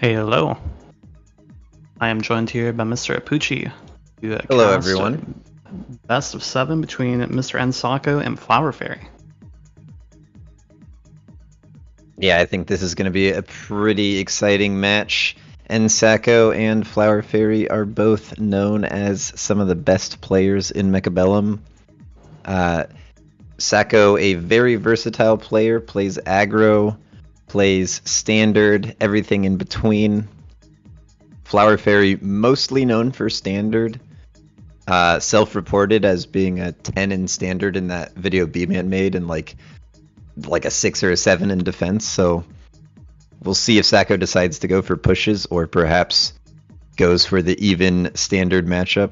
Hey, hello. I am joined here by Mr. Apooche to Hello, cast everyone. best of 7 between Mr. Nsako and Flower Fairy. Yeah, I think this is going to be a pretty exciting match. Nsako and Flower Fairy are both known as some of the best players in Mechabellum. Sako, a very versatile player, plays aggro, plays standard, everything in between. Flower Fairy, mostly known for standard, self-reported as being a 10 in standard in that video B-Man made, and like a 6 or a 7 in defense. So we'll see if Sako decides to go for pushes or perhaps goes for the even standard matchup.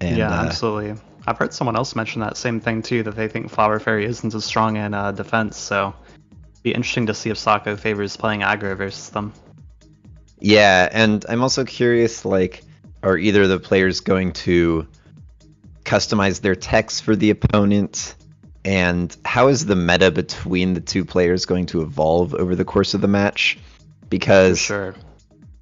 And Yeah, absolutely. I've heard someone else mention that same thing too, that they think Flower Fairy isn't as strong in defense, so it'd be interesting to see if Sako favors playing aggro versus them. yeah, and I'm also curious, like, are either of the players going to customize their techs for the opponent? And how is the meta between the two players going to evolve over the course of the match? Because For sure.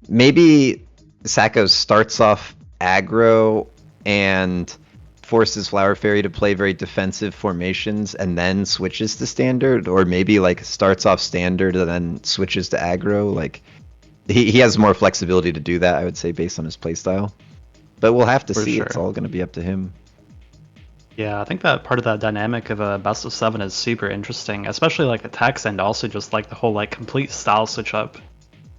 maybe Sako starts off aggro and forces Flower Fairy to play very defensive formations and then switches to standard, or maybe like starts off standard and then switches to aggro. Like he has more flexibility to do that, I would say, based on his playstyle. But we'll have to For see. sure. It's all going to be up to him. Yeah, I think that part of that dynamic of a best of 7 is super interesting, especially like the techs and also just like the whole like complete style switch up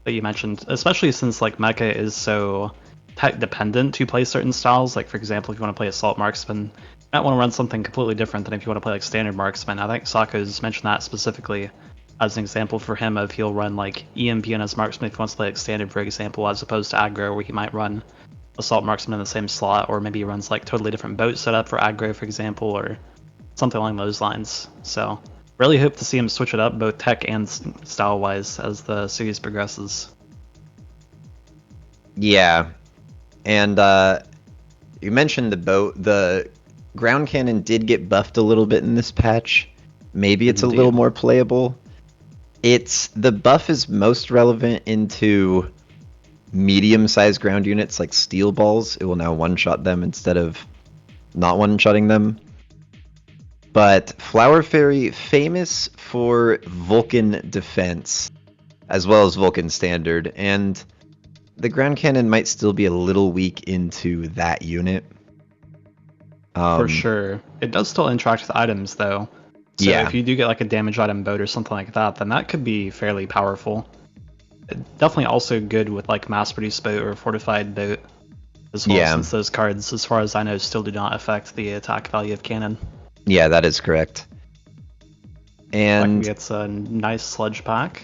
that you mentioned, especially since like Mecha is so tech dependent to play certain styles. Like for example, if you want to play Assault Marksman, you might want to run something completely different than if you want to play like Standard Marksman. I think Sako's mentioned that specifically as an example for him of he'll run like EMP on his Marksman if he wants to play like Standard, for example, as opposed to Aggro where he might run Assault Marksman in the same slot, or maybe he runs like totally different boat setup for aggro, for example, or something along those lines. So really hope to see him switch it up both tech and style wise as the series progresses. Yeah, and you mentioned the boat. The ground cannon did get buffed a little bit in this patch. Maybe it's a little Indeed. more playable. The buff is most relevant into medium-sized ground units like steel balls. It will now one-shot them instead of not one-shotting them. But Flower Fairy, famous for Vulcan defense, as well as Vulcan standard, and the ground cannon might still be a little weak into that unit. For sure. It does still interact with items though. So Yeah. if you do get like a damage item boat or something like that, then that could be fairly powerful. Definitely also good with like mass produced boat or fortified boat as well, Yeah. since those cards, as far as I know, still do not affect the attack value of cannon. Yeah, that is correct. And gets a nice sludge pack.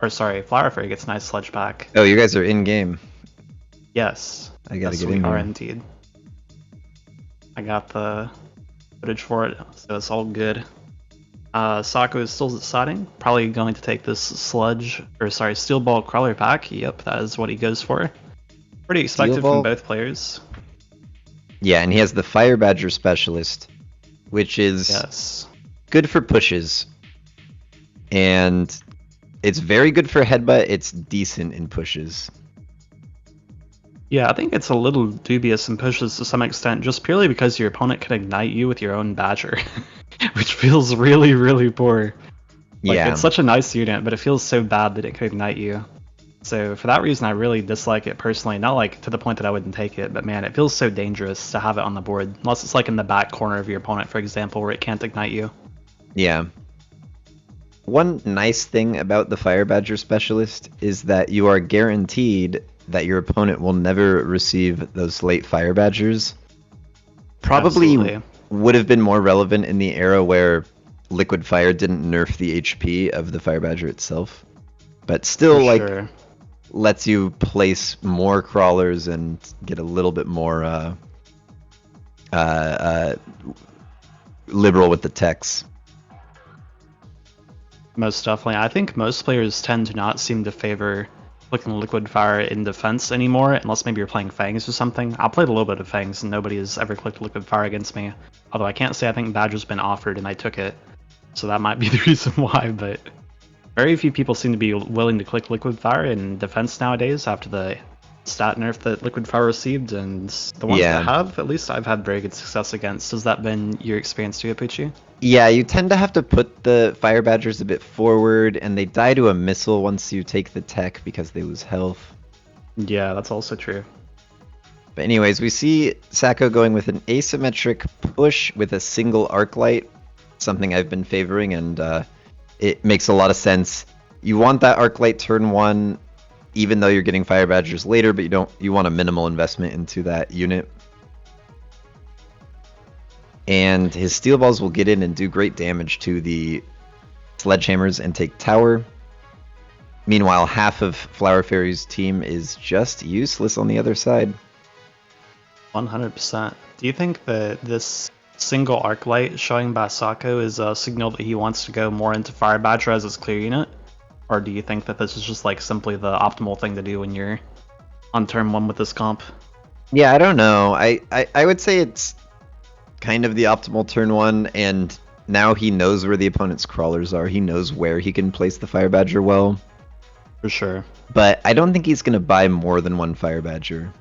Or sorry, Flower Fairy gets a nice sludge pack. oh, you guys are in game. Yes. I gotta yes, get we in are here. indeed. I got the footage for it, so it's all good. Sako is still deciding. Probably going to take this Steel Ball Crawler pack. Yep, that is what he goes for. Pretty expected Steel Ball? from both players. Yeah, and he has the Fire Badger Specialist, which is Yes. good for pushes. And it's very good for headbutt. It's decent in pushes. Yeah, I think it's a little dubious in pushes to some extent, just purely because your opponent can ignite you with your own Badger, which feels really, really poor. Like, Yeah. it's such a nice unit, but it feels so bad that it could ignite you. So for that reason, I really dislike it personally. Not like to the point that I wouldn't take it, but man, it feels so dangerous to have it on the board. Unless it's like in the back corner of your opponent, for example, where it can't ignite you. Yeah. One nice thing about the Fire Badger Specialist is that you are guaranteed that your opponent will never receive those late Fire Badgers. Probably Absolutely. would have been more relevant in the era where Liquid Fire didn't nerf the HP of the Fire Badger itself. But still, For like, sure. lets you place more crawlers and get a little bit more liberal with the techs. Most definitely. I think most players tend to not seem to favor clicking Liquid Fire in defense anymore, unless maybe you're playing Fangs or something. I played a little bit of Fangs, and nobody has ever clicked Liquid Fire against me. Although I can't say I think Badger's been offered and I took it, so that might be the reason why, but Very few people seem to be willing to click Liquid Fire in defense nowadays after the stat nerf that Liquid Fire received, and the ones that Yeah. have, at least I've had very good success against. Has that been your experience too, Apooche? Yeah, you tend to have to put the Fire Badgers a bit forward, and they die to a missile once you take the tech because they lose health. Yeah, that's also true. But anyways, we see Sacco going with an asymmetric push with a single arc light, something I've been favoring, and it makes a lot of sense. You want that arc light turn 1, even though you're getting Fire Badgers later, but you want a minimal investment into that unit. And his steel balls will get in and do great damage to the sledgehammers and take tower. Meanwhile, half of Flower Fairy's team is just useless on the other side. 100%. Do you think that this single arc light showing by Sacco is a signal that he wants to go more into Fire Badger as his clear unit? Or do you think that this is just like simply the optimal thing to do when you're on turn 1 with this comp? Yeah, I don't know. I would say it's kind of the optimal turn 1, and now he knows where the opponent's crawlers are. He knows where he can place the Fire Badger well. For sure. But I don't think he's going to buy more than one Fire Badger.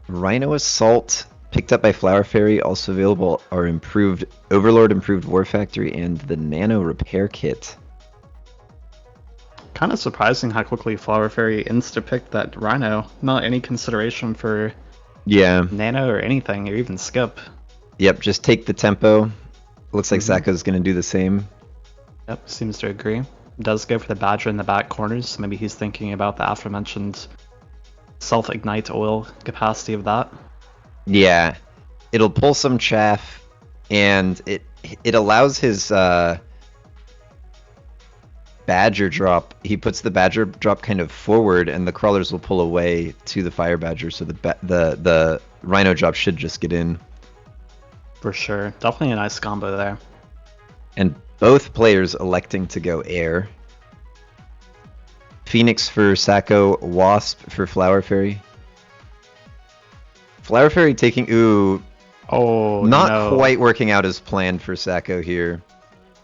Rhino Assault, picked up by Flower Fairy. Also available are improved Overlord, improved War Factory, and the Nano Repair Kit. Kind of surprising how quickly Flower Fairy insta-picked that Rhino. Not any consideration for Nano or anything, or even Skip. Yep, just take the tempo. Looks like Sacco's going to do the same. Yep, seems to agree. Does go for the Badger in the back corners, so maybe he's thinking about the aforementioned self-ignite oil capacity of that. Yeah, it'll pull some chaff, and it allows his Badger drop. He puts the Badger drop kind of forward, and the crawlers will pull away to the Fire Badger, so the Rhino drop should just get in. For sure. Definitely a nice combo there. And both players electing to go air. Phoenix for Sacco, Wasp for Flower Fairy. Flower Fairy taking... Ooh. Oh, not quite working out as planned for Sacco here.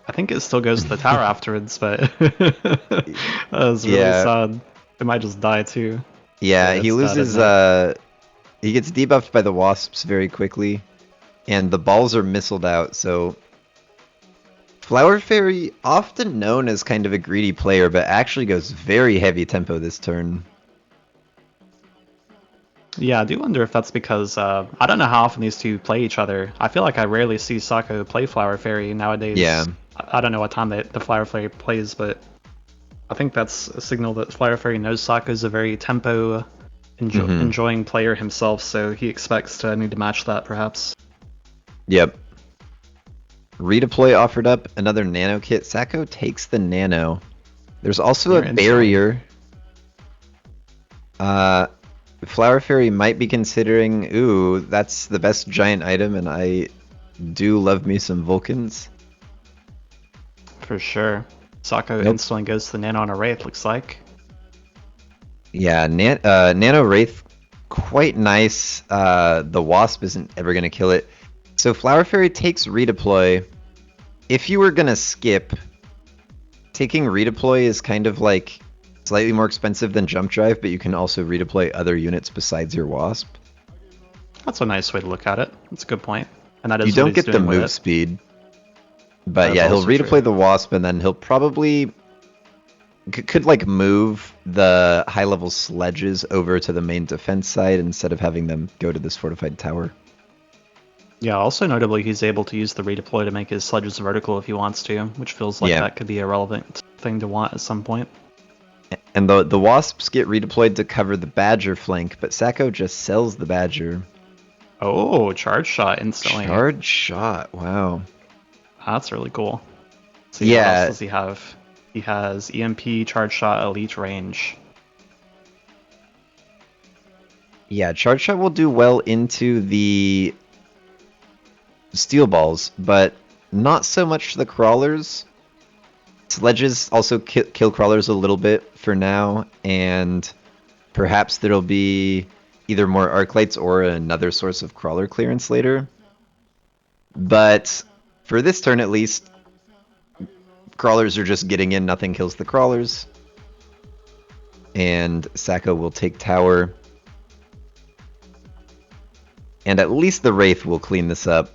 I think it still goes to the tower afterwards, but that was really sad. It might just die too. Yeah, he loses... he gets debuffed by the Wasps very quickly. And the balls are missiled out, so... Flower Fairy, often known as kind of a greedy player, but actually goes very heavy tempo this turn. Yeah, I do wonder if that's because I don't know how often these two play each other. I feel like I rarely see Sacco play Flower Fairy nowadays. Yeah. I don't know what time the Flower Fairy plays, but I think that's a signal that Flower Fairy knows Sacco's a very tempo enjoying player himself, so he expects to need to match that perhaps. Yep. Redeploy offered up, another Nano kit. Sacco takes the Nano. There's also a barrier. Flower Fairy might be considering, ooh, that's the best giant item, and I do love me some Vulcans. For sure. Sacco instantly goes to the Nano on a Wraith, looks like. Yeah, Nano Wraith, quite nice. The Wasp isn't ever going to kill it. So Flower Fairy takes Redeploy. If you were going to skip, taking Redeploy is kind of like slightly more expensive than Jump Drive, but you can also redeploy other units besides your Wasp. That's a nice way to look at it. That's a good point. And that is you don't get the move speed. But yeah, he'll redeploy the Wasp, and then he'll probably could like move the high-level sledges over to the main defense side instead of having them go to this fortified tower. Yeah, also notably, he's able to use the redeploy to make his sledges vertical if he wants to, which feels like that could be a relevant thing to want at some point. And the Wasps get redeployed to cover the Badger flank, but Sacco just sells the Badger. Oh, charge shot instantly. Charge shot, wow. That's really cool. Let's see, what else does he have? He has EMP, charge shot, elite range. Yeah, charge shot will do well into the steel balls, but not so much the crawlers. Sledges also kill crawlers a little bit for now, and perhaps there'll be either more arc lights or another source of crawler clearance later. But for this turn at least, Crawlers are just getting in, nothing kills the crawlers. And Sacco will take tower. And at least the Wraith will clean this up.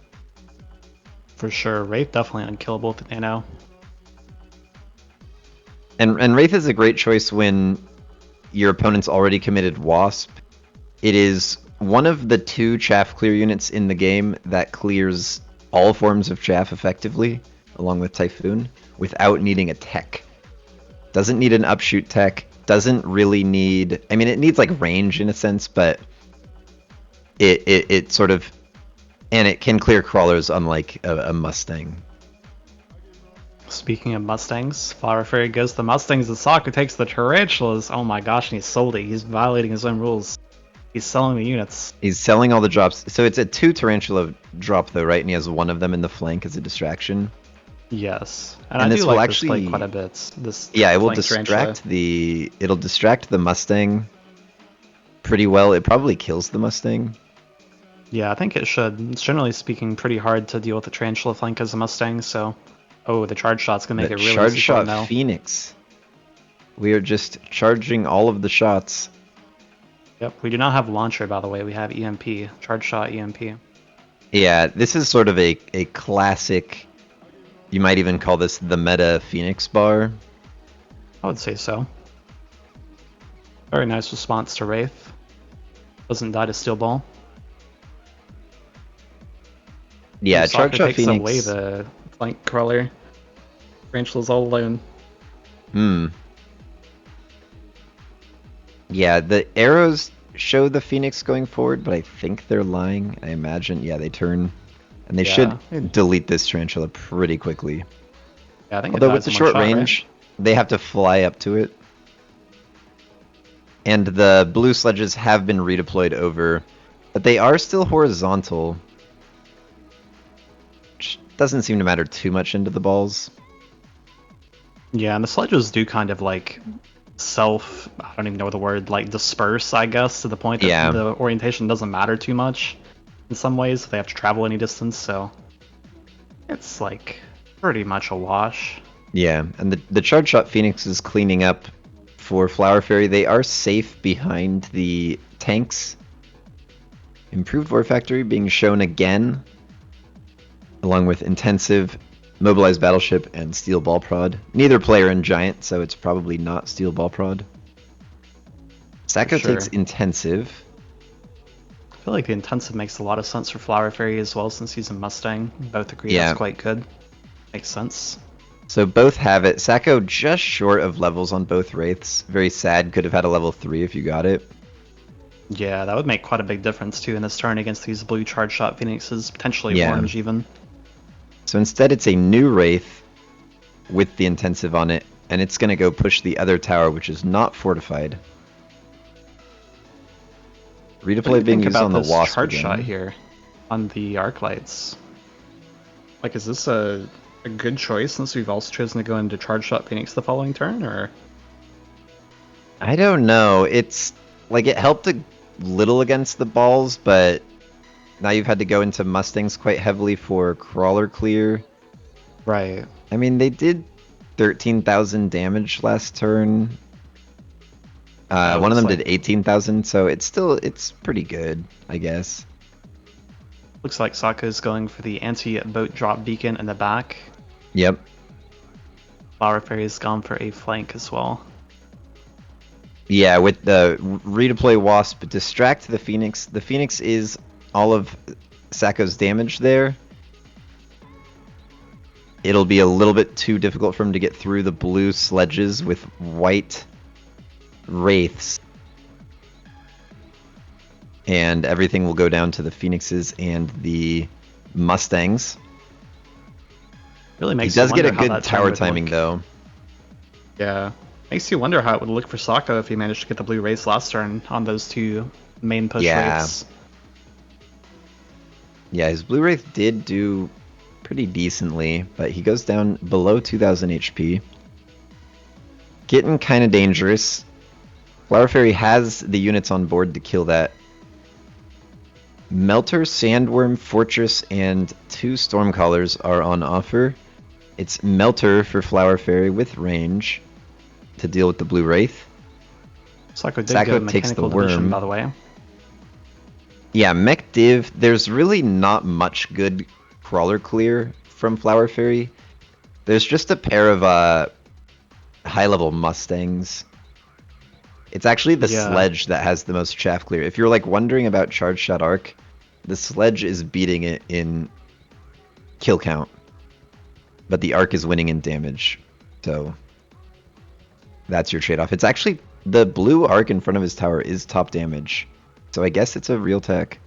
For sure, Wraith definitely unkillable with the Nano. And Wraith is a great choice when your opponent's already committed Wasp. It is one of the 2 chaff clear units in the game that clears all forms of chaff effectively, along with Typhoon, without needing a tech. Doesn't need an upshoot tech, doesn't really need... I mean, it needs like range in a sense, but it sort of... And it can clear crawlers unlike a Mustang. Speaking of Mustangs, Flower Fairy goes to the Mustangs, and Sokka takes the Tarantulas. Oh my gosh, and he sold it. He's violating his own rules. He's selling the units. He's selling all the drops. So it's a 2 Tarantula drop though, right? And he has one of them in the flank as a distraction. Yes. And And I this do will like actually- this play quite a bit. This Yeah, it will flank Tarantula. it'll distract the Mustang pretty well. It probably kills the Mustang. Yeah, I think it should. It's generally speaking pretty hard to deal with the Tarantula flank as a Mustang, so... Oh, the charge shot's gonna make The it really charge easy for him shot now. Phoenix. We are just charging all of the shots. Yep, we do not have launcher, by the way. We have EMP. Charge shot EMP. Yeah, this is sort of a classic, you might even call this the meta Phoenix bar. I would say so. Very nice response to Wraith. Doesn't die to Steel Ball. Yeah, And charge Sokka shot takes away Phoenix. the flank crawler. Tarantula's all alone. Yeah, the arrows show the Phoenix going forward, but I think they're lying. I imagine. Yeah, they turn. And they Yeah. should delete this Tarantula pretty quickly. Yeah, I think Although it with dies the in one short shot, range, they have to fly up to it. And the blue sledges have been redeployed over, but they are still horizontal. Which doesn't seem to matter too much into the balls. right? Yeah, and the sledges do kind of like I don't even know the word, like disperse, I guess, to the point that Yeah. the orientation doesn't matter too much in some ways if they have to travel any distance, so it's like pretty much a wash. Yeah, and the charge shot Phoenix is cleaning up for Flower Fairy. They are safe behind the tanks. Improved War Factory being shown again, along with Intensive, Mobilized Battleship, and Steel Ball Prod. Neither player in Giant, so it's probably not Steel Ball Prod. Sacco sure. takes Intensive. I feel like the intensive makes a lot of sense for Flower Fairy as well since he's a Mustang. Both agree Yeah. that's quite good. Makes sense. So both have it. Sacco just short of levels on both Wraiths. Very sad. Could have had a level 3 if you got it. Yeah, that would make quite a big difference too in this turn against these blue charge shot Phoenixes, potentially Yeah. orange even. So instead it's a new Wraith with the Intensive on it, and it's going to go push the other tower, which is not fortified. What do you Redeploy being think used about on the this Wasp charge again. shot here on the arc lights? Like, is this a good choice since we've also chosen to go into charge shot Phoenix the following turn, or? I don't know. It's like it helped a little against the balls, but now you've had to go into Mustangs quite heavily for crawler clear. Right. I mean, they did 13,000 damage last turn. One of them did 18,000, so it's pretty good, I guess. Looks like Sokka's going for the anti-boat drop beacon in the back. Yep. Flower Fairy's gone for a flank as well. Yeah, with the redeploy Wasp, distract the Phoenix. The Phoenix is all of Sacco's damage there. It'll be a little bit too difficult for him to get through the blue sledges with white Wraiths. And everything will go down to the Phoenixes and the Mustangs. Really He makes does you get a wonder how good that turn tower would timing, look. though. Yeah. Makes you wonder how it would look for Sokka if he managed to get the blue Wraiths last turn on those two main push Yeah. Wraiths. Yeah, his Blue Wraith did do pretty decently, but he goes down below 2,000 HP. Getting kind of dangerous. Flower Fairy has the units on board to kill that. Melter, Sandworm, Fortress, and 2 Stormcallers are on offer. It's Melter for Flower Fairy with range to deal with the blue Wraith. Sako did Sako get takes the mechanical division, worm. by the way. Yeah, Mech Div, there's really not much good crawler clear from Flower Fairy. There's just a pair of high-level Mustangs. It's actually the Yeah. Sledge that has the most chaff clear. If you're like wondering about Charge Shot Arc, the Sledge is beating it in kill count. But the Arc is winning in damage. So that's your trade-off. It's actually the blue Arc in front of his tower is top damage. So I guess it's a real tech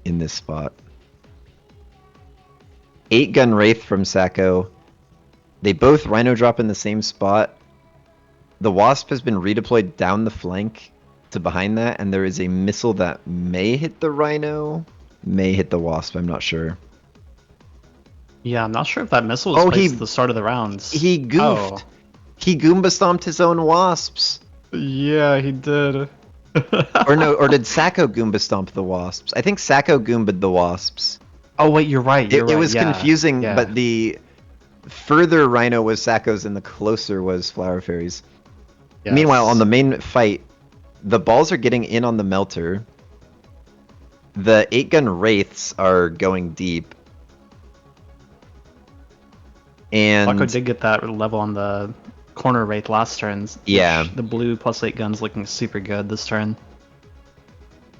in this spot. 8-gun Wraith from Sako. They both Rhino drop in the same spot. The Wasp has been redeployed down the flank to behind that, and there is a missile that may hit the Rhino, may hit the Wasp, I'm not sure. Yeah, I'm not sure if that missile was placed at the start of the rounds. He goofed. Oh. He Goomba stomped his own Wasps. Yeah, he did. Or did Sako Goomba stomp the Wasps? I think Sako Goomba'd the Wasps. Oh wait, you're right. It was confusing, yeah. but the further Rhino was Sako's and the closer was Flower Fairy's. Yes. Meanwhile, on the main fight, the balls are getting in on the Melter. The 8-gun Wraiths are going deep. And Sako did get that level on the corner Wraith last turn. Yeah. The blue plus 8 guns looking super good this turn.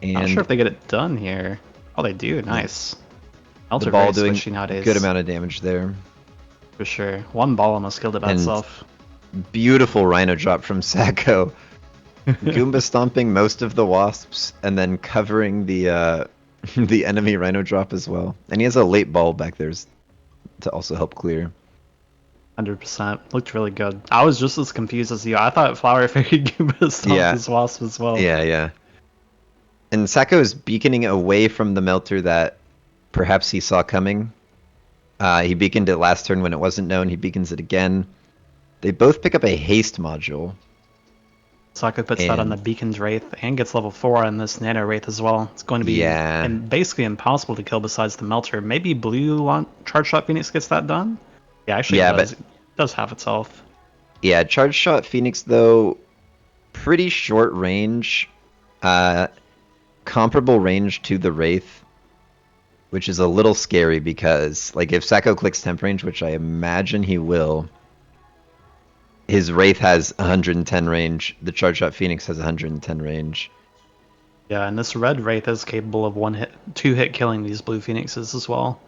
and Not sure if they get it done here. Oh, they do. Nice. the Melter ball very doing squishy nowadays. good amount of damage there. For sure. One ball almost killed it by And itself. Beautiful Rhino drop from Sako. Goomba stomping most of the Wasps and then covering the the enemy Rhino drop as well. And he has a late ball back there to also help clear. 100%. Looked really good. I was just as confused as you. I thought Flower Fairy Goomba stomped his Wasp as well. Yeah. And Sako is beaconing away from the Melter that perhaps he saw coming. He beaconed it last turn when it wasn't known. He beacons it again. They both pick up a haste module. Sako puts that on the Beacon's Wraith and gets level 4 on this Nano Wraith as well. It's going to be basically impossible to kill besides the Melter. Maybe blue Charge Shot Phoenix gets that done? Yeah, actually it does have itself. Yeah, Charge Shot Phoenix, though, pretty short range. Comparable range to the Wraith, which is a little scary because, like, if Sako clicks temp range, which I imagine he will, his Wraith has 110 range, the Charge Shot Phoenix has 110 range. Yeah, and this red Wraith is capable of 2-hit killing these blue Phoenixes as well.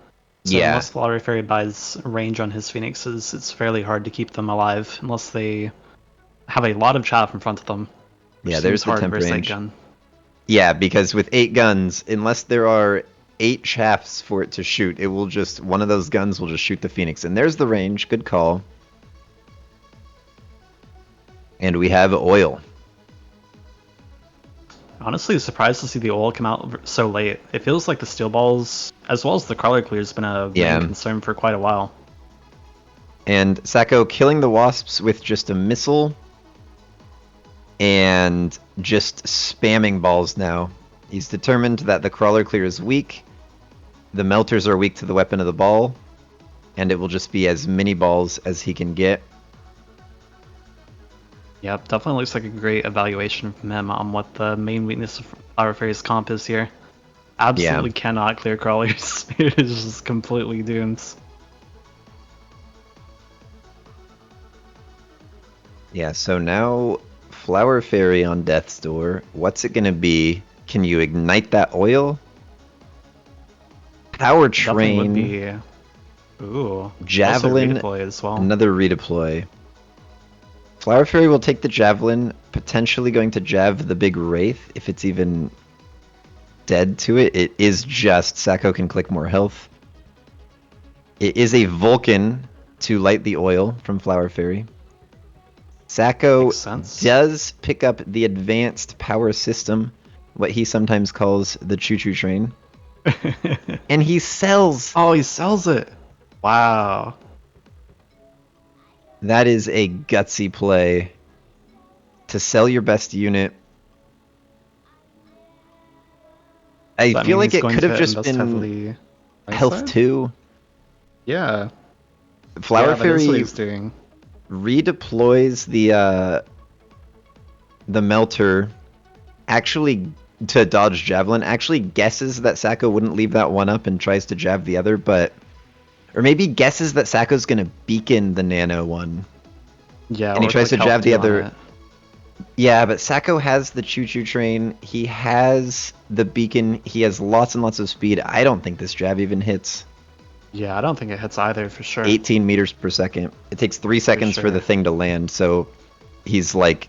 So unless Flower Fairy buys range on his Phoenixes, it's fairly hard to keep them alive unless they have a lot of chaff in front of them. Yeah, there's the temp versus range. 8-gun. Yeah, because with 8 guns, unless there are 8 chaffs for it to shoot, it will just, one of those guns will just shoot the Phoenix. And there's the range, good call. And we have oil. Honestly, surprised to see the oil come out so late. It feels like the steel balls, as well as the crawler clear, has been a main concern for quite a while. And Sako killing the Wasps with just a missile and just spamming balls now. He's determined that the crawler clear is weak, the Melters are weak to the weapon of the ball, and it will just be as many balls as he can get. Yep, definitely looks like a great evaluation from him on what the main weakness of Flower Fairy's comp is here. Absolutely cannot clear crawlers. It is just completely doomed. Yeah, so now Flower Fairy on Death's Door. What's it gonna be? Can you ignite that oil? Power Train. Would be... Ooh. Javelin. Redeploy as well. Another redeploy. Flower Fairy will take the Javelin, potentially going to Jav the big Wraith, if it's even dead to it. It is just Sako can click more health. It is a Vulcan to light the oil from Flower Fairy. Sako does pick up the advanced power system, what he sometimes calls the choo-choo train. And he sells. Oh, he sells it. Wow. That is a gutsy play to sell your best unit. I feel like it could have just been health 2. Yeah. Flower Yeah, that is what Fairy he's doing. redeploys the melter actually to dodge javelin, actually guesses that Sacco wouldn't leave that one up and tries to jab the other, but or maybe guesses that Sacco's gonna beacon the nano one. Yeah, And he or tries like to help jab the do on other. it. Yeah, but Sacco has the choo-choo train. He has the beacon. He has lots and lots of speed. I don't think this jab even hits. Yeah, I don't think it hits either for sure. 18 meters per second. It takes 3 seconds for the sure. thing to land, so he's like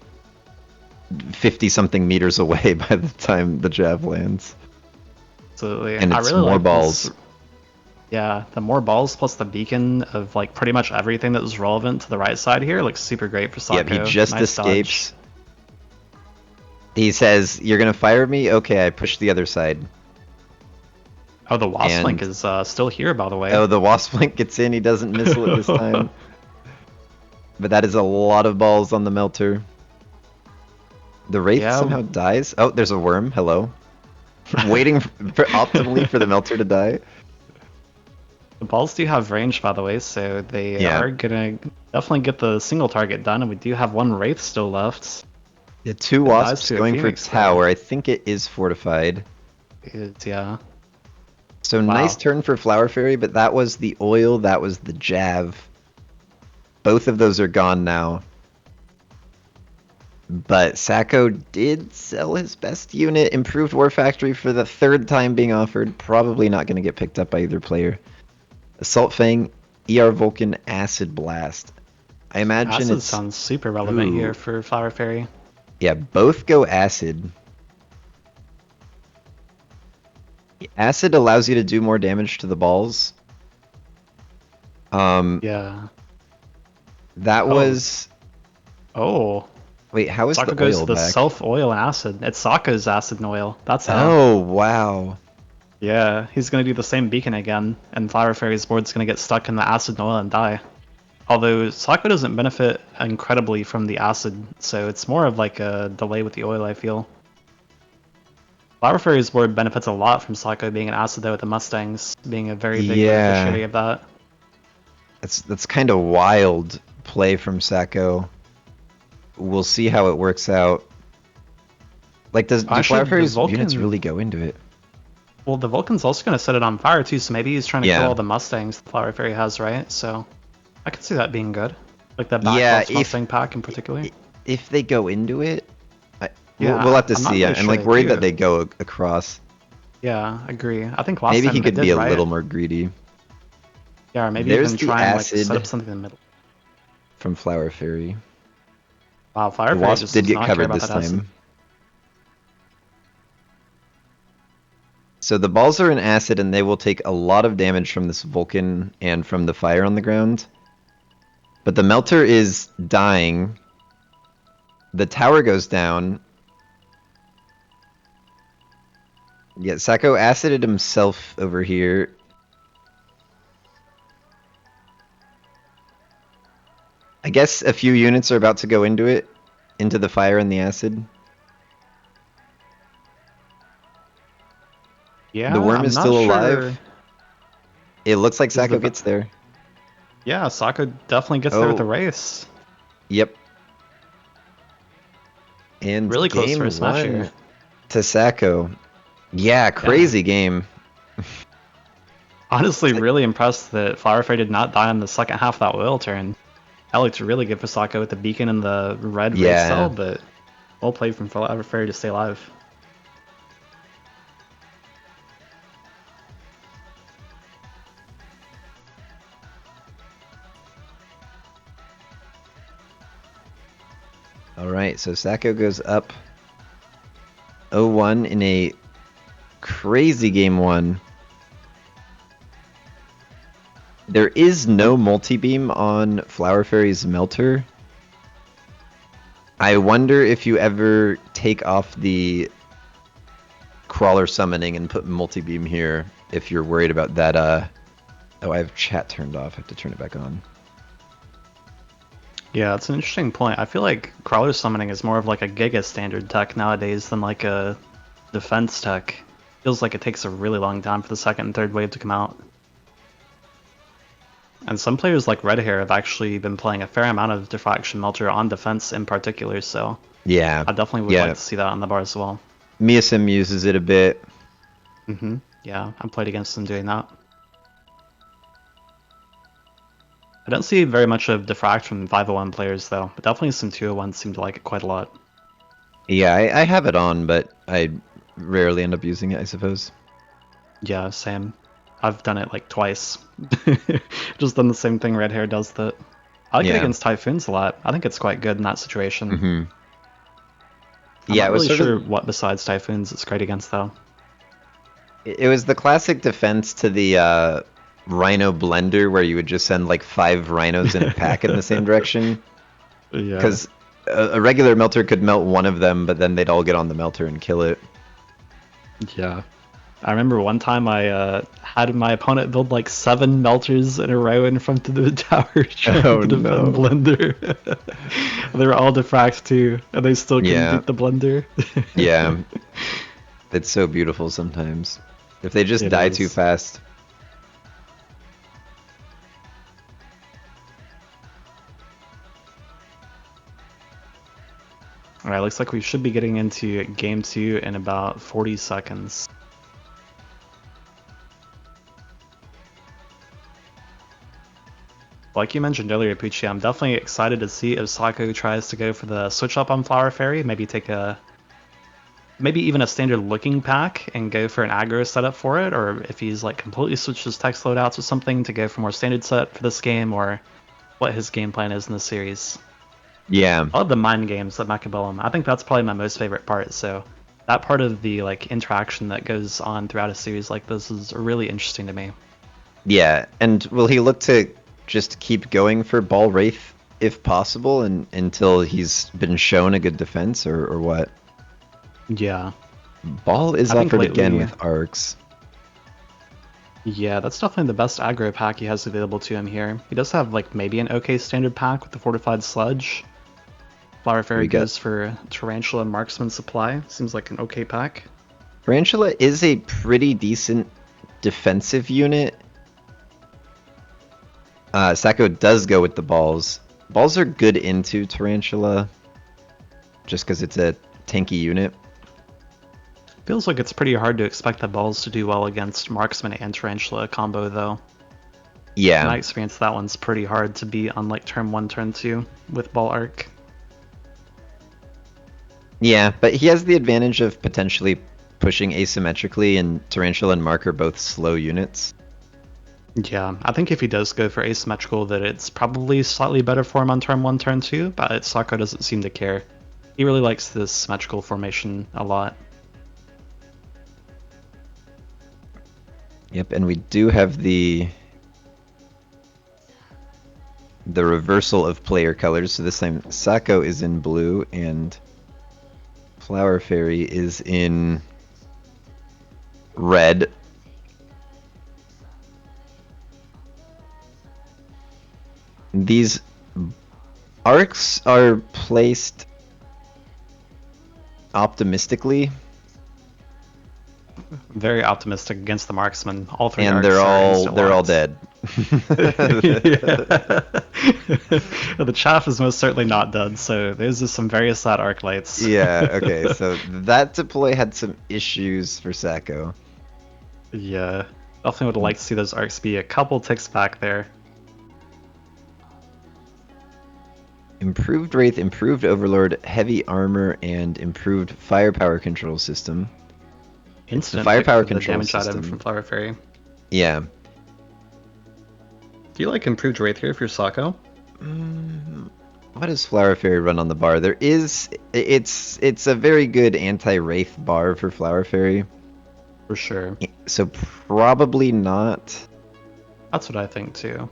50 something meters away by the time the jab lands. Absolutely. And I it's really more like balls. this. Yeah, the more balls plus the beacon of like pretty much everything that was relevant to the right side here looks super great for Yep, he Sacco. just Nice escapes. dodge. He says, "You're gonna fire me? Okay, I push the other side." Oh, the Wasp Link And is still here, by the way. oh, the Wasp Link gets in. He doesn't missile it this time. But that is a lot of balls on the melter. The Wraith Yeah. somehow dies. Oh, there's a worm. Hello. Waiting optimally for the melter to die. The balls do have range, by the way, so they Yeah. are gonna definitely get the single target done, and we do have one Wraith still left. The two It dies Wasps to a going for Phoenix, tower. though. I think it is fortified. Yeah. So Wow. nice turn for Flower Fairy, but that was the oil, that was the Jav. Both of those are gone now. But Sacco did sell his best unit, improved War Factory for the third time being offered. Probably not going to get picked up by either player. Assault Fang, ER Vulcan, Acid Blast. I imagine Acid it's... sounds super relevant here for Flower Fairy. Yeah, both go Acid. Acid allows you to do more damage to the balls. Yeah. That was... Oh. Wait, how is Sokka the goes oil to the back? self-oil and acid. It's Sokka's acid and oil. That's how. Oh, wow. Yeah, he's gonna do the same beacon again, and Flower Fairy's board's gonna get stuck in the acid and oil and die. Although Sokka doesn't benefit incredibly from the acid, so it's more of like a delay with the oil, I feel. Flower Fairy's board benefits a lot from Sokka being an acid though with the Mustangs, being a very big beneficiary of that. That's kind of wild play from Sacco. We'll see how it works out. Like, do Flower Fairy's units really go into it? Well, the Vulcan's also going to set it on fire too, so maybe he's trying to kill all the Mustangs the Flower Fairy has, right? So I can see that being good. Like that back Mustang pack in particular. If they go into it, yeah, we'll have to see. Really I'm like worried that they go across. Yeah, agree. I think last maybe time he could did, be a right? little more greedy. Yeah, or maybe There's even the try and like, acid set up something in the middle. From Flower Fairy. Wow, Flower Fairy Wasp just did does get not covered care about this that time. acid. So the balls are in acid and they will take a lot of damage from this Vulcan and from the fire on the ground. But the melter is dying. The tower goes down. Yeah, Sacco acided himself over here. I guess a few units are about to go into it. Into the fire and the acid. Yeah, the worm I'm is not still sure. alive. It looks like Sacco gets there. Yeah, Sokka definitely gets there with the race. Yep. And really close game first match here. To Sacco. Yeah, crazy game. Honestly, really impressed that Flower Fairy did not die on the second half of that oil turn. That looked really good for Sokka with the beacon and the red race cell, but well played from Flower Fairy to stay alive. Alright, so Sacco goes up 0-1 in a crazy game 1. There is no multi-beam on Flower Fairy's Melter. I wonder if you ever take off the crawler summoning and put multi-beam here, if you're worried about that. Oh, I have chat turned off. I have to turn it back on. Yeah, that's an interesting point. I feel like crawler summoning is more of like a Giga standard tech nowadays than like a defense tech. Feels like it takes a really long time for the second and third wave to come out. And some players like Red Hair have actually been playing a fair amount of Diffraction Melter on defense in particular, so Yeah. I definitely would like to see that on the bar as well. Miasim uses it a bit. Yeah, I played against him doing that. I don't see very much of Diffract from 501 players though, but definitely some 201s seem to like it quite a lot. Yeah, I have it on, but I rarely end up using it, I suppose. Yeah, same. I've done it like twice. Just done the same thing Red Hair does that. I like it Yeah. against Typhoons a lot. I think it's quite good in that situation. Mm-hmm. I'm Yeah, not it was really sort sure of what besides Typhoons it's great against though. it was the classic defense to the Rhino blender where you would just send like 5 rhinos in a pack in the same direction. Yeah. Because a regular melter could melt one of them, but then they'd all get on the melter and kill it. Yeah. I remember one time I had my opponent build like 7 melters in a row in front of the tower trying Oh, to defend no. Blender. They were all diffract too, and they still couldn't Yeah. beat the Blender. Yeah. It's so beautiful sometimes. If they just It die too is. fast. Alright, looks like we should be getting into game 2 in about 40 seconds. Like you mentioned earlier, Apooche, I'm definitely excited to see if Sako tries to go for the switch up on Flower Fairy, maybe even a standard looking pack and go for an aggro setup for it, or if he's like completely switched his text loadouts or something to go for more standard set for this game, or what his game plan is in the series. Yeah. I love the mind games at Macabellum. I think that's probably my most favorite part, so that part of the like interaction that goes on throughout a series like this is really interesting to me. Yeah. And will he look to just keep going for Ball Wraith if possible and until he's been shown a good defense or what? Yeah. Ball is I think offered again lately- with arcs. Yeah, that's definitely the best aggro pack he has available to him here. He does have like maybe an okay standard pack with the Fortified Sludge. Flower Fairy goes for Tarantula Marksman Supply. Seems like an okay pack. Tarantula is a pretty decent defensive unit. Sako does go with the balls. Balls are good into Tarantula, just because it's a tanky unit. Feels like it's pretty hard to expect the balls to do well against Marksman and Tarantula combo though. Yeah. In my experience, that one's pretty hard to beat on like turn 1, turn 2 with Ball Arc. Yeah, but he has the advantage of potentially pushing asymmetrically, and Tarantula and Mark are both slow units. Yeah, I think if he does go for asymmetrical, that it's probably slightly better for him on turn 1, turn 2, but Sako doesn't seem to care. He really likes this symmetrical formation a lot. Yep, and we do have the reversal of player colors. So this time Sako is in blue and Flower Fairy is in red. These arcs are placed optimistically, Very optimistic against the Marksman. All 3 and arcs they're are all instant-locked. dead. The chaff is most certainly not dead, so there's just some very sad arc lights. Yeah, okay, so that deploy had some issues for Sako. Yeah, definitely would have liked to see those arcs be a couple ticks back there. Improved Wraith, improved Overlord, heavy armor, and improved firepower control system. Instant firepower pick for the control damage item system. from Flower Fairy. Yeah. Do you like improved Wraith here if you're Sako? What does Flower Fairy run on the bar? It's a very good anti-Wraith bar for Flower Fairy. For sure. So probably not. That's what I think too.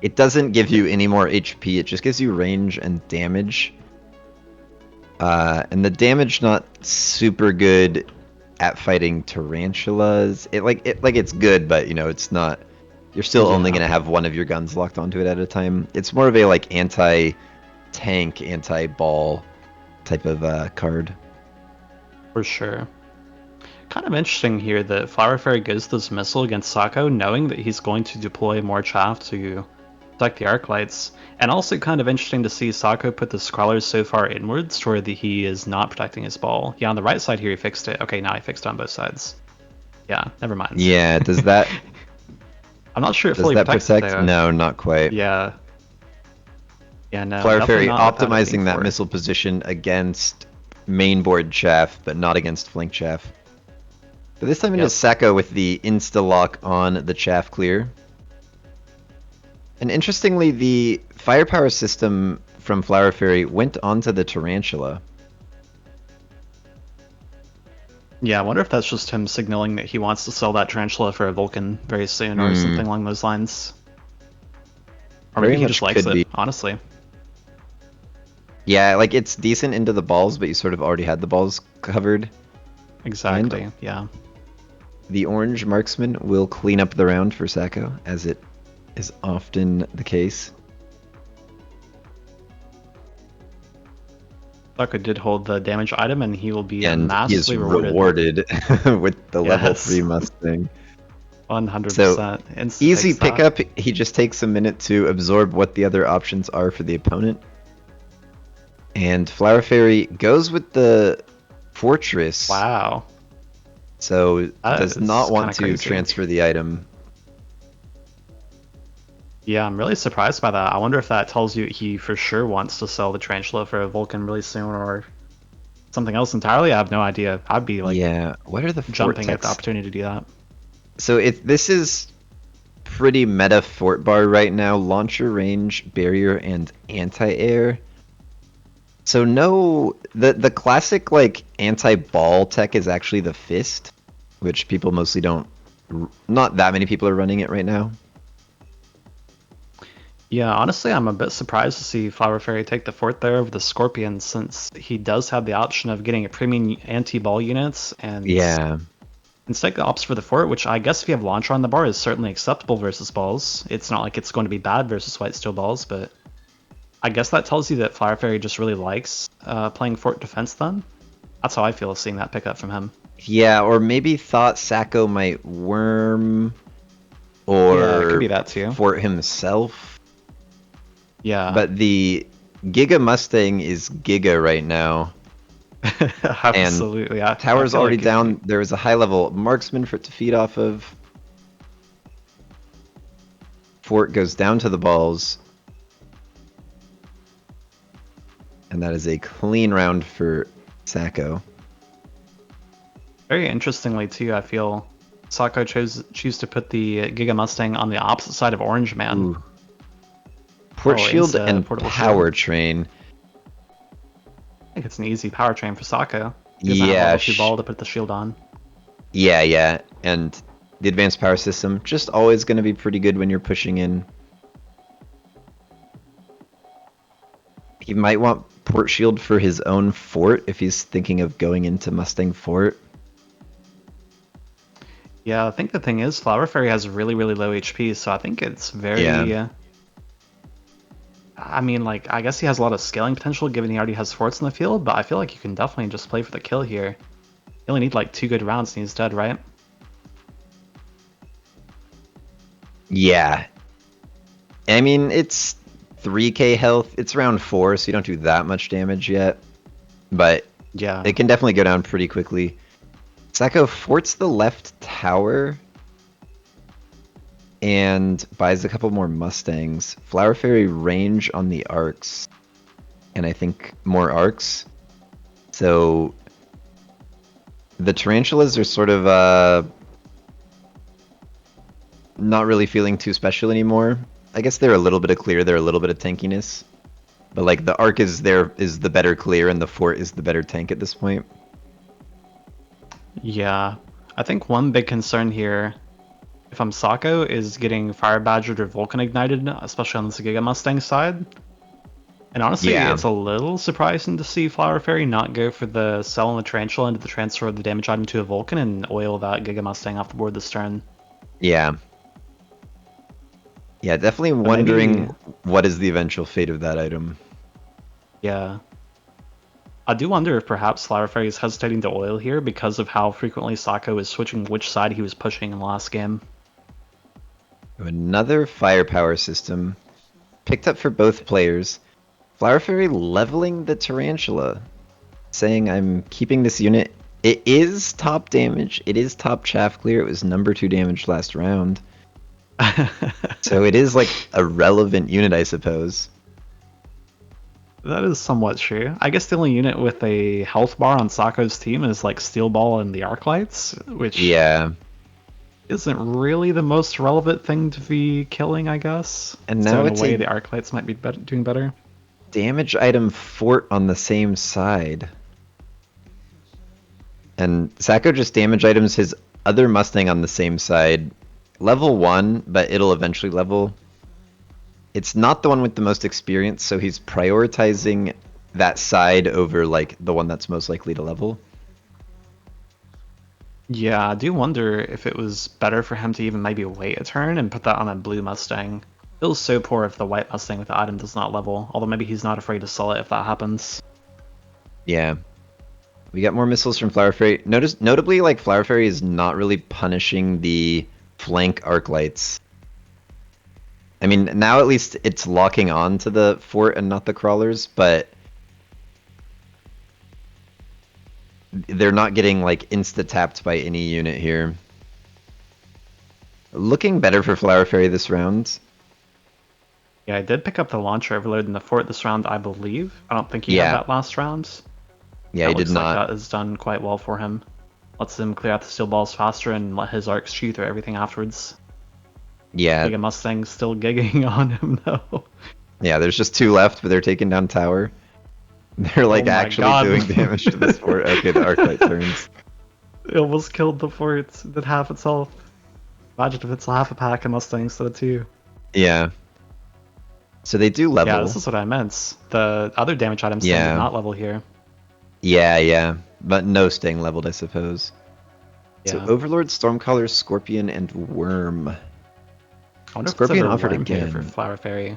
It doesn't give you any more HP, it just gives you range and damage. And the damage not super good at fighting tarantulas. It's good, but it's not. You're still only gonna have one of your guns locked onto it at a time. It's more of a like anti-tank, anti-ball type of card. For sure. Kind of interesting here that Flower Fairy goes this missile against Sako, knowing that he's going to deploy more chaff to protect the arc lights. And also kind of interesting to see Sako put the scrawlers so far inwards to where he is not protecting his ball. Yeah, on the right side here he fixed it. Okay, now he fixed it on both sides. Yeah, never mind. Yeah, does that I'm not sure it does fully that protects it protect? though. No, not quite. Yeah. Yeah, no, Flower definitely Fairy not without it being optimizing that forward. missile position against mainboard chaff, but not against flank chaff. But this time it Yep. is Sako with the insta-lock on the chaff clear. And interestingly, the firepower system from Flower Fairy went onto the Tarantula. Yeah, I wonder if that's just him signaling that he wants to sell that tarantula for a Vulcan very soon or something along those lines. Or maybe Very he much just likes could it, be. honestly. Yeah, like it's decent into the balls, but you sort of already had the balls covered. Exactly, And yeah. the orange marksman will clean up the round for Sako, as it is often the case. Sako did hold the damage item and he will be And he is massively rewarded with the level Yes. 3 Mustang. 100%. So, Instant easy takes that. pickup. He just takes a minute to absorb what the other options are for the opponent. And Flower Fairy goes with the Fortress. Wow. So That does is not want kinda to crazy. transfer the item. Yeah, I'm really surprised by that. I wonder if that tells you he for sure wants to sell the tarantula for a Vulcan really soon or something else entirely. I have no idea. I'd be like Yeah, what are the jumping at the Vortex? opportunity to do that. So if this is pretty meta fort bar right now, launcher range, barrier, and anti-air. So no, the classic like anti-ball tech is actually the fist, which people mostly don't. Not that many people are running it right now. Yeah, honestly, I'm a bit surprised to see Flower Fairy take the fort there over the Scorpion, since he does have the option of getting a premium anti-ball units and Yeah, instead opts for the fort, which I guess if you have launcher on the bar is certainly acceptable versus balls. It's not like it's going to be bad versus white steel balls, but I guess that tells you that Flower Fairy just really likes playing fort defense then. That's how I feel seeing that pickup from him. yeah, or maybe thought Sako might worm Yeah, it could or be that too. fort himself. Yeah. But the Giga Mustang is Giga right now. Absolutely. Tower's feel already like down. There is a high level marksman for it to feed off of. Fort goes down to the balls. And that is a clean round for Sako. Very interestingly too, I feel Sako choose to put the Giga Mustang on the opposite side of Orange Man. Ooh. Port Oh, shield insta and portable power shield. train. I think it's an easy powertrain for Sako. He doesn't have Yeah, level 2 ball to put the shield on. yeah. And the advanced power system, just always going to be pretty good when you're pushing in. He might want port shield for his own fort if he's thinking of going into Mustang Fort. Yeah, I think the thing is, Flower Fairy has really, really low HP, so I think it's very... Yeah. I mean, like, I guess he has a lot of scaling potential given he already has forts in the field, but I feel like you can definitely just play for the kill here. You only need, like, 2 good rounds and he's dead, right? Yeah. I mean, it's 3k health. It's round 4, so you don't do that much damage yet. But Yeah. it can definitely go down pretty quickly. Sako forts the left tower and buys a couple more Mustangs. Flower Fairy range on the arcs, and I think more arcs. So the tarantulas are sort of not really feeling too special anymore. I guess they're a little bit of clear, they're a little bit of tankiness. But like the arc is the better clear and the fort is the better tank at this point. Yeah. I think one big concern here, if I'm Sako, is getting Fire Badgered or Vulcan Ignited, especially on the Giga Mustang side. And honestly, Yeah. it's a little surprising to see Flower Fairy not go for the sell on the Tarantula into the transfer of the damage item to a Vulcan and oil that Giga Mustang off the board this turn. Yeah. Yeah, definitely But wondering maybe, what is the eventual fate of that item. yeah. I do wonder if perhaps Flower Fairy is hesitating to oil here because of how frequently Sako is switching which side he was pushing in the last game. Another firepower system picked up for both players. Flower Fairy leveling the Tarantula, saying I'm keeping this unit. It is top damage. It is top chaff clear. It was number 2 damage last round. So it is like a relevant unit, I suppose. That is somewhat true. I guess the only unit with a health bar on Sako's team is like Steel Ball and the Arclights, which Yeah. isn't really the most relevant thing to be killing, I guess. And So now in it's a way, a the Arclights might be doing better. damage item fort on the same side. And Sako just damage items his other Mustang on the same side. Level 1, but it'll eventually level. It's not the one with the most experience, so he's prioritizing that side over like the one that's most likely to level. Yeah, I do wonder if it was better for him to even maybe wait a turn and put that on a blue Mustang. It feels so poor if the white Mustang with the item does not level, although maybe he's not afraid to sell it if that happens. Yeah. We got more missiles from Flower Fairy. Notably, like, Flower Fairy is not really punishing the flank arc lights. I mean, now at least it's locking on to the fort and not the crawlers, but they're not getting, like, insta-tapped by any unit here. Looking better for Flower Fairy this round. Yeah, I did pick up the launcher overload in the fort this round, I believe. I don't think he Yeah. had that last round. Yeah, he did Looks like not. that has done quite well for him. Lets him clear out the steel balls faster and let his arcs shoot through everything afterwards. Yeah. Giga Mustang still gigging on him though. Yeah, there's just 2 left, but they're taking down tower. They're like Oh my actually God. doing damage to this fort. Okay, the arc light turns. It almost killed the fort. It did half its health. Imagine if it's half a pack of Mustangs instead of 2. Yeah. So they do level. Yeah, this is what I meant. The other damage items did not level here. Yeah. But no staying leveled, I suppose. Yeah. So Overlord, Stormcaller, Scorpion, and Worm. I wonder Scorpion if it's offered worm here again. for Flower Fairy.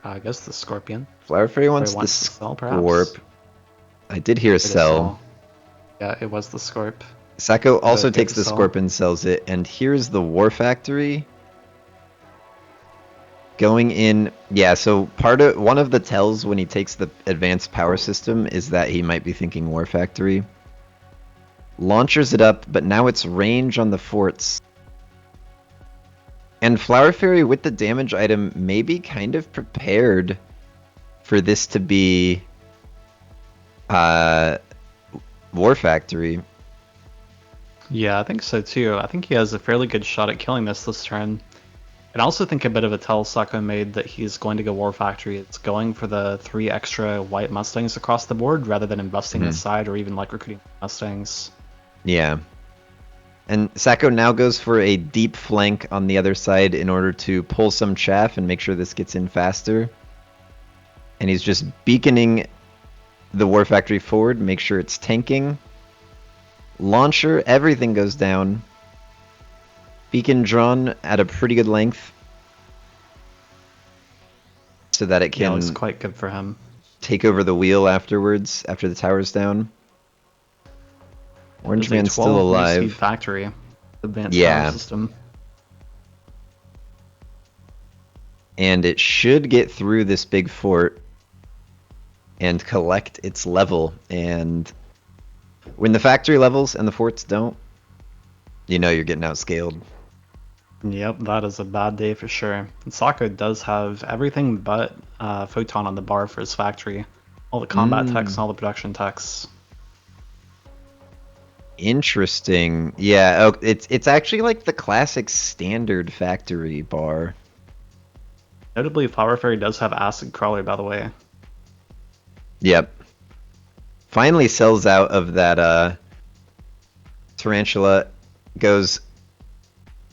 I guess the Scorpion. Flower Fairy wants the wants to sell, perhaps? Scorp. I did hear It is sell. Yeah, it was the Scorp. Sako also Good takes to the sell. Scorp and sells it. And here's the War Factory. Going in, yeah, so one of the tells when he takes the advanced power system is that he might be thinking War Factory. Launchers it up, but now it's range on the forts. And Flower Fairy with the damage item may be kind of prepared for this to be War Factory. Yeah, I think so too. I think he has a fairly good shot at killing this turn. And I also think a bit of a tell Sako made that he's going to go War Factory. It's going for the 3 extra white Mustangs across the board rather than investing inside or even like recruiting Mustangs. Yeah. And Sako now goes for a deep flank on the other side in order to pull some chaff and make sure this gets in faster. And he's just beaconing the War Factory forward, make sure it's tanking. Launcher, everything goes down. Beacon drawn at a pretty good length. So that it Yeah, can looks quite good for him. take over the wheel afterwards, after the tower's down. Orange Man's still alive. Factory. Advanced Yeah. power system. And it should get through this big fort and collect its level. And when the factory levels and the forts don't, you know you're getting outscaled. Yep, that is a bad day for sure. And Sako does have everything but Photon on the bar for his factory. All the combat techs and all the production techs. Interesting. Yeah, it's actually like the classic standard factory bar. Notably, Flower Fairy does have Acid Crawler, by the way. Yep. Finally sells out of that Tarantula. Goes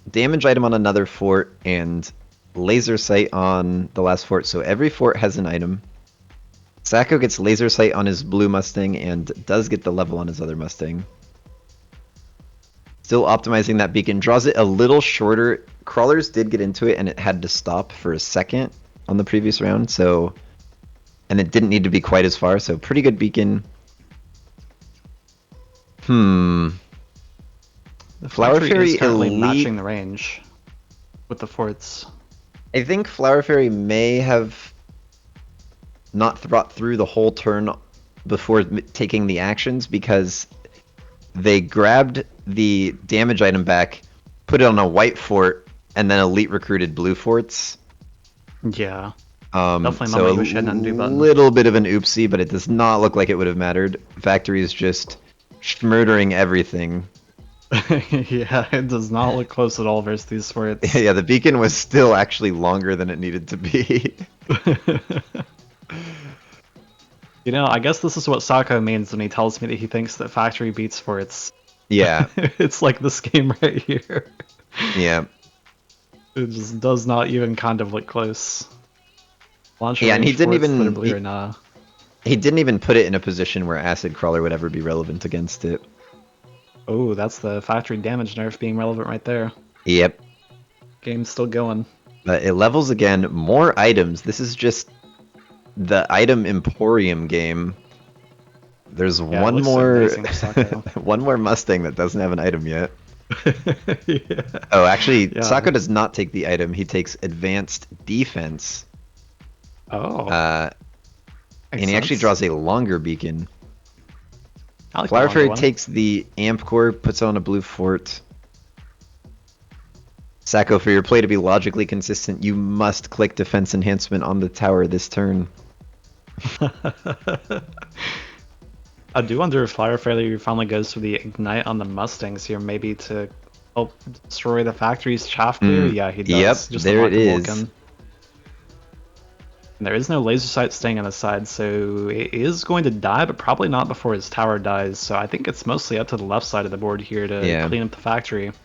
damage item on another fort and laser sight on the last fort. So every fort has an item. Sako gets laser sight on his blue Mustang and does get the level on his other Mustang. Still optimizing that beacon. Draws it a little shorter. Crawlers did get into it and it had to stop for a second on the previous round. And it didn't need to be quite as far. So pretty good beacon. Hmm. The Flower factory is Fairy currently Elite. matching the range with the forts. I think Flower Fairy may have not thought through the whole turn before taking the actions because they grabbed the damage item back, put it on a white fort, and then elite recruited blue forts. Yeah, definitely So Mama a you wish you had an undo button. little bit of an oopsie, but it does not look like it would have mattered. Factory is just murdering everything. Yeah, it does not look close at all versus these forts. Yeah, the beacon was still actually longer than it needed to be. You know, I guess this is what Sako means when he tells me that he thinks that factory beats forts. Yeah, It's like this game right here. yeah. It just does not even kind of look close. Launcher Yeah, and range forts that are blue right now. he didn't even put it in a position where Acid Crawler would ever be relevant against it. Oh, that's the factory damage nerf being relevant right there. Yep. Game's still going. But it levels again, more items. This is just the item Emporium game. There's Yeah, it one looks so more amazing for Sako. one more Mustang that doesn't have an item yet. Yeah. Oh, actually, Yeah. Sako does not take the item. He takes advanced defense. Oh, Uh, makes and he actually sense. draws a longer beacon. I like the Flower longer Fairy one. takes the Amp Core, puts on a blue fort. Sako, for your play to be logically consistent, you must click defense enhancement on the tower this turn. I do wonder if Fire Failure finally goes for the Ignite on the Mustangs here, maybe to help destroy the factory's chaff clear. Yeah, he does. Yep, Just there it unlock the is. Vulcan. And there is no laser sight staying on the side, so it is going to die, but probably not before his tower dies. So I think it's mostly up to the left side of the board here to Yeah. clean up the factory. Not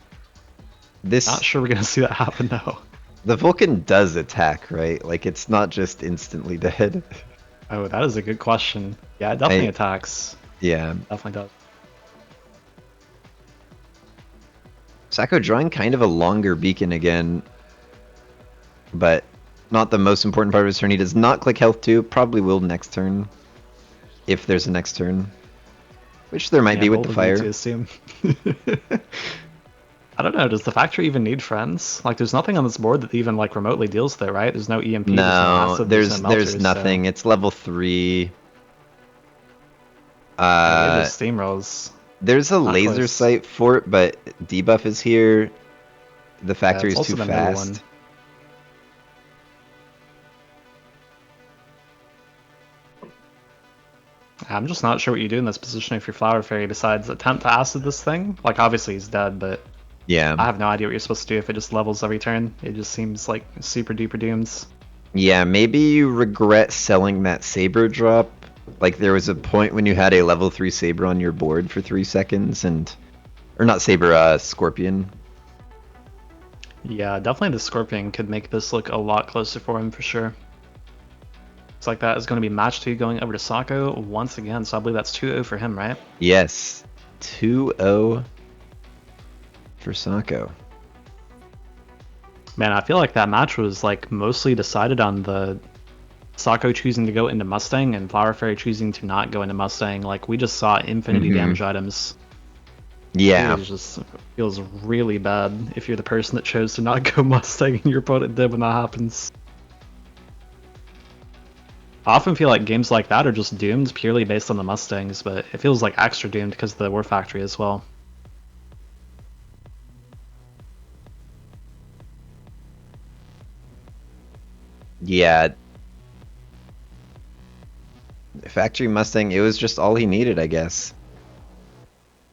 This sure we're going to see that happen, though. The Vulcan does attack, right? Like it's not just instantly dead. Oh, that is a good question. Yeah, it definitely I attacks. yeah. Definitely does. Sako drawing kind of a longer beacon again, but not the most important part of his turn. He does not click health 2, probably will next turn. If there's a next turn. Which there might Yeah, be with bold the of you to fire. assume. I don't know, does the factory even need friends? Like, there's nothing on this board that even, like, remotely deals there, right? There's no EMP, there's no No, acid, there's no there's melters, nothing. so... It's level 3. Yeah, it just steamrolls. There's a Not laser close. sight fort, but debuff is here. The Yeah, factory it's is too also the middle one. fast. I'm just not sure what you do in this position if you're Flower Fairy besides attempt to acid this thing. Like, obviously he's dead, but Yeah. I have no idea what you're supposed to do if it just levels every turn. It just seems like super duper dooms. Yeah, maybe you regret selling that saber drop. Like there was a point when you had a level 3 saber on your board for 3 seconds and or not saber, scorpion. Yeah, definitely the Scorpion could make this look a lot closer for him for sure. Looks like that is going to be match 2 going over to Sako once again, so I believe that's 2-0 for him, right? Yes. 2-0 for Sako. Man, I feel like that match was like mostly decided on the Sako choosing to go into Mustang and Flower Fairy choosing to not go into Mustang. Like, we just saw infinity damage items. Yeah. It just feels really bad if you're the person that chose to not go Mustang and your opponent did when that happens. I often feel like games like that are just doomed purely based on the Mustangs, but it feels like extra doomed because of the War Factory as well. Yeah. Factory Mustang, it was just all he needed, I guess.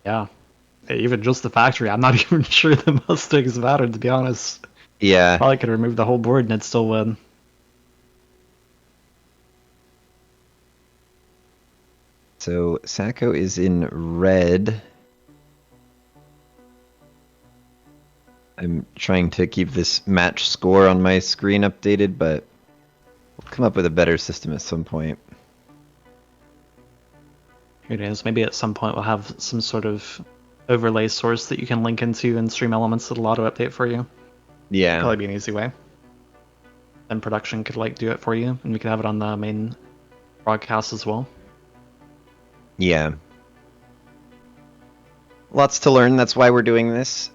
Yeah. Even just the factory, I'm not even sure the Mustangs mattered, to be honest. Yeah. Probably could remove the whole board and it'd still win. So Sako is in red. I'm trying to keep this match score on my screen updated, but we'll come up with a better system at some point. Who knows, maybe at some point we'll have some sort of overlay source that you can link into and stream elements that'll auto update for you. Yeah. Probably be an easy way. Then production could like do it for you, and we could have it on the main broadcast as well. Yeah. Lots to learn. That's why we're doing this.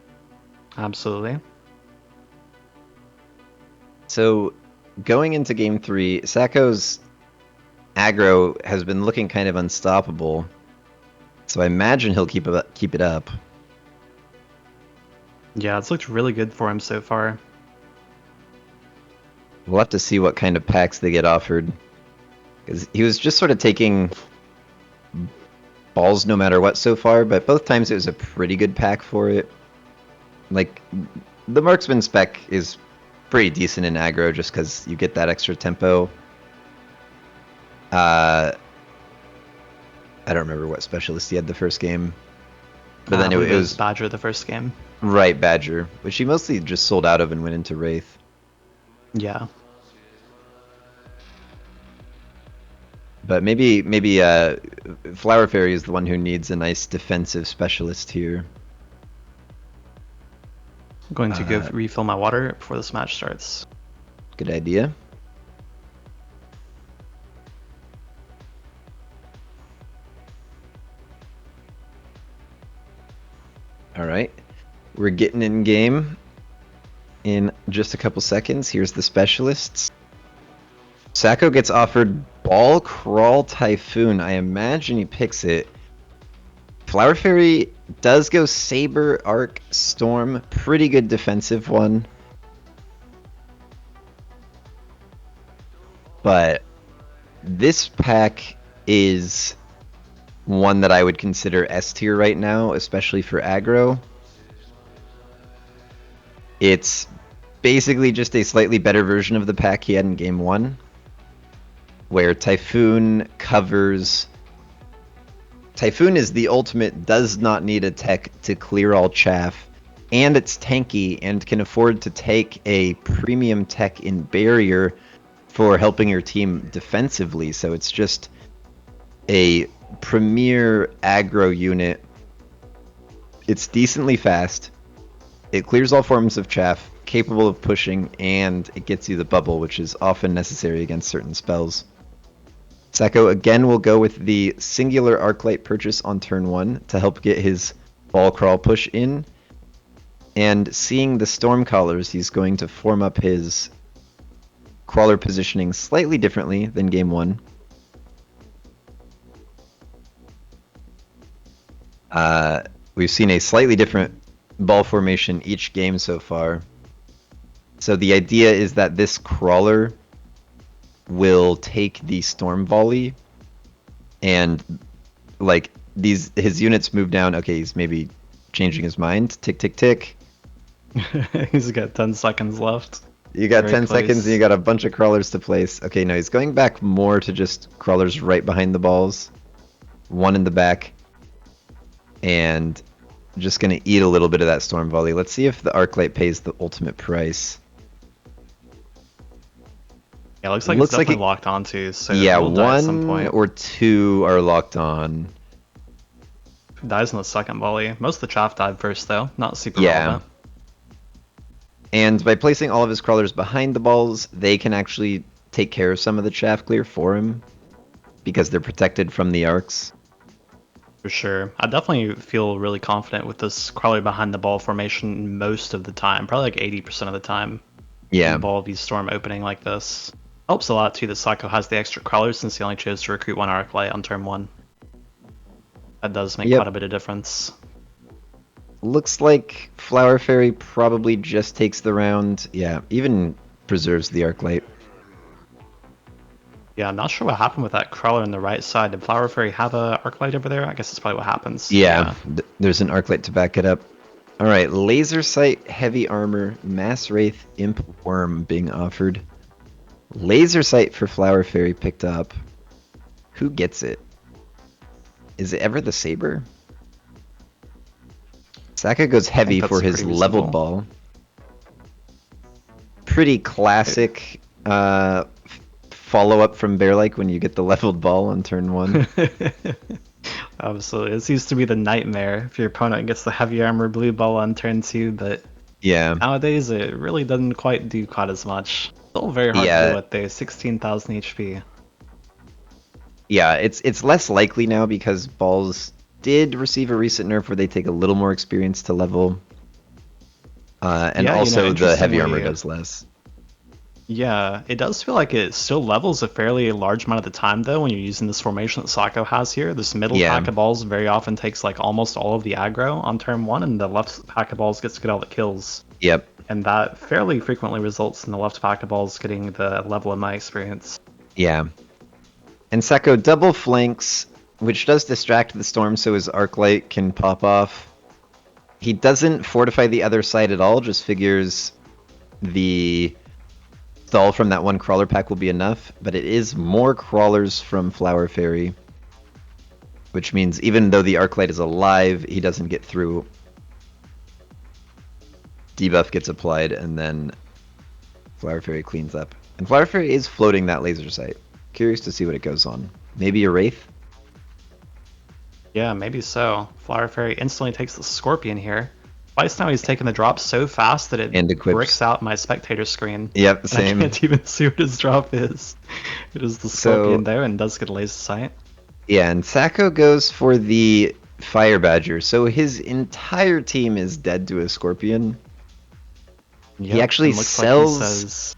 Absolutely. So, going into game 3, Sacco's aggro has been looking kind of unstoppable. So I imagine he'll keep it up. Yeah, it's looked really good for him so far. We'll have to see what kind of packs they get offered. Because he was just sort of taking balls no matter what so far, but both times it was a pretty good pack for it. Like, the marksman spec is pretty decent in aggro just because you get that extra tempo. I don't remember what specialist he had the first game. But then it was Badger the first game. Right, Badger, which he mostly just sold out of and went into Wraith. Yeah. But maybe Flower Fairy is the one who needs a nice defensive specialist here. I'm going to go refill my water before this match starts. Good idea. All right, we're getting in game in just a couple seconds. Here's the specialists. Sacco gets offered Ball Crawl Typhoon. I imagine he picks it. Flower Fairy does go Saber, Arc, Storm. Pretty good defensive one. But this pack is one that I would consider S tier right now, especially for aggro. It's basically just a slightly better version of the pack he had in game 1, where Typhoon covers... Typhoon is the ultimate, does not need a tech to clear all chaff, and it's tanky and can afford to take a premium tech in barrier for helping your team defensively. So it's just a premier aggro unit. It's decently fast. It clears all forms of chaff, capable of pushing, and it gets you the bubble, which is often necessary against certain spells. Sacco again will go with the singular Arclight purchase on turn 1 to help get his ball crawl push in. And seeing the Stormcallers, he's going to form up his crawler positioning slightly differently than game 1. We've seen a slightly different ball formation each game so far. So the idea is that this crawler will take the storm volley, and like his units move down. Okay, he's maybe changing his mind. Tick tick tick. He's got 10 seconds left. You got 10 seconds and you got a bunch of crawlers to place. Okay, no, he's going back more to just crawlers right behind the balls. One in the back. And just going to eat a little bit of that storm volley. Let's see if the Arclight pays the ultimate price. Yeah, it looks like it's definitely locked onto. So yeah, we'll die at some point. 1 or 2 are locked on. Dies in the second volley. Most of the chaff died first, though. Not super relevant. And by placing all of his crawlers behind the balls, they can actually take care of some of the chaff clear for him, because they're protected from the arcs. For sure. I definitely feel really confident with this crawler behind the ball formation most of the time. Probably like 80% of the time. Yeah. Ball V storm opening like this. Helps a lot too that Sacco has the extra crawlers since he only chose to recruit 1 Arclight on turn 1. That does make quite a bit of difference. Looks like Flower Fairy probably just takes the round. Yeah, even preserves the Arclight. Yeah, I'm not sure what happened with that crawler on the right side. Did Flower Fairy have a Arclight over there? I guess that's probably what happens. Yeah. There's an Arclight to back it up. Alright, Laser Sight, Heavy Armor, Mass Wraith, Imp Worm being offered. Laser Sight for Flower Fairy picked up. Who gets it? Is it ever the Saber? Sacco goes heavy for his leveled ball. Pretty classic follow-up from Bear-like when you get the leveled ball on turn 1. Absolutely. It seems to be the nightmare if your opponent gets the heavy armor blue ball on turn 2, but yeah, nowadays it really doesn't quite do quite as much. Still very hard to do with the 16,000 HP. Yeah, it's less likely now because balls did receive a recent nerf where they take a little more experience to level. And Yeah, also the heavy armor interestingly, does less. yeah, it does feel like it still levels a fairly large amount of the time though when you're using this formation that Sako has here. This middle Yeah. pack of balls very often takes like almost all of the aggro on turn 1, and the left pack of balls gets to get all the kills. Yep. And that fairly frequently results in the left pack of balls getting the level in my experience. Yeah. And Sako double flanks, which does distract the storm so his arc light can pop off. He doesn't fortify the other side at all, just figures the stall from that one crawler pack will be enough, but it is more crawlers from Flower Fairy, which means even though the arc light is alive, he doesn't get through. Debuff gets applied, and then Flower Fairy cleans up. And Flower Fairy is floating that laser sight. Curious to see what it goes on. Maybe a Wraith? Yeah, maybe so. Flower Fairy instantly takes the Scorpion here. Twice now he's taken the drop so fast that And it equips. bricks out my spectator screen. Yep, And same. I can't even see what his drop is. It is the Scorpion there and does get a laser sight. Yeah, and Sako goes for the Fire Badger, so his entire team is dead to a Scorpion. Yep, He actually and looks sells. Like he says,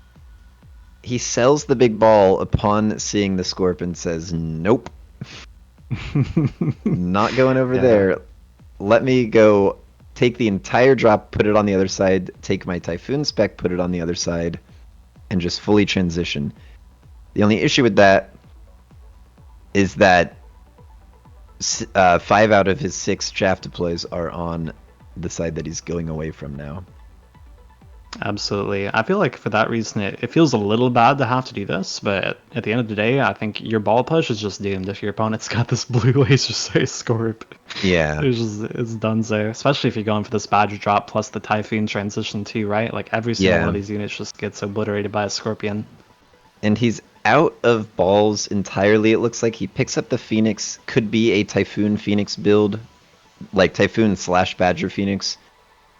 He sells the big ball upon seeing the Scorp and says, "Nope, not going over Yeah. there. Let me go take the entire drop, put it on the other side, take my Typhoon spec, put it on the other side, and just fully transition." The only issue with that is that 5 out of his 6 chaff deploys are on the side that he's going away from now. Absolutely. I feel like for that reason it feels a little bad to have to do this, but at the end of the day, I think your ball push is just doomed if your opponent's got this blue laser sight Scorp. Yeah. It's donezo, especially if you're going for this Badger drop plus the Typhoon transition too, right? Like every single one of these units just gets obliterated by a Scorpion. And he's out of balls entirely. It looks like he picks up the Phoenix. Could be a Typhoon Phoenix build, like Typhoon / Badger Phoenix.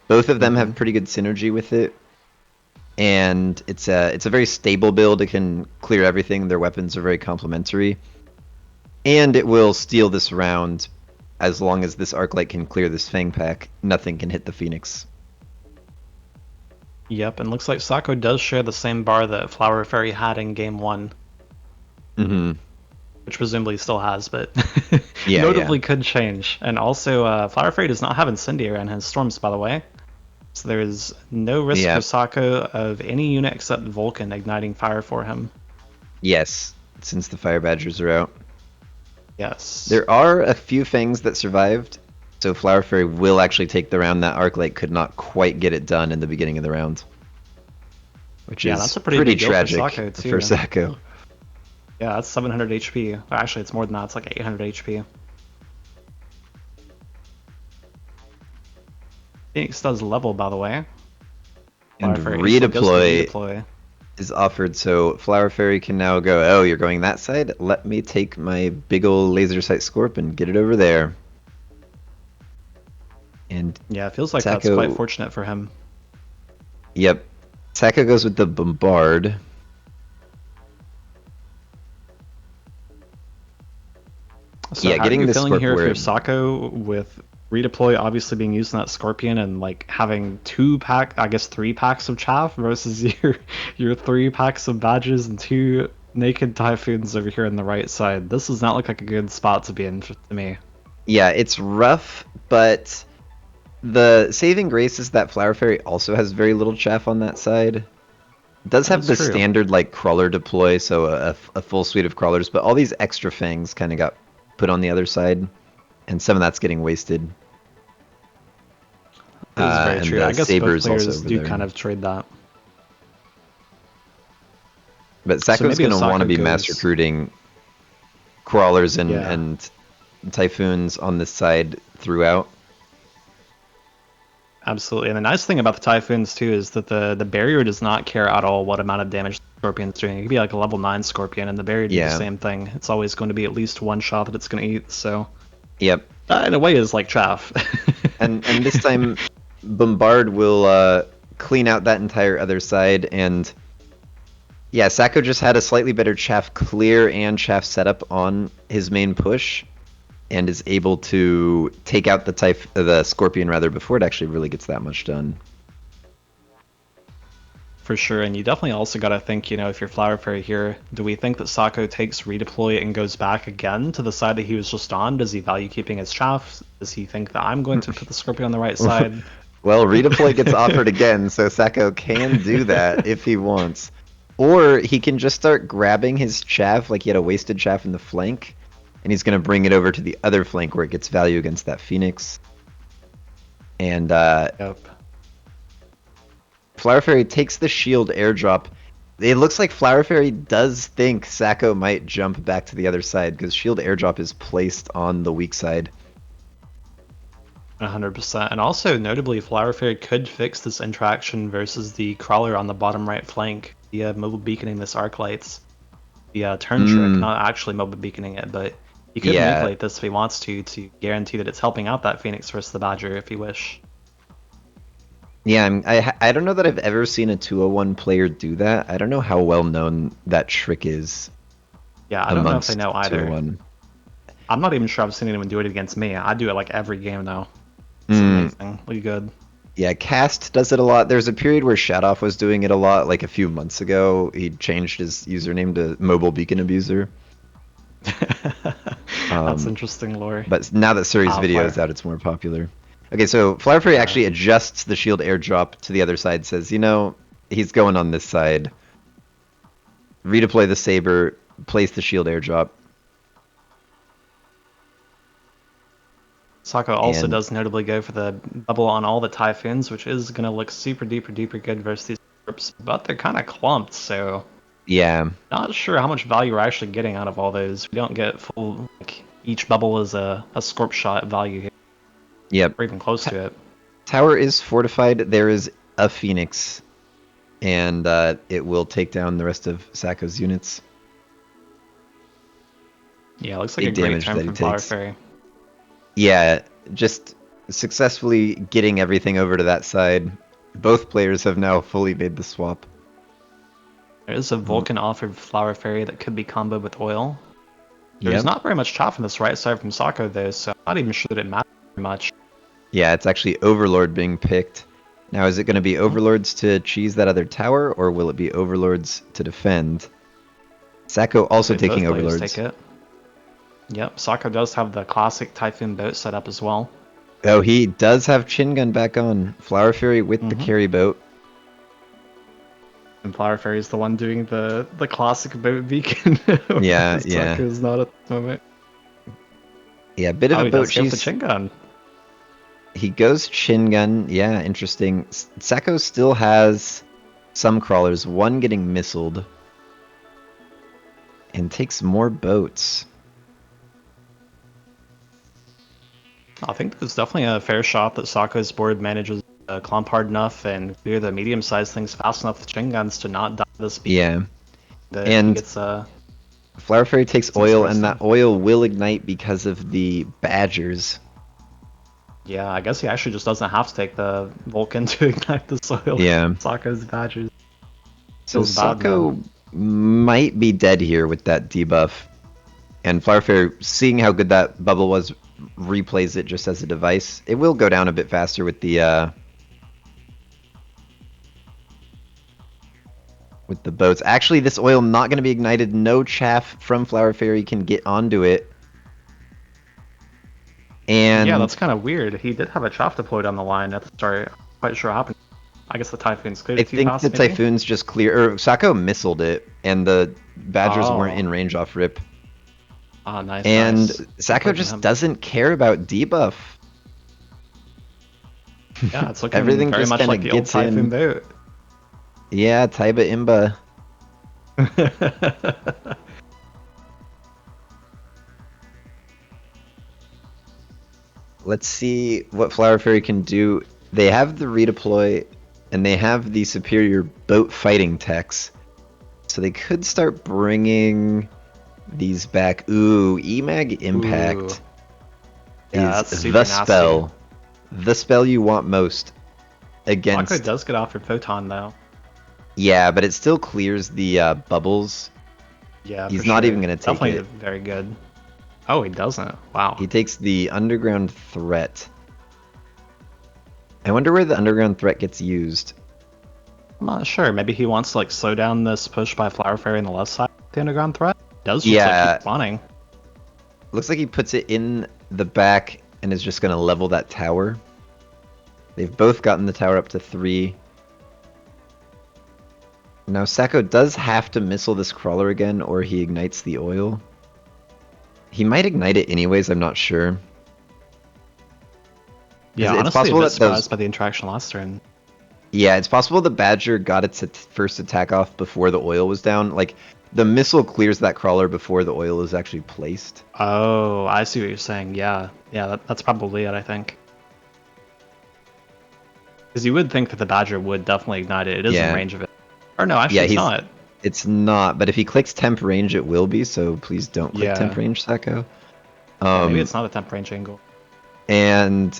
Both of them have pretty good synergy with it, and it's a very stable build. It can clear everything. Their weapons are very complementary, and it will steal this round as long as this Arclight can clear this Fang pack. Nothing can hit the Phoenix. Yep, and looks like Sako does share the same bar that Flower Fairy had in game 1. Mm-hmm. Which presumably he still has, but Yeah, notably could change. And also, Flower Fairy does not have Incendiary on his storms, by the way. So there is no risk for Sako of any unit except Vulcan igniting fire for him. Yes, since the Fire Badgers are out. Yes. There are a few Fangs that survived, so Flower Fairy will actually take the round. That Arclight could not quite get it done in the beginning of the round, which is that's a pretty pretty big deal tragic for Sako, too. for Sako. Yeah, that's 700 HP. Actually, it's more than that. It's like 800 HP. Phoenix does level, by the way. And Flower Fairy goes for redeploy is offered, so Flower Fairy can now go, "Oh, you're going that side? Let me take my big ol' laser sight Scorp and get it over there." And yeah, it feels like Sako, that's quite fortunate for him. Yep. Sako goes with the Bombard. So yeah, how getting are you the feeling Scorp here for word. Sako with redeploy obviously being used in that Scorpion and like having 3 packs of chaff versus your 3 packs of badges and 2 naked Typhoons over here on the right side. This does not look like a good spot to be in to me. Yeah, it's rough, but the saving grace is that Flower Fairy also has very little chaff on that side. It does have the standard like crawler deploy, so a full suite of crawlers, but all these extra fangs kind of got put on the other side, and some of that's getting wasted. That is very true. I guess both players do there. kind of trade that. But Sako's going to want to be mass recruiting crawlers and Typhoons on this side throughout. Absolutely, and the nice thing about the Typhoons too is that the barrier does not care at all what amount of damage the Scorpion's doing. It could be like a level 9 Scorpion, and the barrier does the same thing. It's always going to be at least one shot that it's going to eat. So, yep, in a way, is like chaff. and this time, Bombard will clean out that entire other side, and yeah, Sako just had a slightly better chaff clear and chaff setup on his main push. and is able to take out the Scorpion rather before it actually really gets that much done. For sure, and you definitely also got to think, if you're Flower Fairy here, do we think that Sako takes redeploy and goes back again to the side that he was just on? Does he value keeping his chaff? Does he think that I'm going to put the Scorpion on the right side? Well, redeploy gets offered again, so Sako can do that if he wants. Or he can just start grabbing his chaff, like he had a wasted chaff in the flank, and he's going to bring it over to the other flank where it gets value against that Phoenix. And Yep. Flower Fairy takes the shield airdrop. It looks like Flower Fairy does think Sako might jump back to the other side because shield airdrop is placed on the weak side. 100%. And also, notably, Flower Fairy could fix this interaction versus the crawler on the bottom right flank via mobile beaconing this arc lights. The turn trick, not actually mobile beaconing it, but he could manipulate this if he wants to guarantee that it's helping out that Phoenix versus the Badger if he wish. Yeah, I don't know that I've ever seen a 201 player do that. I don't know how well known that trick is. Yeah, I don't know if they know either. 201. I'm not even sure I've seen anyone do it against me. I do it like every game now. It's amazing. Really good. Yeah, Cast does it a lot. There's a period where Shadoff was doing it a lot, like a few months ago. He changed his username to Mobile Beacon Abuser. That's interesting lore. But now that Suri's video is out, it's more popular. Okay, so Flower Fairy actually adjusts the shield airdrop to the other side, says, he's going on this side. Redeploy the Saber, place the shield airdrop. Sako also does notably go for the bubble on all the Typhoons, which is going to look super duper good versus these groups, but they're kind of clumped, so... Yeah. Not sure how much value we're actually getting out of all those. We don't get full, each bubble is a Scorp shot value here. Yep. Or even close to it. Tower is fortified. There is a Phoenix, and it will take down the rest of Sako's units. Yeah, it looks like a great turn from Flower Fairy. Yeah, just successfully getting everything over to that side. Both players have now fully made the swap. There is a Vulcan offered Flower Fairy that could be comboed with oil. There's not very much chop on this right side from Sako though, so I'm not even sure that it matters very much. Yeah, it's actually Overlord being picked. Now, is it going to be Overlords to cheese that other tower, or will it be Overlords to defend? Sako also taking Overlords. Take it. Yep, Sako does have the classic Typhoon boat set up as well. Oh, he does have Chin Gun back on. Flower Fairy with the carry boat. And Flower Fairy is the one doing the classic boat beacon. Yeah. Sako's not at the moment. Yeah, a bit of a boat cheese. The Chin Gun. He goes Chin Gun. Yeah, interesting. Sako still has some crawlers, one getting missiled. And takes more boats. I think there's definitely a fair shot that Sako's board manages to clump hard enough and clear the medium-sized things fast enough with Chin Guns to not die the speed. Yeah. And Flower Fairy takes oil, and that oil will ignite because of the Badgers. Yeah, I guess he actually just doesn't have to take the Vulcan to ignite the soil. Yeah. Sako's Badgers. So Sako might be dead here with that debuff. And Flower Fairy, seeing how good that bubble was, replays it just as a device. It will go down a bit faster with the boats. Actually, this oil not going to be ignited. No chaff from Flower Fairy can get onto it. And yeah, that's kind of weird. He did have a chaff deployed on the line at the start. I'm quite sure what happened. I guess the Typhoon's cleared too fast. I think the Typhoon's just clear. Or Sako missiled it, and the Badgers weren't in range off rip. Ah, nice. And Sako just doesn't care about debuff. Yeah, it's looking everything very much like the old Typhoon boat. Yeah, Taiba Imba. Let's see what Flower Fairy can do. They have the redeploy, and they have the superior boat fighting techs. So they could start bringing these back. Ooh, EMAG Impact is the spell. Nasty. The spell you want most against... Sako does get offered Photon, though. Yeah, but it still clears the bubbles. Yeah, he's not even going to take Definitely it. Very good. Oh, he doesn't. Wow. He takes the underground threat. I wonder where the underground threat gets used. I'm not sure. Maybe he wants to like slow down this push by Flower Fairy on the left side of the underground threat. It does looks like Yeah, he's spawning. looks like he puts it in the back and is just going to level that tower. They've both gotten the tower up to 3. Now Sacco does have to missile this crawler again or he ignites the oil. He might ignite it anyways, I'm not sure. Yeah, It's honestly, a possible bit that surprised by the interaction last turn. Yeah, it's possible the Badger got its first attack off before the oil was down. Like, the missile clears that crawler before the oil is actually placed. Oh, I see what you're saying. Yeah, yeah, that's probably it, I think. Because you would think that the Badger would definitely ignite it. It is in Yeah. range of it. Or no, Yeah, actually, it's not. it's not, but if he clicks temp range, it will be, so please don't click Yeah. temp range, Sacco. Yeah, maybe it's not a temp range angle. And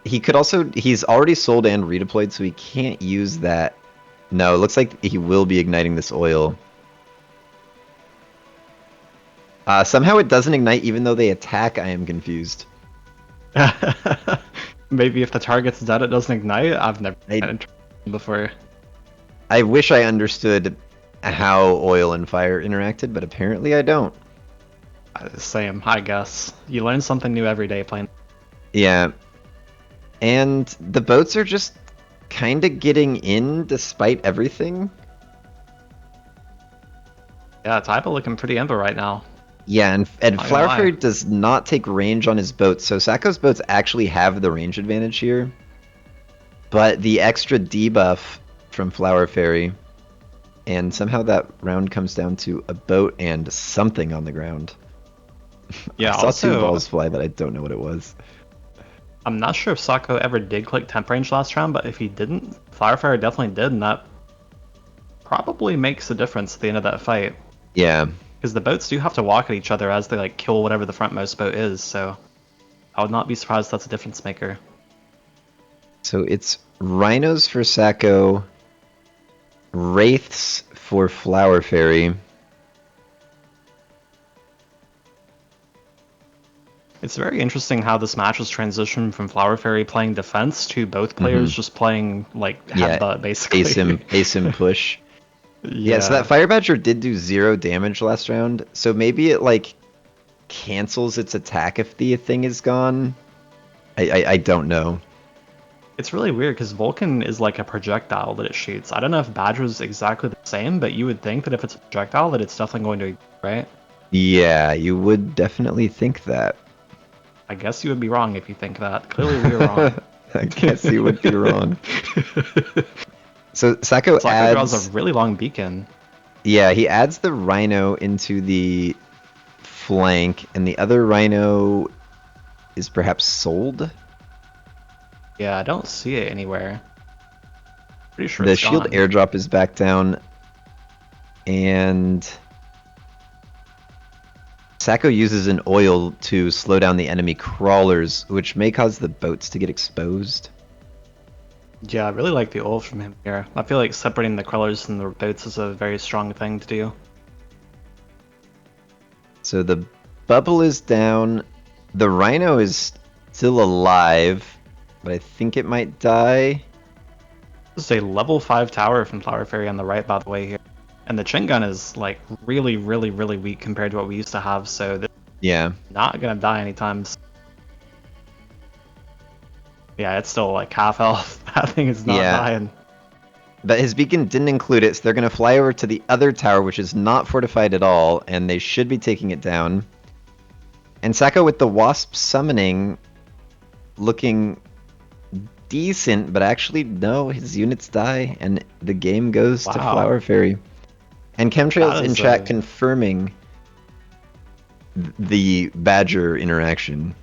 he could also, he's already sold and redeployed, so he can't use that. No, it looks like he will be igniting this oil. Somehow it doesn't ignite even though they attack. I am confused. Maybe if the target's dead, it doesn't ignite. I've never I- had it before. I wish I understood how oil and fire interacted, but apparently I don't. Same, I guess. You learn something new every day playing. Yeah. And the boats are just kind of getting in despite everything. Yeah, Taiba looking pretty ember right now. Yeah, and Not gonna Flower lie. Fairy does not take range on his boats, so Sacco's boats actually have the range advantage here. But the extra debuff from Flower Fairy, and somehow that round comes down to a boat and something on the ground. Yeah, I saw also, 2 balls fly, but I don't know what it was. I'm not sure if Sako ever did click temp range last round, but if he didn't, Flower Fairy definitely did, and that probably makes a difference at the end of that fight. Yeah. Because the boats do have to walk at each other as they like kill whatever the frontmost boat is, so I would not be surprised that's a difference maker. So it's Rhinos for Sacco, Wraiths for Flower Fairy. It's very interesting how this match has transitioned from Flower Fairy playing defense to both players just playing like headbutt basically. ASIM push. Yeah, so that Fire Badger did do 0 damage last round, so maybe it like cancels its attack if the thing is gone. I don't know. It's really weird because Vulcan is like a projectile that it shoots. I don't know if Badger's exactly the same, but you would think that if it's a projectile that it's definitely going to, right? Yeah, you would definitely think that. I guess you would be wrong if you think that. Clearly we were wrong. I guess you would be wrong. So Sacco Sako draws adds... a really long beacon. Yeah, he adds the Rhino into the flank, and the other Rhino is perhaps sold? Yeah, I don't see it anywhere. Pretty sure The it's shield gone. airdrop is back down, and Sacco uses an oil to slow down the enemy crawlers, which may cause the boats to get exposed. Yeah, I really like the ult from him here. I feel like separating the crawlers from the boats is a very strong thing to do. So the bubble is down. The Rhino is still alive, but I think it might die. This is a level 5 tower from Flower Fairy on the right, by the way, here. And the Chin Gun is like really, really, really weak compared to what we used to have, so this Yeah. is not gonna die anytime soon. Yeah, it's still like half health. That thing is not dying. But his beacon didn't include it, so they're going to fly over to the other tower, which is not fortified at all, and they should be taking it down. And Sacco with the Wasp summoning looking decent, but actually, no, his units die, and the game goes to Wow. Flower Fairy. And Chemtrails That in is chat a- confirming the Badger interaction.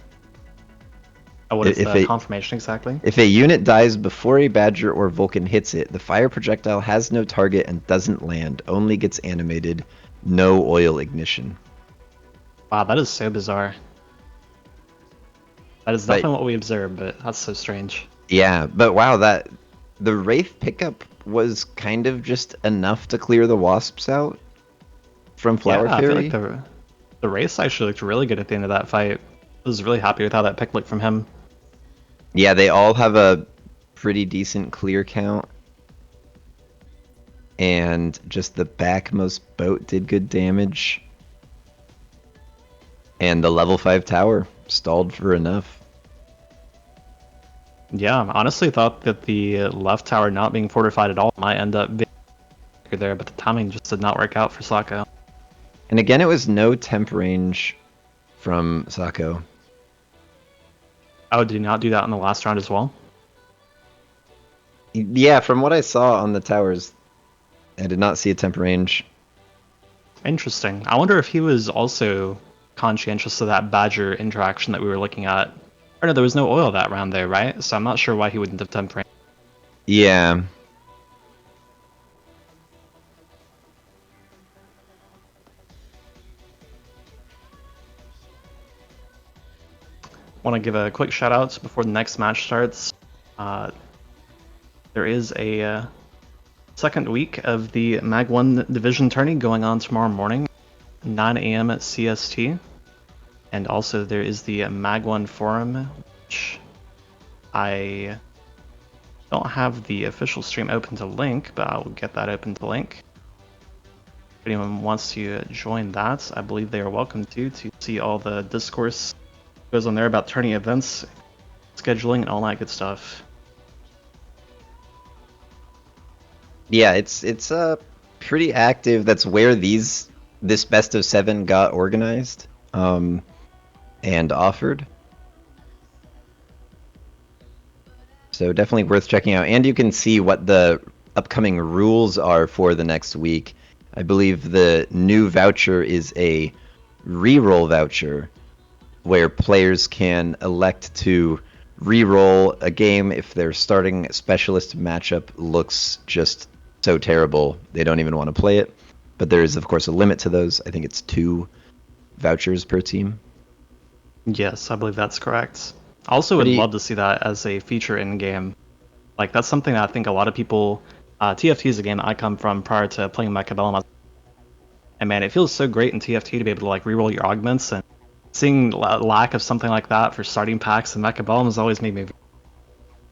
What is If the it- confirmation exactly? If a unit dies before a Badger or Vulcan hits it, the fire projectile has no target and doesn't land, only gets animated, no oil ignition. Wow, that is so bizarre. That is But- definitely what we observed, but that's so strange. Yeah, but wow, that the Wraith pickup was kind of just enough to clear the Wasps out from Flower Yeah, I Fairy. feel like The race actually looked really good at the end of that fight. I was really happy with how that pick looked from him. Yeah, they all have a pretty decent clear count. And just the backmost boat did good damage. And the level 5 tower stalled for enough. Yeah, I honestly thought that the left tower not being fortified at all might end up being there, but the timing just did not work out for Sako. And again, it was no temp range from Sako. Oh, did he not do that in the last round as well? Yeah, from what I saw on the towers, I did not see a temp range. Interesting. I wonder if he was also conscientious of that Badger interaction that we were looking at. Or no, there was no oil that round there, right? So I'm not sure why he wouldn't have temp range. Yeah. Want to give a quick shout out before the next match starts. There is a second week of the MAG1 division tourney going on tomorrow morning, 9 a.m. at CST. And also there is the MAG1 forum, which I don't have the official stream open to link, but I will get that open to link. If anyone wants to join that, I believe they are welcome to see all the discourse goes on there about tourney events, scheduling, and all that good stuff. Yeah, it's pretty active. That's where this best of 7 got organized and offered. So definitely worth checking out. And you can see what the upcoming rules are for the next week. I believe the new voucher is a reroll voucher where players can elect to reroll a game if their starting specialist matchup looks just so terrible they don't even want to play it. But there is, of course, a limit to those. I think it's 2 vouchers per team. Yes, I believe that's correct. I also would love to see that as a feature in game. Like, that's something that I think a lot of people. TFT is a game that I come from prior to playing Mechabellum. And man, it feels so great in TFT to be able to like reroll your augments, and seeing lack of something like that for starting packs in Mechabellum has always made me.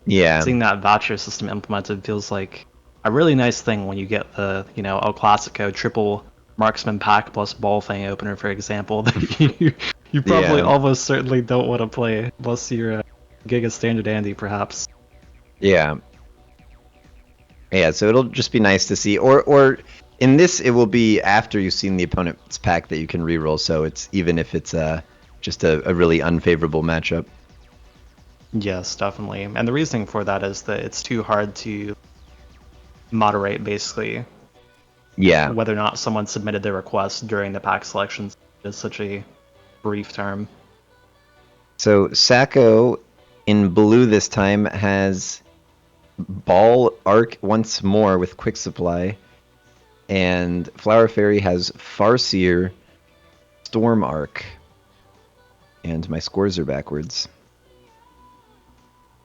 Yeah. Seeing that voucher system implemented feels like a really nice thing when you get the, El Clasico triple marksman pack plus ball fang opener, for example, that you probably almost certainly don't want to play unless you're a Giga Standard Andy, perhaps. Yeah. Yeah, so it'll just be nice to see. Or in this, it will be after you've seen the opponent's pack that you can reroll, so it's even if it's just a really unfavorable matchup. Yes, definitely. And the reasoning for that is that it's too hard to moderate, basically. Yeah. Whether or not someone submitted their request during the pack selections is such a brief term. So Sako in blue this time has Ball Arc once more with Quick Supply, and Flower Fairy has Farseer, Storm Arc, and my scores are backwards.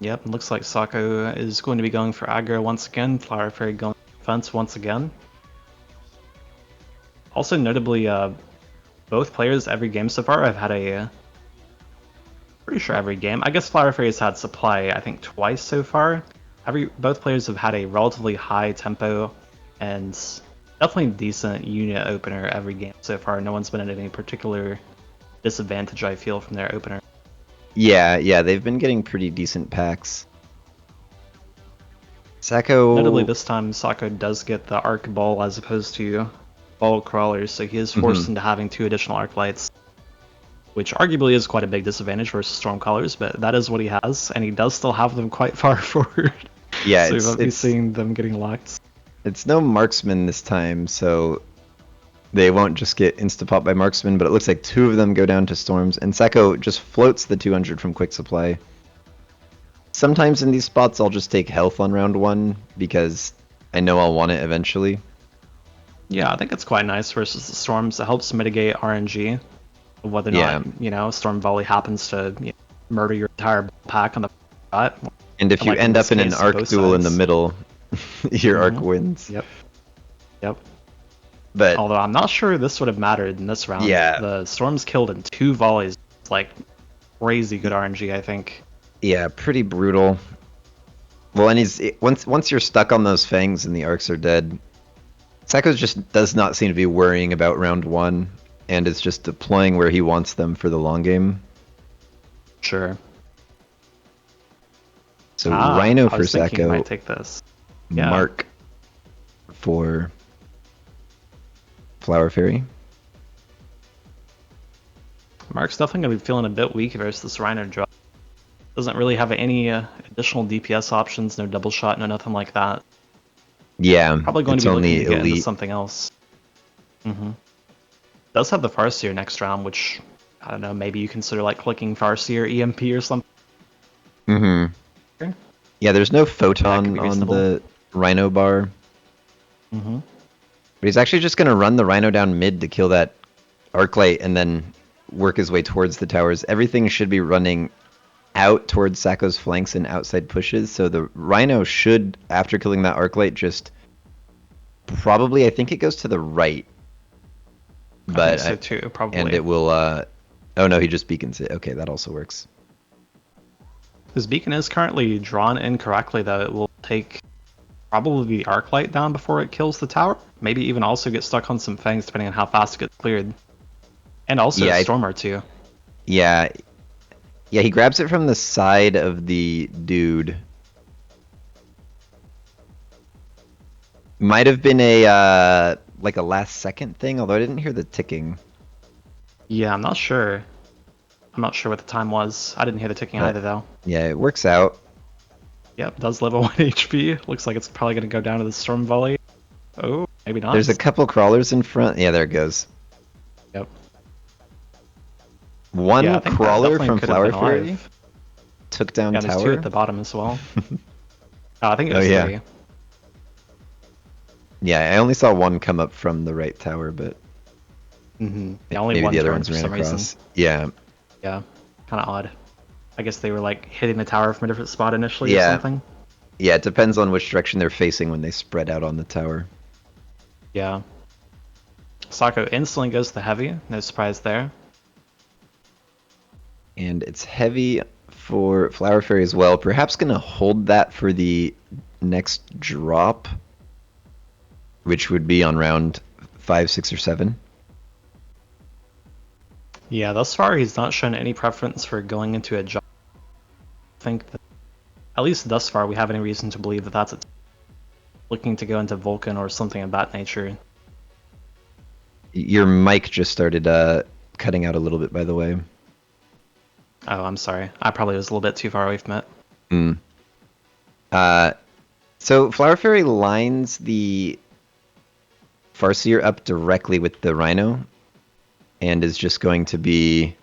Yep, it looks like Sako is going to be going for aggro once again, Flower Fairy going for defense once again. Also notably, both players every game so far have had pretty sure every game. I guess Flower Fairy has had supply, I think, twice so far. Both players have had a relatively high tempo and definitely decent unit opener every game so far. No one's been at any particular disadvantage, I feel, from their opener. Yeah, they've been getting pretty decent packs. Sako... Notably, this time Sako does get the arc ball as opposed to ball crawlers, so he is forced into having 2 additional arc lights, which arguably is quite a big disadvantage versus storm colors, but that is what he has, and he does still have them quite far forward. Yeah, so you won't be seeing them getting locked. It's no marksman this time, so they won't just get insta-pop by marksman, but it looks like 2 of them go down to storms, and Sako just floats the 200 from quick supply. Sometimes in these spots I'll just take health on round 1, because I know I'll want it eventually. Yeah, I think it's quite nice versus the storms. It helps mitigate RNG, whether or not, Storm Volley happens to murder your entire pack on the spot. And if you end up in an arc duel in the middle, your arc wins. Yep. But Although I'm not sure this would have mattered in this round. yeah, The Storm's killed in 2 volleys. It's like crazy good RNG, I think. yeah, pretty brutal. Well, and once you're stuck on those fangs and the arcs are dead, Sacco just does not seem to be worrying about round 1, and is just deploying where he wants them for the long game. Sure. So Rhino I for was thinking he Sacco, might take this. Yeah. Mark for Flower Fairy. Mark's definitely going to be feeling a bit weak versus this Rhino drop. Doesn't really have any additional DPS options, no double shot, no nothing like that. Yeah, Probably going it's to be looking only to get into elite. something else. Does have the Farseer next round, which, I don't know, maybe you consider like clicking Farseer EMP or something. Mm-hmm. Yeah, there's no That could photon be on reasonable. the Rhino bar. Mm-hmm. But he's actually just going to run the Rhino down mid to kill that Arclight and then work his way towards the towers. Everything should be running out towards Sacco's flanks and outside pushes, so the Rhino should, after killing that Arclight, just probably, I think it goes to the right. But I think so too, probably. and it will, oh no, he just beacons it. Okay, that also works. His beacon is currently drawn incorrectly, though. It will take probably the arc light down before it kills the tower. Maybe even also get stuck on some fangs depending on how fast it gets cleared. And also Yeah, Stormer too. Yeah, yeah, he grabs it from the side of the dude. Might have been a like a last second thing, although I didn't hear the ticking. Yeah, I'm not sure. I'm not sure what the time was. I didn't hear the ticking But either, though. yeah, it works out. Yep, does level 1 HP. Looks like it's probably going to go down to the Storm Volley. Oh, maybe not. There's a couple crawlers in front. Yeah, there it goes. Yep. One Yeah, I think that crawler definitely from could have Flower been Fairy alive. took down Yeah, there's tower. 2 at the bottom as well. I think it Oh was yeah. 3. Yeah, I only saw one come up from the right tower, but Yeah, only maybe one the other turn ones for ran some across. reason. Yeah. Yeah, kind of odd. I guess they were like hitting the tower from a different spot initially or Yeah. something. Yeah, it depends on which direction they're facing when they spread out on the tower. Yeah. Sacco instantly goes to heavy. No surprise there. And it's heavy for Flower Fairy as well. Perhaps going to hold that for the next drop, which would be on round 5, 6, or 7. Yeah, thus far he's not shown any preference for going into a job. I think that, at least thus far, we have any reason to believe that that's looking to go into Vulcan or something of that nature. Your mic just started cutting out a little bit, by the way. Oh, I'm sorry. I probably was a little bit too far away from it. So Flower Fairy lines the Farseer up directly with the Rhino, and is just going to be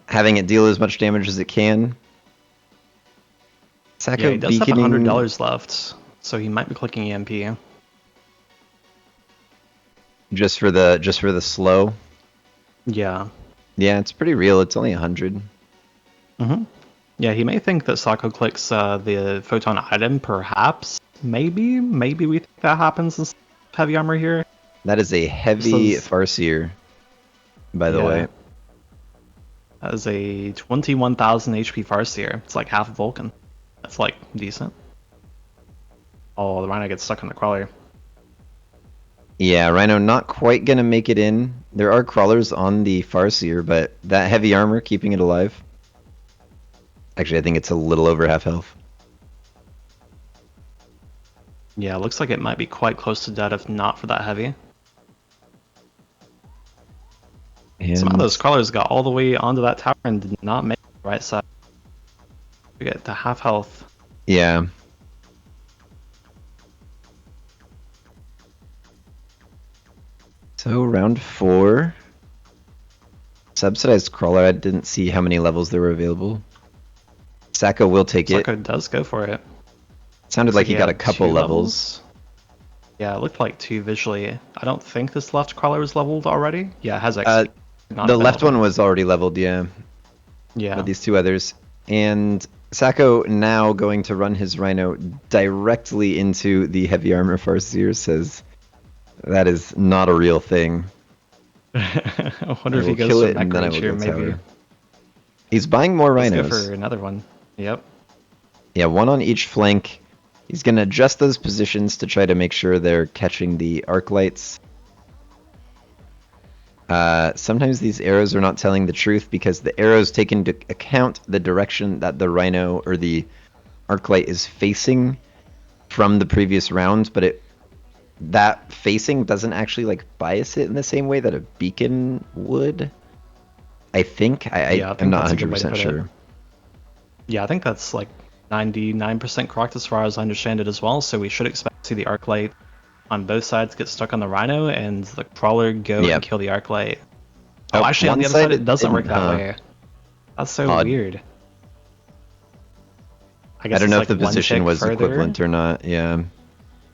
having it deal as much damage as it can. Sacco Yeah, he does have beaconing... $100 left, so he might be clicking EMP. just for the slow. Yeah. Yeah, it's pretty real. It's only 100. Yeah, he may think that Sacco clicks the photon item, perhaps. Maybe we think that happens in heavy armor here. That is a heavy This is- Farseer, by the Yeah. way. That is a 21,000 HP Farseer. It's like half a Vulcan. That's like decent. Oh, the Rhino gets stuck in the crawler. Yeah, Rhino not quite gonna make it in. There are crawlers on the Farseer, but that heavy armor keeping it alive. Actually, I think it's a little over half health. Yeah, looks like it might be quite close to dead if not for that heavy. And Some of those crawlers got all the way onto that tower and did not make the right side. We get to half health. yeah. So round 4. Subsidized crawler. I didn't see how many levels there were available. Sacco will take it. Sacco does go for it. Sounded like he got a had couple 2 levels. Yeah, it looked like 2 visually. I don't think this left crawler was leveled already. Yeah, it has XP. The Not been left leveled. one was already leveled, yeah. Yeah. But these 2 others. And Sacco now going to run his Rhino directly into the heavy armor Farseer, says, That is not a real thing. I wonder I if he will goes kill for it and mech then I range will here, go maybe. tower. He's buying more Let's go rhinos. for another one. Yep. Yeah, one on each flank. He's going to adjust those positions to try to make sure they're catching the arc lights. Sometimes these arrows are not telling the truth because the arrows take into account the direction that the rhino or the arc light is facing from the previous round, but that facing doesn't actually like bias it in the same way that a beacon would. I think. Yeah, I I'm think not that's a good way to 100% put it. sure. Yeah, I think that's like 99% correct as far as I understand it as well. So we should expect to see the arc light on both sides get stuck on the rhino and the crawler go and Yep. kill the arc light. Oh, Oh, actually, on one the other side, side it it doesn't work didn't, that huh? way. That's so Odd. weird. I I guess don't it's know if like the one position tick was further. equivalent or not. Yeah.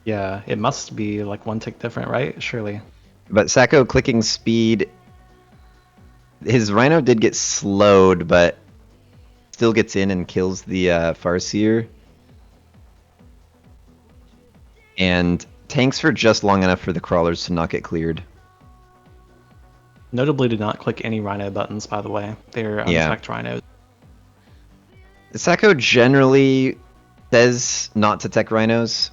Yeah, it must be like one tick different, right? Surely. But Sacco clicking speed. His Rhino did get slowed, but still gets in and kills the Farseer. And tanks for just long enough for the crawlers to not get cleared. Notably, do not click any rhino buttons, by the way. They're unchecked rhinos. Sacco generally says not to tech rhinos.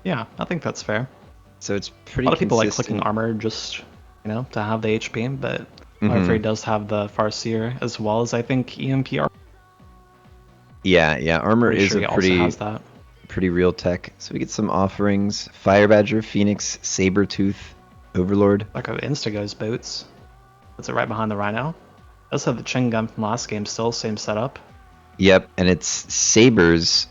Yeah, I think that's fair. So it's A pretty lot of people like consistent. clicking armor just, to have the HP, but Mhm. Fairy does have the Farseer as well as I think EMP armor. Yeah. Armor Pretty is sure a he also has that. pretty real tech. So we get some offerings. Fire Badger, Phoenix, Sabertooth, Overlord. Like Instago's boots. Puts it right behind the Rhino. Does have the Chin gun from last game still, same setup. Yep, and it's Sabers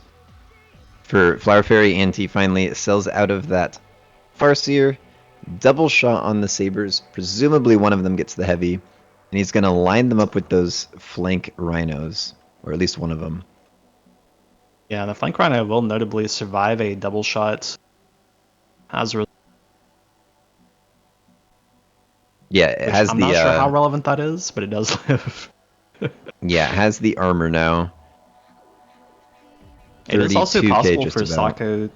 for Flower Fairy Anti finally sells out of that Farseer. Double shot on the Sabers. Presumably one of them gets the heavy. And he's going to line them up with those flank rhinos. Or at least one of them. Yeah, the flank Rhino will notably survive a double shot as a result. Yeah, it has I'm the not sure how relevant that is, but it does live. yeah, it has the armor now. It is also 32K possible just for about.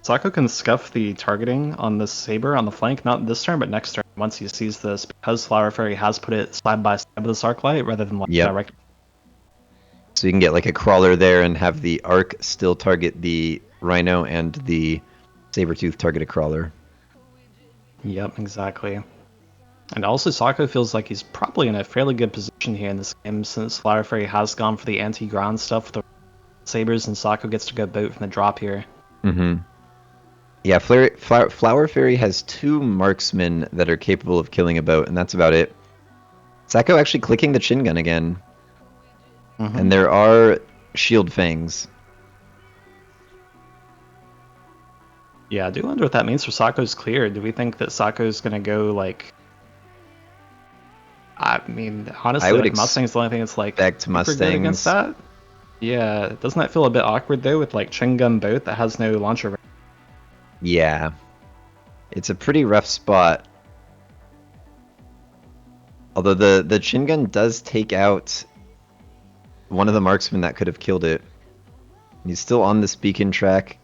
Sacco can scuff the targeting on the Saber on the flank, not this turn, but next turn, once he sees this, because Flower Fairy has put it side by side with this arc light rather than like Yep. direct. So you can get like a crawler there and have the arc still target the rhino and the Sabertooth target a crawler. Yep, exactly. And also Sacco feels like he's probably in a fairly good position here in this game since Flower Fairy has gone for the anti-ground stuff with the Sabers and Sacco gets to go boat from the drop here. Mm-hmm. Yeah, Flower Fairy has 2 marksmen that are capable of killing a boat, and that's about it. Sacco actually clicking the chin gun again. Mm-hmm. And there are shield fangs. Yeah, I do wonder what that means for Sacco's clear. Do we think that Sacco's gonna go like... I mean, honestly, I would like Mustang's the only thing that's like super good against that. Yeah, doesn't that feel a bit awkward though with like Chin Gun boat that has no launcher range? Yeah. It's a pretty rough spot. Although the chin gun does take out one of the marksmen that could have killed it. He's still on this beacon track.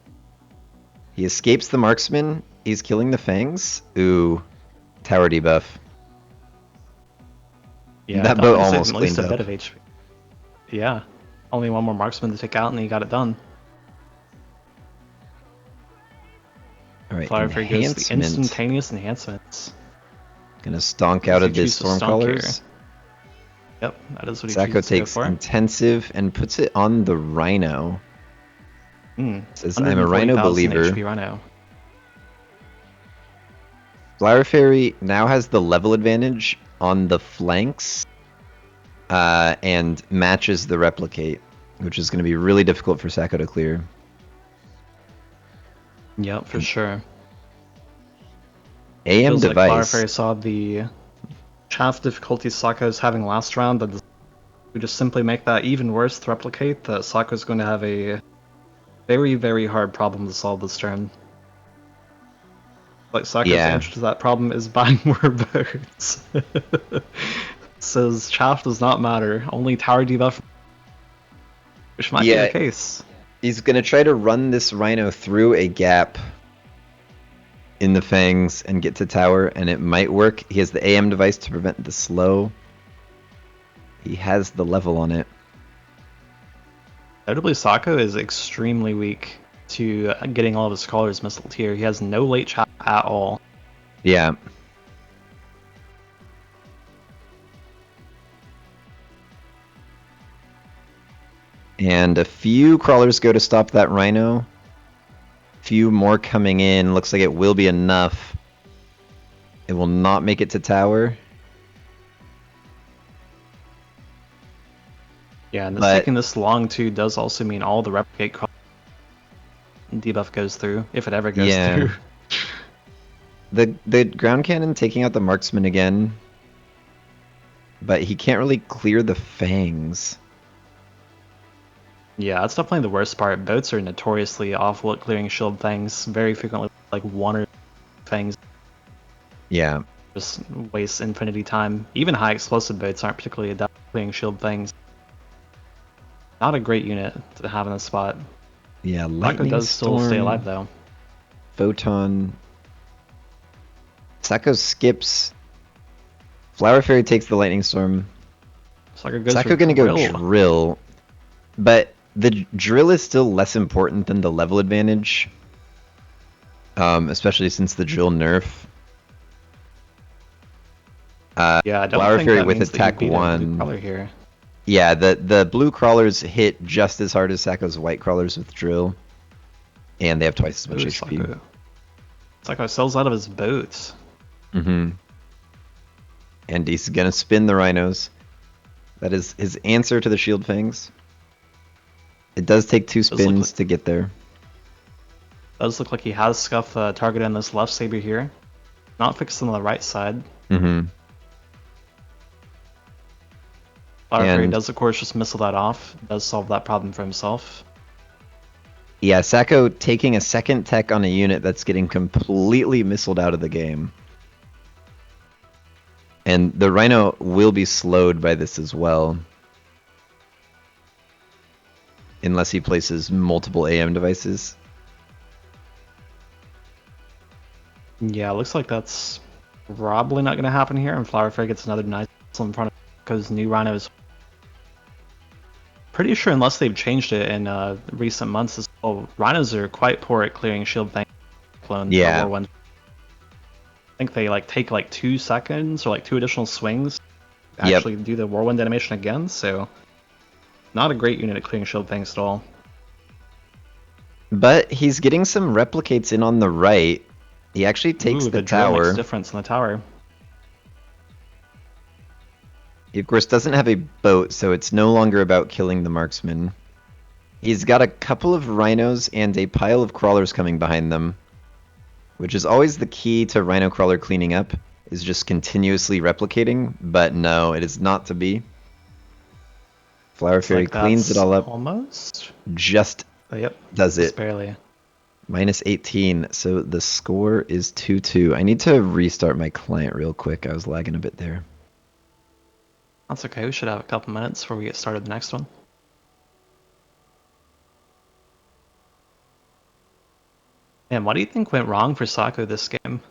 He escapes the marksman. He's killing the fangs. Ooh. Tower debuff. Yeah, that boat almost at least cleaned a bit up. of HP. Yeah, only one more marksman to take out and he got it done. Alright, Flower Fairy goes to the instantaneous enhancements. Gonna stonk out of the choose to stonk Stormcrawlers. Yep, that is what he Sacco chooses to go takes for. intensive and puts it on the Rhino. Says, I'm a Rhino 140,000 believer. HP Rhino. Flower Fairy now has the level advantage on the flanks and matches the replicate, which is going to be really difficult for Sacco to clear. Yep, for sure. AM Feels device. like Flower Fairy saw the chaff difficulty Sacco's having last round, and we just simply make that even worse to replicate, that Sacco's going to have a very, very hard problem to solve this turn. Like Sacco's answer to that problem is buying more boats. Says chaff does not matter, only tower debuff, which might be the case. He's going to try to run this Rhino through a gap. in the fangs and get to tower, and it might work. He has the AM device to prevent the slow. He has the level on it. Notably, Sako is extremely weak to getting all of his crawlers missiled here. He has no late chat at all. Yeah. And a few crawlers go to stop that Rhino. Few more coming in. Looks like it will be enough. It will not make it to tower. Yeah, and taking this long too does also mean all the replicate debuff goes through, if it ever goes through. The ground cannon taking out the marksman again, but he can't really clear the fangs. Yeah, that's definitely the worst part. Boats are notoriously awful at clearing shield fangs, very frequently like one or fangs. Yeah. Just waste infinity time. Even high explosive boats aren't particularly adept at clearing shield fangs. Not a great unit to have in this spot. Yeah, Sako does still stay alive though. Photon. Sako skips. Flower Fairy takes the lightning storm. Sako gonna go drill, but the drill is still less important than the level advantage, especially since the drill nerf. Yeah, I don't Flower think Fairy that with means attack that you beat a blue 1. crawler here. Yeah, the blue crawlers hit just as hard as Sako's white crawlers with drill, and they have twice as much HP. Sako sells out of his boats. Mm-hmm. And he's gonna spin the rhinos. That is his answer to the shield fangs. It does take 2 spins to get there. Does look like he has Scuff targeted on this left saber here. Not fixed on the right side. Mm-hmm. Flower Fairy does of course just missile that off. Does solve that problem for himself. Yeah, Sako taking a second tech on a unit that's getting completely missiled out of the game. And the Rhino will be slowed by this as well. Unless he places multiple AM devices. Yeah, looks like that's probably not going to happen here. And Flower Fairy gets another nice missile in front of him because new Rhinos. Pretty sure unless they've changed it in recent months as well, Rhinos are quite poor at clearing shield bank clones. Yeah. I think they like take like 2 seconds or like 2 additional swings to actually do the whirlwind animation again, so not a great unit at clearing shield banks at all. But he's getting some replicates in on the right. He actually takes the tower. Makes a difference in the tower. He of course doesn't have a boat, so it's no longer about killing the marksman. He's got a couple of rhinos and a pile of crawlers coming behind them, which is always the key to rhino crawler cleaning up, is just continuously replicating, but no, it is not to be. Flower Fairy cleans it all up. Almost? Just does it. Barely. Minus 18, so the score is 2-2. I need to restart my client real quick. I was lagging a bit there. That's okay, we should have a couple minutes before we get started the next one. And what do you think went wrong for Sako this game?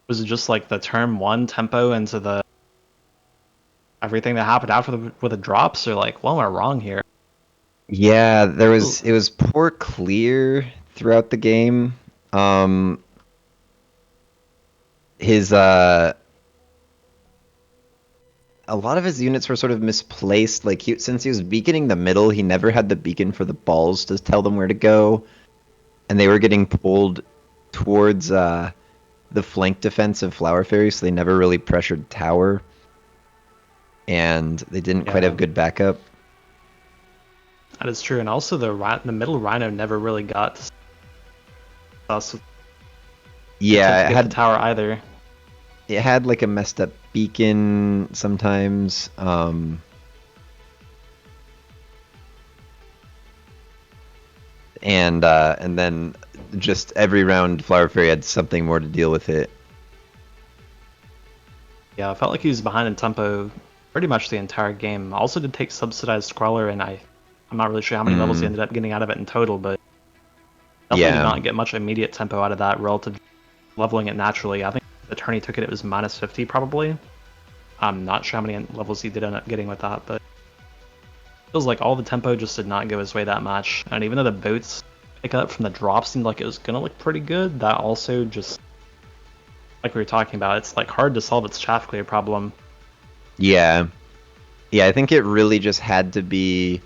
Was it just like the turn 1 tempo into the everything that happened after with the drops, or like what went wrong here? Yeah, it was poor clear throughout the game. A lot of his units were sort of misplaced. Like since he was beaconing the middle, he never had the beacon for the balls to tell them where to go, and they were getting pulled towards the flank defense of Flower Fairy, so they never really pressured tower, and they didn't quite have good backup. That is true, and also the middle Rhino never really got to us. Yeah, it had the tower either. It had like a messed up beacon sometimes. And then just every round Flower Fairy had something more to deal with it. Yeah, I felt like he was behind in tempo pretty much the entire game. Also did take subsidized crawler, and I'm not really sure how many levels he ended up getting out of it in total, but Definitely did Yeah. not get much immediate tempo out of that relative to leveling it naturally. I think the turn he took it was minus 50 probably. I'm not sure how many levels he did end up getting with that, but it feels like all the tempo just did not go his way that much. And even though the boats pick up from the drop seemed like it was gonna look pretty good, that also just, like we were talking about, it's like hard to solve its chaff clear problem. Yeah. Yeah, I think it really just had to be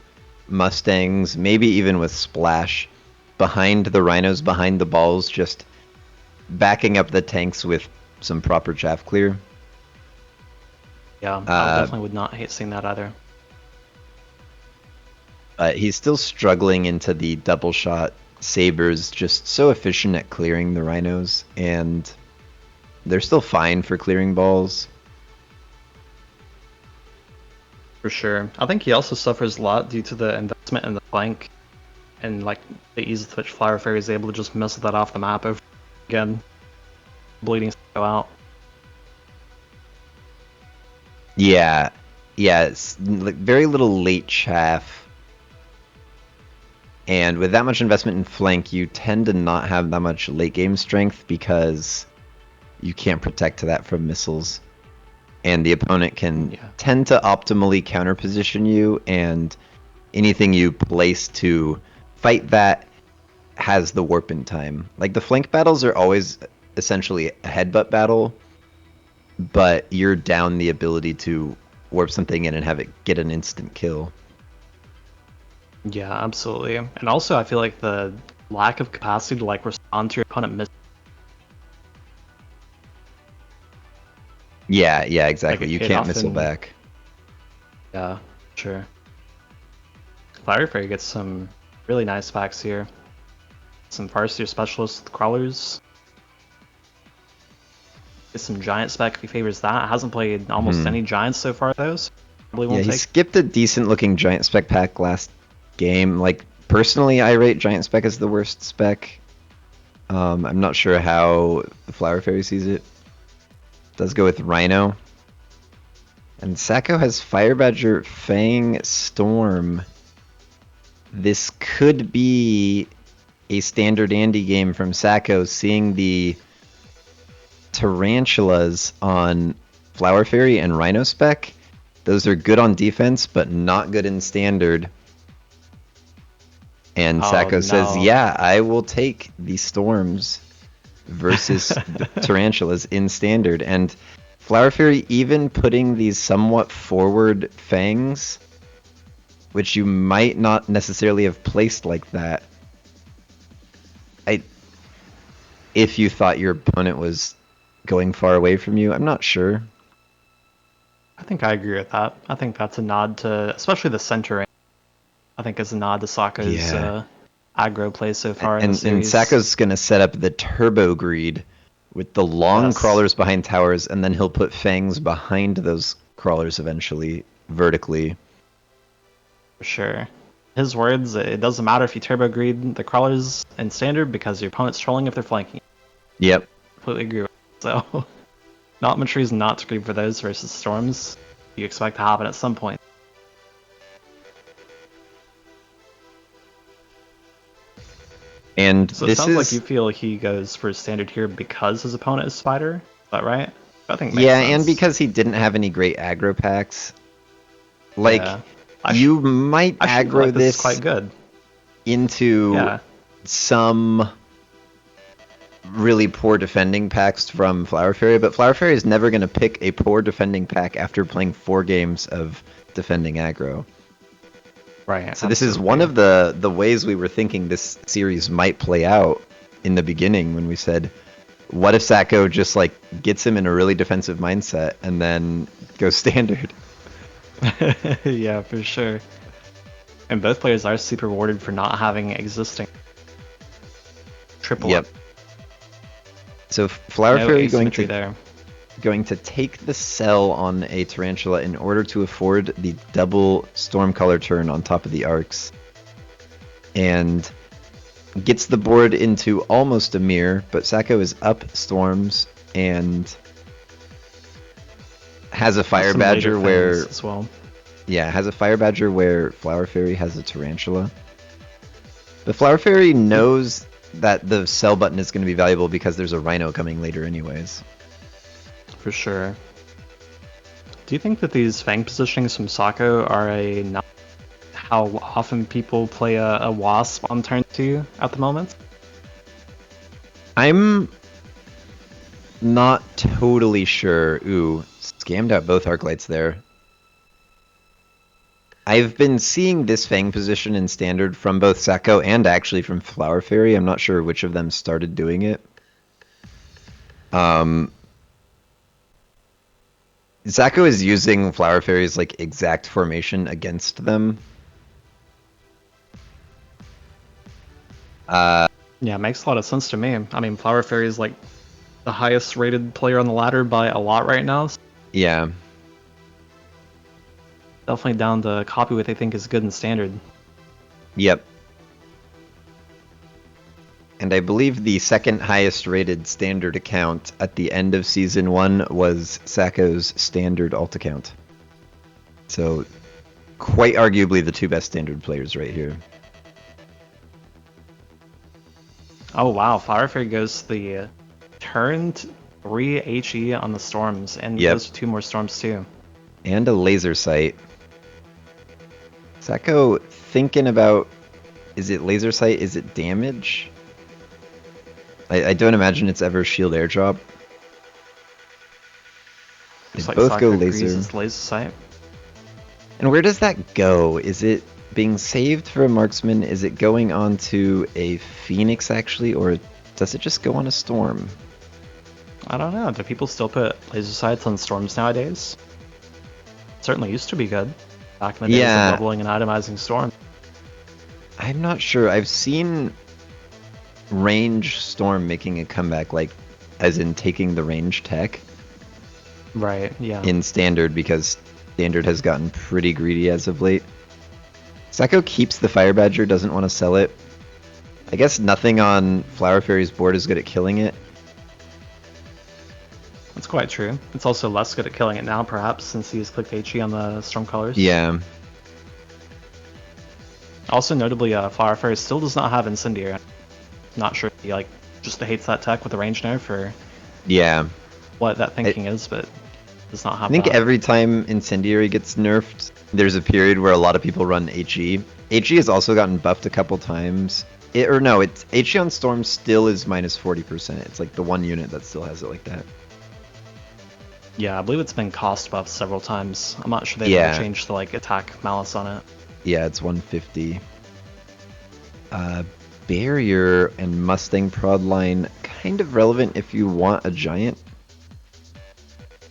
Mustangs, maybe even with Splash, behind the Rhinos, behind the balls, just backing up the tanks with some proper chaff clear. Yeah, I definitely would not hate seeing that either. He's still struggling into the double shot. Sabers just so efficient at clearing the Rhinos, and they're still fine for clearing balls. For sure. I think he also suffers a lot due to the investment in the flank and like the ease with which Flower Fairy is able to just miss that off the map over again, bleeding to go out. Yeah, yeah, it's like very little late chaff. And with that much investment in flank, you tend to not have that much late game strength because you can't protect that from missiles. And the opponent can tend to optimally counter position you, and anything you place to fight that has the warp in time. Like the flank battles are always essentially a headbutt battle, but you're down the ability to warp something in and have it get an instant kill. Yeah, absolutely. And also I feel like the lack of capacity to like respond to your opponent miss. Yeah, yeah, exactly. Like, You it can't often- missile back. Yeah, sure. Fire Fairy gets some really nice packs here. Some Farseer specialists with crawlers. Gets some giant spec if he favors that. Hasn't played almost any giants so far though, so probably Yeah, won't he take. skipped a decent looking giant spec pack last game. Like personally, I rate giant spec as the worst spec. I'm not sure how the Flower Fairy sees it. Does go with Rhino. And Sacco has Fire Badger, Fang, Storm. This could be a standard Andy game from Sacco, seeing the Tarantulas on Flower Fairy and Rhino spec. Those are good on defense, but not good in standard. And Sacco says, yeah, I will take the Storms versus the Tarantulas in standard. And Flower Fairy even putting these somewhat forward Fangs, which you might not necessarily have placed like that. If you thought your opponent was going far away from you, I'm not sure. I think I agree with that. I think that's a nod to, especially the center. I think is a nod to Sacco's aggro play so far in the series. And Sacco's gonna set up the Turbo Greed with the long crawlers behind towers, and then he'll put Fangs behind those crawlers eventually, vertically. For sure. His words, it doesn't matter if you Turbo Greed the crawlers in standard because your opponent's trolling if they're flanking. Yep. Completely agree with that. So, not much reason not to greed for those versus Storms. You expect to happen at some point. And so this it sounds like you feel he goes for standard here because his opponent is Spider. Is that right? I think makes sense. And because he didn't have any great aggro packs. Like, you might aggro like this quite good into some really poor defending packs from Flower Fairy, but Flower Fairy is never going to pick a poor defending pack after playing 4 games of defending aggro. Right. So this is one of the ways we were thinking this series might play out in the beginning when we said, what if Sacco just like gets him in a really defensive mindset and then goes standard? Yeah, for sure. And both players are super rewarded for not having existing triple. Yep. So Flower Fairy going to take the cell on a Tarantula in order to afford the double Stormcaller turn on top of the arcs. And gets the board into almost a mirror, but Sacco is up Storms and has a Fire Badger where as well. Yeah, has a Fire Badger where Flower Fairy has a Tarantula. The Flower Fairy knows that the sell button is going to be valuable because there's a Rhino coming later anyways. For sure. Do you think that these Fang positionings from Sako are a not how often people play a Wasp on turn 2 at the moment? I'm not totally sure. Ooh, scammed out both Arclights there. I've been seeing this Fang position in Standard from both Sako and actually from Flower Fairy. I'm not sure which of them started doing it. Sako is using Flower Fairy's like exact formation against them. Yeah, it makes a lot of sense to me. I mean, Flower Fairy is like the highest rated player on the ladder by a lot right now. So Yeah. definitely down to copy what they think is good in Standard. Yep. And I believe the second highest rated Standard account at the end of Season 1 was Sako's Standard alt account. So, quite arguably the two best Standard players right here. Oh wow, Flower Fairy goes the turn 3 HE on the Storms, and goes for 2 more Storms too. And a laser sight. Sako thinking about, is it laser sight, is it damage? I don't imagine it's ever shield airdrop. They Like both go Sako laser. laser sight. And where does that go? Is it being saved for a marksman? Is it going onto a Phoenix actually, or does it just go on a Storm? I don't know. Do people still put laser sights on Storms nowadays? It certainly used to be good back in the days of leveling and itemizing Storm. I'm not sure. I've seen range Storm making a comeback, like as in taking the range tech. Right, yeah. In Standard, because Standard has gotten pretty greedy as of late. Sako keeps the Fire Badger, doesn't want to sell it. I guess nothing on Flower Fairy's board is good at killing it. That's quite true. It's also less good at killing it now, perhaps, since he's clicked HE on the Stormcallers. Yeah. Also, notably, Flower Fairy still does not have Incendiary. Not sure if he just hates that tech with the range nerf, or what that thinking is, but does not have. I think every time Incendiary gets nerfed, there's a period where a lot of people run HE. HE has also gotten buffed a couple times. It's HE on Storm still is minus 40%. It's like the one unit that still has it like that. Yeah, I believe it's been cost buffed several times. I'm not sure they've ever changed the attack malice on it. Yeah, it's 150. Barrier and Mustang prod line kind of relevant if you want a giant.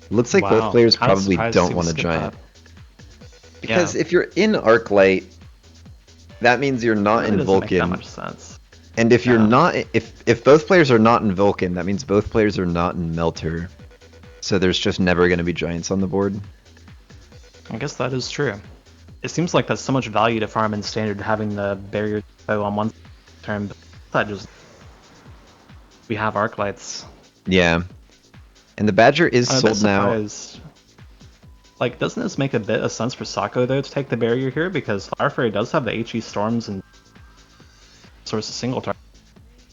Looks like both players probably don't want a giant. Because if you're in Arclight, that means you're not in Vulcan. Make that much sense. And if you're not, if both players are not in Vulcan, that means both players are not in Melter. So there's just never going to be giants on the board. I guess that is true. It seems like that's so much value to farm in Standard, having the barrier bow on one turn, but that just we have Arclights. Yeah. And the Badger is sold now. Like, doesn't this make a bit of sense for Sako, though, to take the barrier here? Because Flower Fairy does have the HE Storms and source a single target.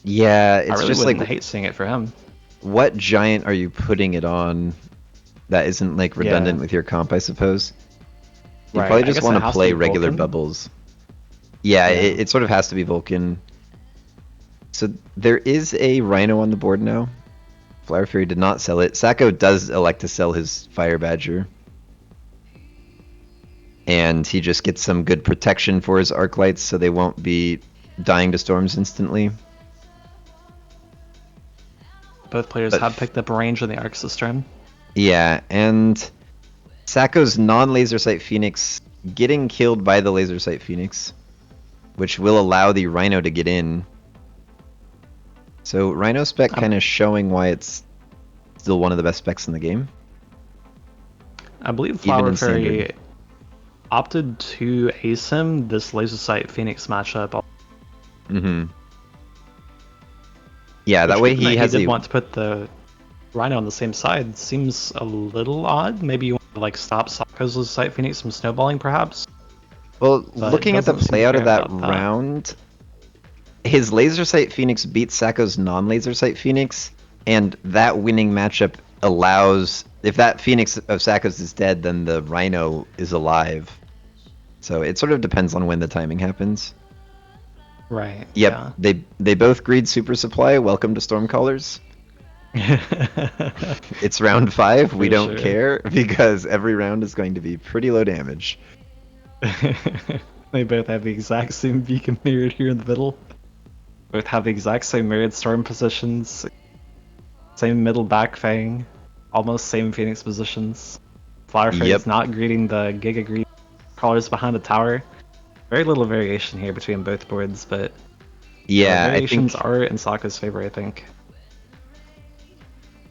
Yeah, it's I really just wouldn't hate seeing it for him. What giant are you putting it on that isn't like redundant with your comp, I suppose? You probably just want to play regular bubbles. Yeah, it sort of has to be Vulcan. So there is a Rhino on the board now. Flower Fairy did not sell it. Sako does elect to sell his Fire Badger. And he just gets some good protection for his Arclights so they won't be dying to Storms instantly. Both players have picked up a range on the Arc System. Yeah, and Sako's non-laser sight Phoenix getting killed by the laser sight Phoenix, which will allow the Rhino to get in. So Rhino spec kind of showing why it's still one of the best specs in the game. I believe Flower Fairy opted to ace him this laser sight Phoenix matchup. Mm-hmm. Yeah, that way he did want to put the Rhino on the same side. Seems a little odd. Maybe you want to stop Sako's laser sight Phoenix from snowballing, perhaps. Well, looking at the play out of that round, his laser sight Phoenix beats Sacco's non-laser sight Phoenix, and that winning matchup allows, if that Phoenix of Sacco's is dead, then the Rhino is alive. So it sort of depends on when the timing happens. Right. Yep. Yeah. They both greed super supply. Welcome to Stormcallers. It's round 5. We For don't sure. care because every round is going to be pretty low damage. They both have the exact same beacon mirrored here in the middle. Both have the exact same mirrored storm positions. Same middle back fang. Almost same Phoenix positions. Flower Fairy Yep. is not greeting the Giga Greed crawlers behind the tower. Very little variation here between both boards, but Yeah, I variations think. are in Sokka's favor, I think.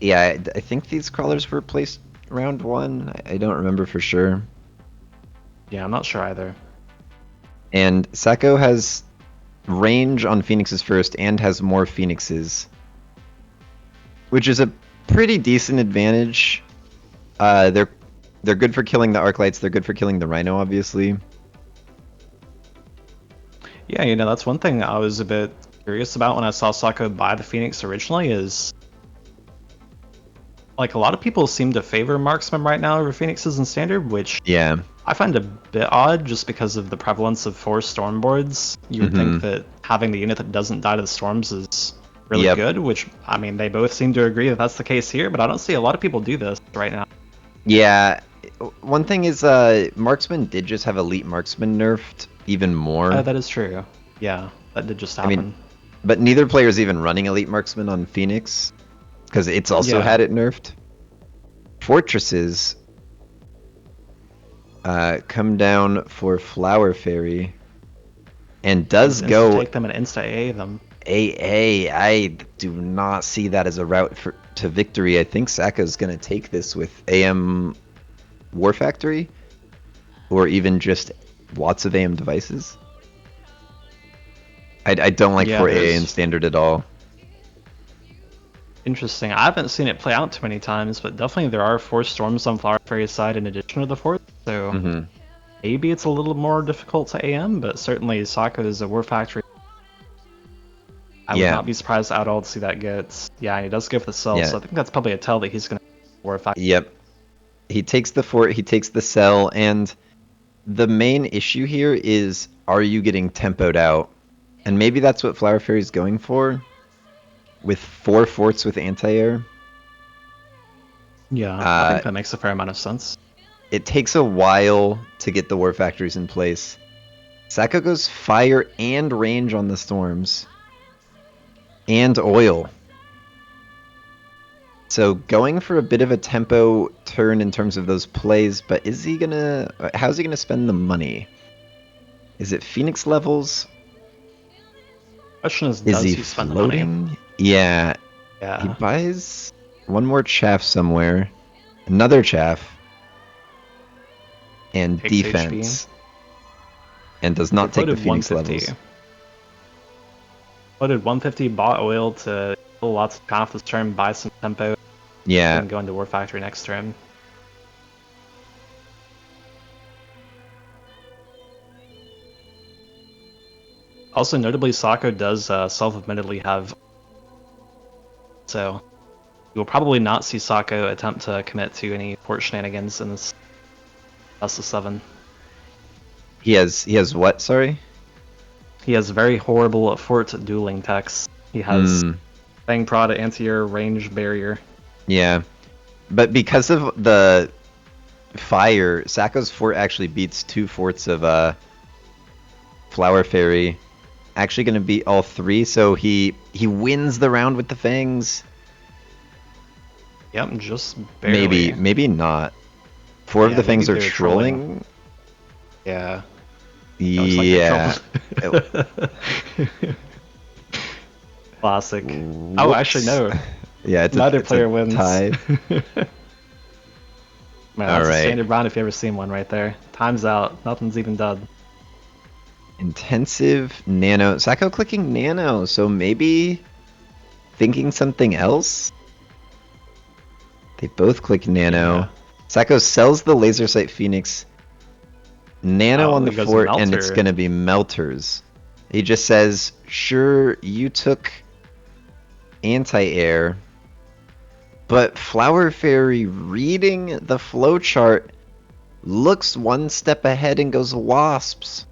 Yeah, I think these crawlers were placed round 1. I don't remember for sure. Yeah, I'm not sure either. And Sacco has range on Phoenixes first and has more Phoenixes, which is a pretty decent advantage. They're good for killing the Arclights. They're good for killing the Rhino, obviously. Yeah, that's one thing I was a bit curious about when I saw Sokka buy the Phoenix originally is, like, a lot of people seem to favor Marksman right now over Phoenixes in Standard, which Yeah. I find a bit odd just because of the prevalence of 4 storm boards. You would think that having the unit that doesn't die to the storms is really Yep. good, which, I mean, they both seem to agree that that's the case here, but I don't see a lot of people do this right now. Yeah. One thing is, Marksman did just have Elite Marksman nerfed even more. That is true. Yeah, that did just I happen. mean, but neither player is even running Elite Marksman on Phoenix because it's also Yeah. had it nerfed. Fortresses come down for Flower Fairy and does go Take them and insta-AA them. AA. I do not see that as a route to victory. I think Saka's going to take this with AM War Factory or even just lots of AM devices. I don't like Yeah, 4AA in there's- Standard at all. Interesting. I haven't seen it play out too many times, but definitely there are 4 storms on Flower Fairy's side in addition to the 4th, so maybe it's a little more difficult to AM, but certainly Sokka is a War Factory. I would not be surprised at all to see that get. Yeah, and he does go for the cell, so I think that's probably a tell that he's going to War Factory. Yep. He takes the fort, he takes the cell, and the main issue here is, are you getting tempoed out? And maybe that's what Flower Fairy's going for, with 4 forts with anti-air. Yeah, I think that makes a fair amount of sense. It takes a while to get the War Factories in place. Sacco goes fire and range on the storms. And oil. So going for a bit of a tempo turn in terms of those plays, but how's he gonna spend the money? Is it Phoenix levels? Question is does he spend the money? Floating? Yeah. He Yeah. buys one more chaff somewhere, another chaff, and Takes defense. HP. And does not take the Floated Phoenix 150. levels. Floated 150, bought oil to kill lots of conf this turn, buy some tempo, Yeah. and go into War Factory next turn. Also, notably, Sokka does self-admittedly have, so you will probably not see Sokka attempt to commit to any fort shenanigans in this best of 7. He has what, sorry? He has very horrible fort dueling techs. He has Fang Prod, anti-air, range barrier. Yeah. But because of the fire, Sacco's fort actually beats 2 forts of Flower Fairy. Actually going to beat all 3, so he wins the round with the fangs. Yep, just barely. Maybe not. 4 of the fangs are they're trolling. Yeah. Yeah. Classic. Oh, actually, no. Yeah, it's Neither it's player a wins. tie. Man, that's Alright. a standard round if you ever seen one right there. Time's out. Nothing's even done. Intensive nano. Sacco clicking nano, so maybe thinking something else? They both click nano. Yeah. Sacco sells the laser sight Phoenix. Nano on the it goes fort, and it's Melter. going to be melters. He just says, sure, you took anti-air, but Flower Fairy reading the flowchart looks one step ahead and goes wasps.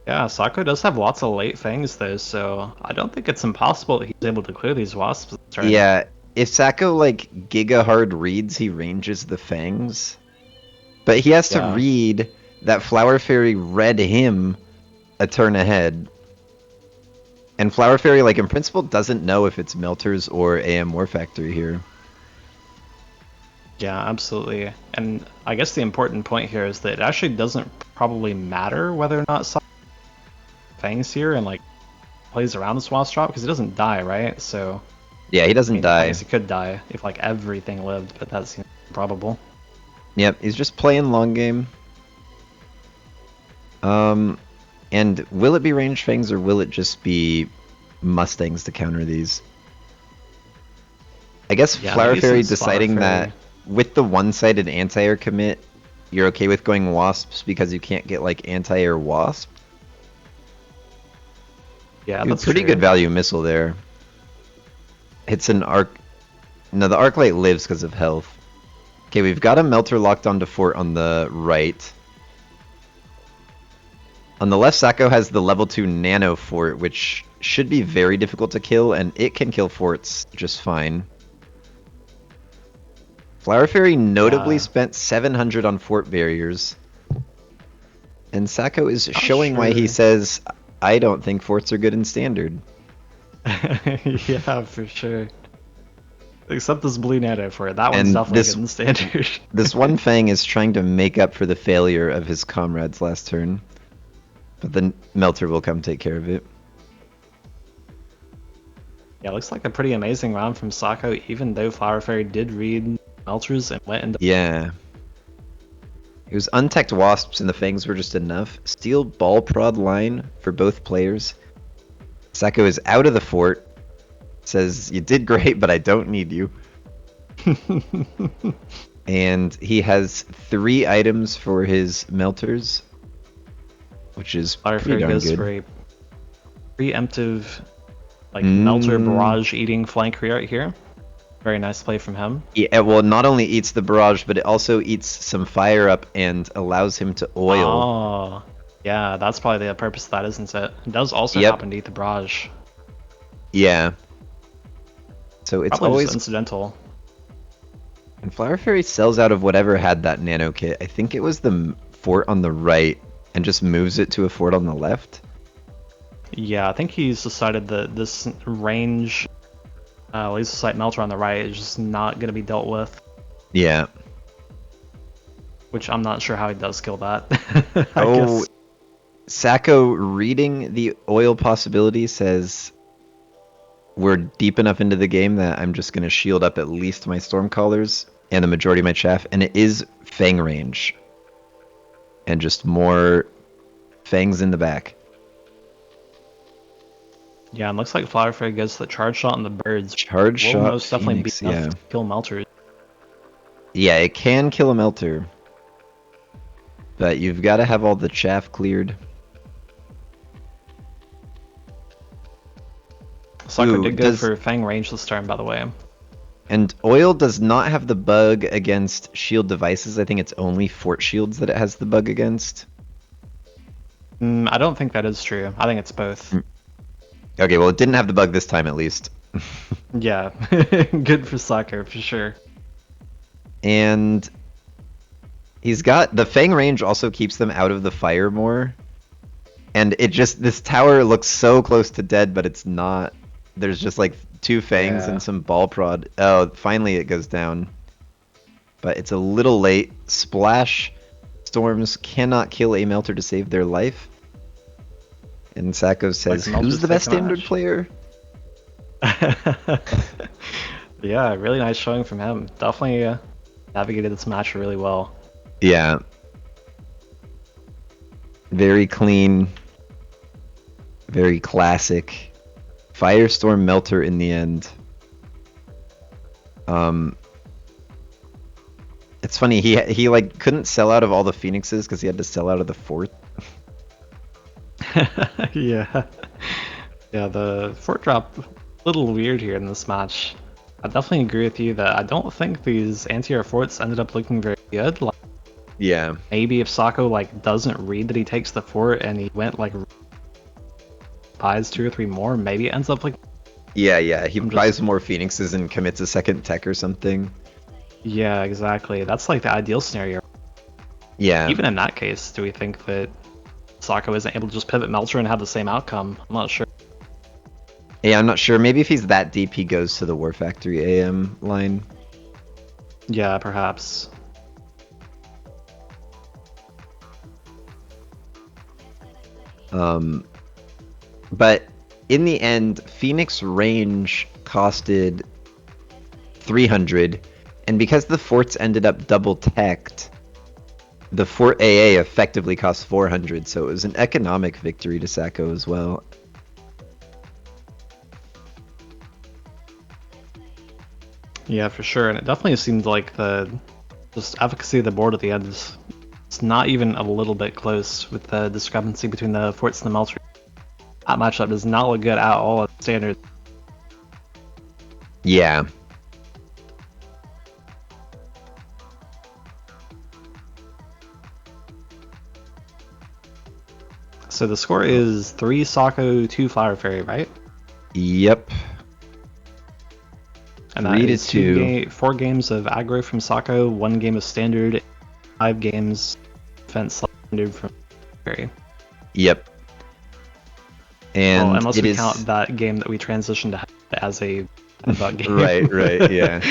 Yeah, Sako does have lots of late fangs though, so I don't think it's impossible that he's able to clear these wasps this turn. Yeah, if Sako like Giga Hard reads, he ranges the fangs. But he has to Yeah. read that Flower Fairy read him a turn ahead. And Flower Fairy, like in principle, doesn't know if it's Melters or AM War Factory here. Yeah, absolutely. And I guess the important point here is that it actually doesn't probably matter whether or not Sako fangs here and like plays around this wasp drop because it doesn't die, right? So Yeah, he I doesn't mean, I die. guess he could die if like everything lived, but that seems improbable. Yep, he's just playing long game. And will it be ranged fangs or will it just be Mustangs to counter these? I guess Yeah, Flower maybe Fairy since Flower deciding that Fairy. with the one-sided anti-air commit, you're okay with going wasps because you can't get like anti-air wasp. Yeah, Dude, that's pretty true. good value missile there. It's an arc. No, the arc light lives because of health. Okay, we've got a melter locked onto fort on the right. On the left, Sako has the level 2 nano fort, which should be very difficult to kill, and it can kill forts just fine. Flower Fairy notably Yeah. spent 700 on fort barriers. And Sako is Not showing why he sure. says, I don't think forts are good in standard. Yeah, for sure. Except this blue nano for it. That one's And definitely good in standard. this one Fang is trying to make up for the failure of his comrades last turn. But the Melter will come take care of it. Yeah, looks like a pretty amazing round from Sako, even though Flower Fairy did read Melters and went into. Yeah. It was untechted wasps and the fangs were just enough. Steel ball prod line for both players. Sako is out of the fort. Says, you did great, but I don't need you. And he has 3 items for his melters, which is Flower pretty Fairy darn goes good. for a preemptive, like, Melter Barrage eating flank right here. Very nice play from him. Yeah, well, it not only eats the barrage, but it also eats some fire up and allows him to oil. Oh, yeah, that's probably the purpose of that, isn't it? It does also Yep. happen to eat the barrage. Yeah. So it's Probably always. just incidental. And Flower Fairy sells out of whatever had that nano kit. I think it was the fort on the right and just moves it to a fort on the left. Yeah, I think he's decided that this range, laser sight melter on the right is just not going to be dealt with. Yeah. Which I'm not sure how he does kill that. I Oh, guess. Sako reading the oil possibility says we're deep enough into the game that I'm just going to shield up at least my Stormcallers and the majority of my chaff, and it is Fang range. And just more Fangs in the back. Yeah, and looks like Flower Fairy gets the charge shot on the birds. Charge Will shot most definitely Phoenix, be enough yeah. to kill melters. Yeah, it can kill a Melter. But you've got to have all the chaff cleared. Sako Ooh, did go for Fang range this turn, by the way. And oil does not have the bug against shield devices. I think it's only fort shields that it has the bug against. I don't think that is true. I think it's both. Okay, well, it didn't have the bug this time at least. Yeah, good for Sako for sure. And he's got the Fang range also keeps them out of the fire more. And it just, this tower looks so close to dead, but it's not. There's just like 2 Fangs Yeah. and some ball prod. Oh, finally it goes down. But it's a little late. Splash storms cannot kill a Melter to save their life. And Sako says, Melters who's the best take a standard match. player? Yeah, really nice showing from him. Definitely navigated this match really well. Yeah. Very clean. Very classic. Firestorm Melter in the end. It's funny, he like couldn't sell out of all the Phoenixes because he had to sell out of the fort. Yeah. Yeah, the fort drop, a little weird here in this match. I definitely agree with you that I don't think these anti-air forts ended up looking very good. Like, Yeah. maybe if Sako like doesn't read that he takes the fort and he went like buys 2 or 3 more, maybe it ends up like Yeah. He I'm just buys more Phoenixes and commits a second tech or something. yeah, exactly. That's like the ideal scenario. Yeah. Even in that case, do we think that Sako isn't able to just pivot Melter and have the same outcome? I'm not sure. Yeah, I'm not sure. Maybe if he's that deep, he goes to the War Factory AM line. Yeah, perhaps. But in the end, Phoenix range costed 300, and because the forts ended up double teched, the Fort AA effectively cost 400, so it was an economic victory to Sacco as well. Yeah, for sure. And it definitely seemed like the just efficacy of the board at the end is it's not even a little bit close with the discrepancy between the forts and the Melter. That matchup does not look good at all at standard. Yeah. So the score is 3 Sako, 2 Flower Fairy, right? Yep. And 3 that to is 2. 4 games of aggro from Sako, 1 game of standard, 5 games defense standard from Fairy. Yep. And Well, unless it we is count that game that we transitioned to as a bug game. right, yeah.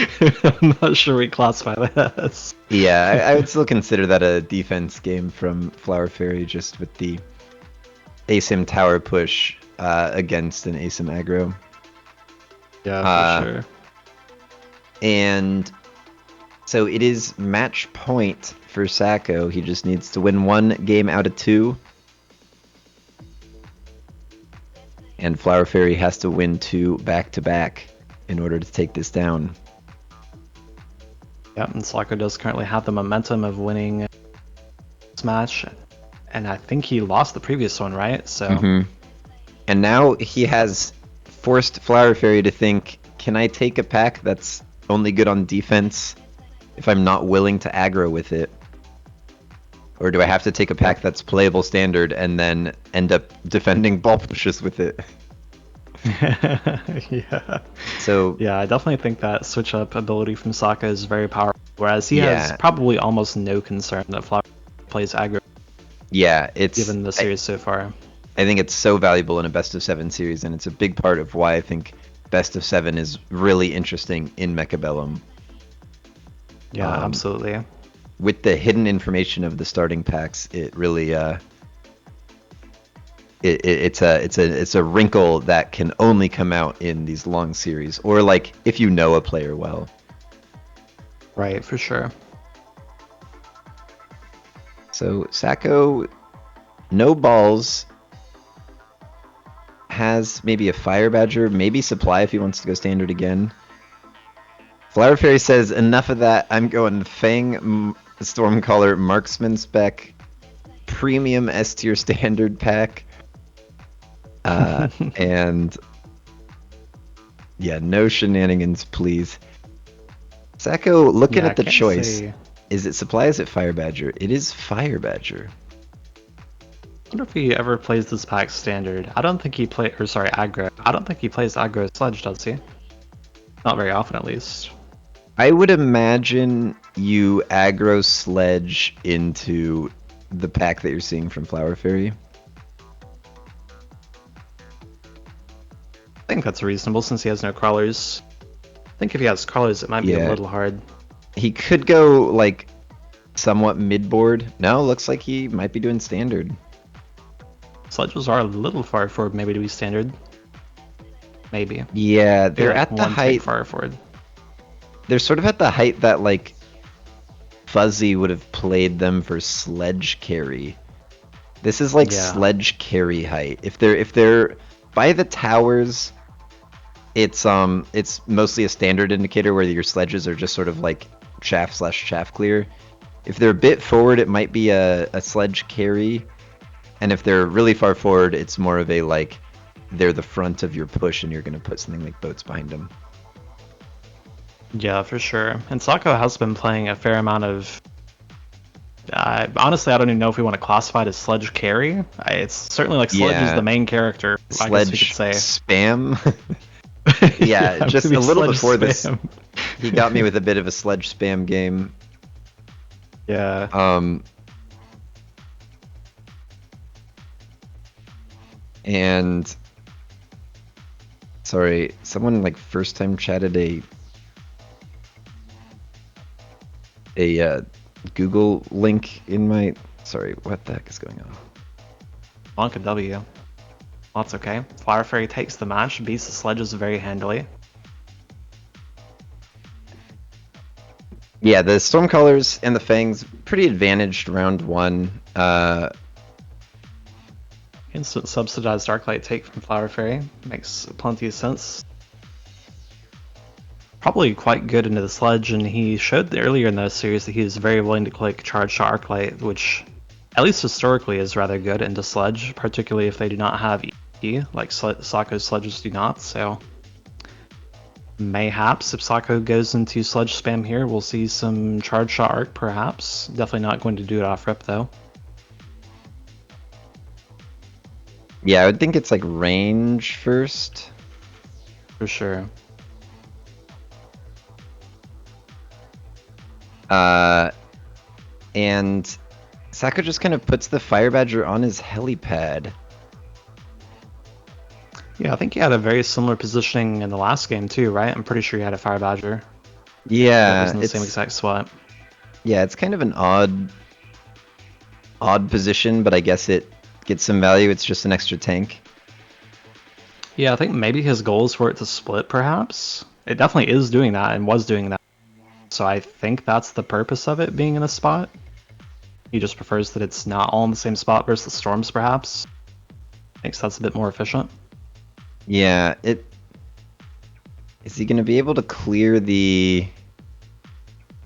I'm not sure we classify that as. Yeah, I would still consider that a defense game from Flower Fairy, just with the ASIM tower push against an ASIM aggro. Yeah, for sure. And so it is match point for Sacco. He just needs to win 1 game out of 2. And Flower Fairy has to win 2 back-to-back in order to take this down. Yep, and Sako does currently have the momentum of winning this match. And I think he lost the previous one, right? So And now he has forced Flower Fairy to think, can I take a pack that's only good on defense if I'm not willing to aggro with it? Or do I have to take a pack that's playable standard and then end up defending ball pushes with it? Yeah. So yeah, I definitely think that switch up ability from Sokka is very powerful. Whereas he has Yeah. probably almost no concern that Flower plays aggro yeah, it's given the series so far. I think it's so valuable in a best of 7 series, and it's a big part of why I think best of 7 is really interesting in Mechabellum. Yeah, absolutely. With the hidden information of the starting packs, it really it's a wrinkle that can only come out in these long series, or like if you know a player well. Right, for sure. So Sacco, no balls, has maybe a Fire Badger, maybe Supply if he wants to go standard again. Flower Fairy says, enough of that, I'm going Fang Stormcaller Marksman spec, premium S tier standard pack, and yeah, no shenanigans, please. Sacco, looking Yeah, at the I can't choice, say- is it Supply, is it Fire Badger? It is Fire Badger. I wonder if he ever plays this pack standard. I don't think he aggro. I don't think he plays aggro Sledge, does he? Not very often, at least. I would imagine you aggro Sledge into the pack that you're seeing from Flower Fairy. I think that's reasonable since he has no crawlers. I think if he has crawlers, it might be a little hard. He could go like somewhat mid-board. No, looks like he might be doing standard. Sledges are a little far forward, maybe to be standard. Maybe. Yeah, they're like at the one tick height. far forward. They're sort of at the height that like Fuzzy would have played them for Sledge carry. This is like Sledge carry height. If they're by the towers, it's mostly a standard indicator where your sledges are just sort of like chaff/chaff clear. If they're a bit forward, it might be a sledge carry. And if they're really far forward, it's more of a like they're the front of your push and you're going to put something like boats behind them. Yeah, for sure. And Sako has been playing a fair amount of. Honestly, I don't even know if we want to classify it as sledge carry. It's certainly like Sledge is Yeah. the main character, I guess we could Sledge say. spam. Yeah, just maybe a little Sledge before spam. this, he got me with a bit of a sledge spam game. Yeah. And sorry, someone like first time chatted a Google link in my. Sorry, what the heck is going on? Blanca W. Well, that's okay. Flower Fairy takes the match, beats the sledges very handily. Yeah, the Stormcallers and the Fangs pretty advantaged round one. Instant subsidized Darklight take from Flower Fairy. Makes plenty of sense. Probably quite good into the sledge, and he showed earlier in the series that he is very willing to click Charge to Arclight, which, at least historically, is rather good into sledge, particularly if they do not have E, like Sako's sledges do not, so mayhaps if Sako goes into sledge spam here, we'll see some Charge Shot Arc, perhaps. Definitely not going to do it off rip, though. Yeah, I would think it's like range first. For sure. And Sako just kind of puts the Fire Badger on his helipad. Yeah, I think he had a very similar positioning in the last game too, right? I'm pretty sure he had a Fire Badger. Yeah, It was in the same exact spot. Yeah, it's kind of an odd position, but I guess it gets some value. It's just an extra tank. Yeah, I think maybe his goal is for it to split, perhaps. It definitely is doing that and was doing that. So I think that's the purpose of it being in this spot. He just prefers that it's not all in the same spot versus the storms, perhaps. Thinks that's a bit more efficient. Yeah, is he going to be able to clear the...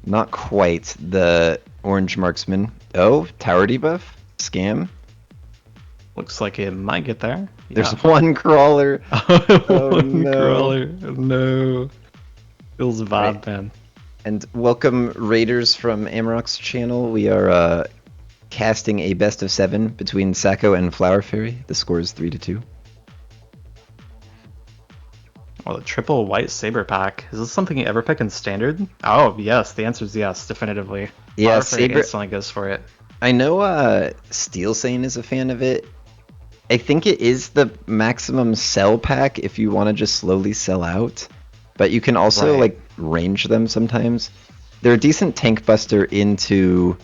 Not quite, the orange marksman. Oh, tower debuff? Scam? Looks like it might get there. There's one crawler. One no. crawler. No. Feels bad, Right. man. And welcome Raiders from Amarok's channel. We are casting a best of 7 between Sako and Flower Fairy. The score is 3-2. Oh, the triple white saber pack. Is this something you ever pick in standard? Oh, yes. The answer is yes, definitively. Yeah, Flower Fairy saber. instantly goes for it. I know Steel Sane is a fan of it. I think it is the maximum sell pack if you want to just slowly sell out. But you can also Right. like range them sometimes. They're a decent tank buster into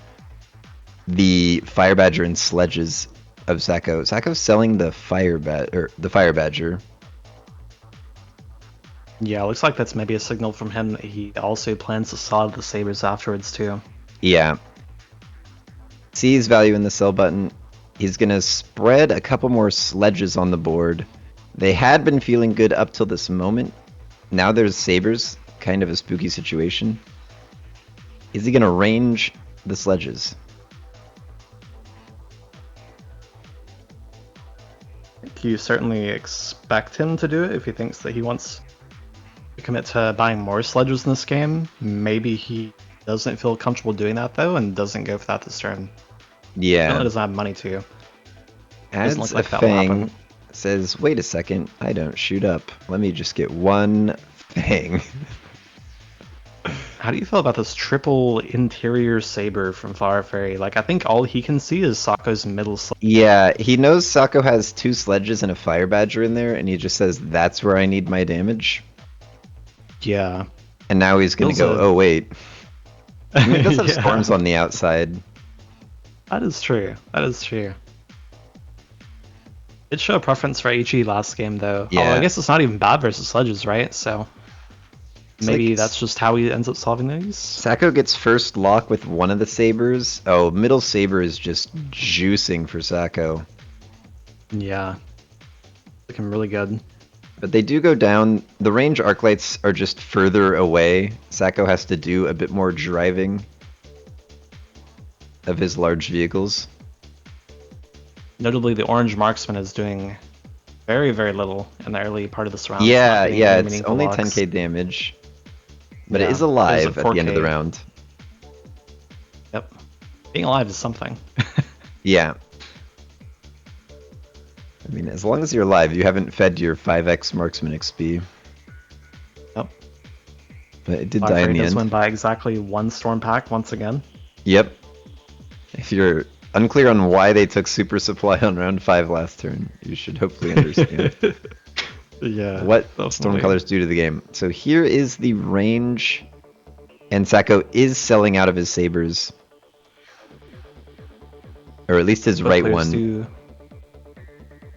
the Fire Badger and sledges of Sako. Sako's selling the Fire Badger. Yeah, looks like that's maybe a signal from him that he also plans to sell the sabers afterwards too. Yeah. Sees value in the sell button. He's going to spread a couple more sledges on the board. They had been feeling good up till this moment. Now there's sabers, kind of a spooky situation. Is he going to range the sledges? You certainly expect him to do it if he thinks that he wants to commit to buying more sledges in this game. Maybe he doesn't feel comfortable doing that though and doesn't go for that this turn. Yeah. Certainly doesn't have money to. Adds look a like that will happen. fang. Says, wait a second, I don't shoot up. Let me just get one fang. How do you feel about this triple interior saber from Flower Fairy? Like, I think all he can see is Sako's middle sledge. Yeah, he knows Sako has 2 sledges and a Fire Badger in there, and he just says, that's where I need my damage. Yeah. And now he's going to Feels go, a- oh wait. I mean, he does have Yeah. storms on the outside. That is true. That is true. Did show a preference for HE last game though. Yeah. Oh, I guess it's not even bad versus sledges, right? So It's maybe like that's just how he ends up solving these. Sako gets first lock with one of the sabers. Oh, middle saber is just juicing for Sako. Yeah. Looking really good. But they do go down. The range arc lights are just further away. Sako has to do a bit more driving of his large vehicles. Notably, the orange marksman is doing very, very little in the early part of this round. It's not Yeah, getting yeah, any it's meaningful only locks. 10k damage, but it is Yeah, it was at alive at the end of the 4K. round. Yep. Being alive is something. Yeah. I mean, as long as you're alive, you haven't fed your 5x marksman XP. Yep. But it did Fire die in Fairy the does end. win by exactly one storm pack once again. Yep. If you're unclear on why they took super supply on round 5 last turn, you should hopefully understand Yeah, what definitely. Stormcolors do to the game. So here is the range, and Sacco is selling out of his sabers. Or at least his Both right players one. do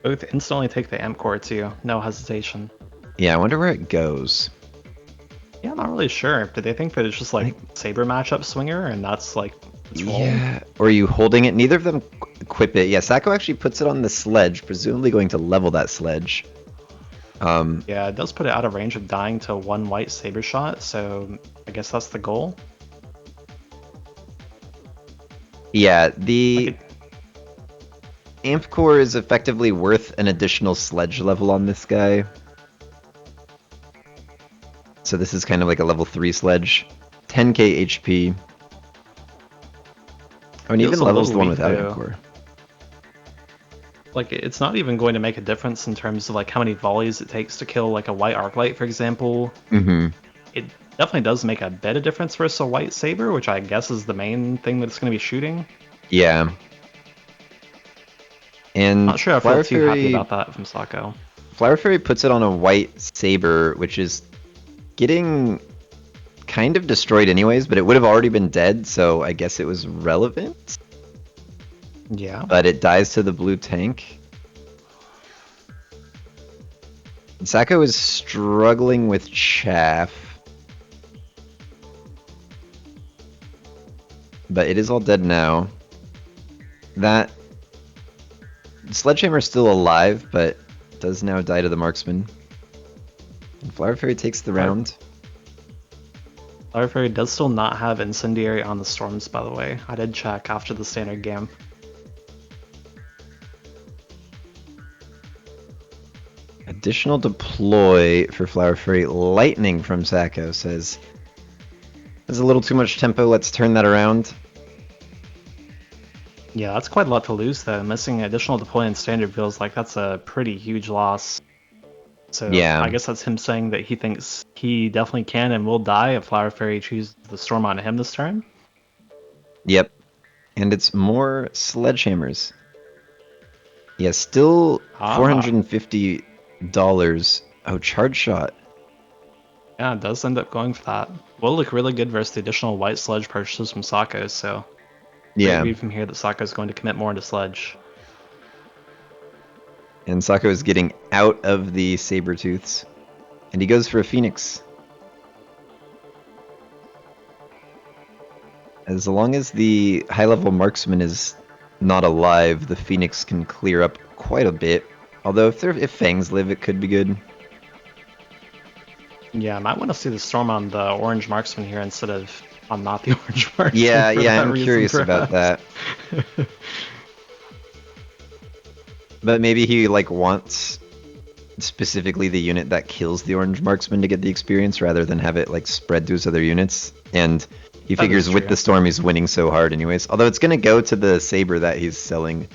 both instantly take the Amp Core too, no hesitation. Yeah, I wonder where it goes. Yeah, I'm not really sure. Did they think that it's just like Saber matchup swinger and that's like its role? Yeah, or are you holding it? Neither of them equip it. Yeah, Sacco actually puts it on the sledge, presumably going to level that sledge. Yeah, it does put it out of range of dying to one white Saber shot, so I guess that's the goal. Yeah, the Like Amp Core is effectively worth an additional sledge level on this guy. So this is kind of like a level 3 sledge. 10k HP. Oh, and even feels a levels little the one weak without Amp though. Core. Like it's not even going to make a difference in terms of like how many volleys it takes to kill like a white Arclight, for example. Mm-hmm. It definitely does make a bit of difference versus a white Saber, which I guess is the main thing that it's going to be shooting. Yeah. And Not sure I feel too happy about that from Sacco. Flower Fairy puts it on a white Saber, which is getting kind of destroyed anyways, but it would have already been dead, so I guess it was relevant. Yeah. But it dies to the blue tank. Sacco is struggling with chaff. But it is all dead now. That Sledgehammer is still alive, but does now die to the marksman. And Flower Fairy takes the round. Flower Fairy does still not have Incendiary on the Storms, by the way. I did check after the standard game. Additional deploy for Flower Fairy. Lightning from Sacco says, there's a little too much tempo, let's turn that around. Yeah, that's quite a lot to lose though. Missing additional deploy in standard feels like that's a pretty huge loss. So Yeah. I guess that's him saying that he thinks he definitely can and will die if Flower Fairy chooses the Storm on him this turn. Yep. And it's more sledgehammers. Yeah, still $450. Oh, charge shot. Yeah, it does end up going for that. Will look really good versus the additional white sledge purchases from Sacco, so Yeah. read from here that Sacco is going to commit more into sledge. And Sacco is getting out of the Sabertooths. And he goes for a Phoenix. As long as the high-level marksman is not alive, the Phoenix can clear up quite a bit. Although if Fangs live, it could be good. Yeah, I might want to see the Storm on the orange marksman here instead of on not the orange marksman. Yeah, I'm curious about that. But maybe he like wants specifically the unit that kills the orange marksman to get the experience rather than have it like spread to his other units. And he figures with the Storm he's winning so hard anyways. Although it's going to go to the Saber that he's selling.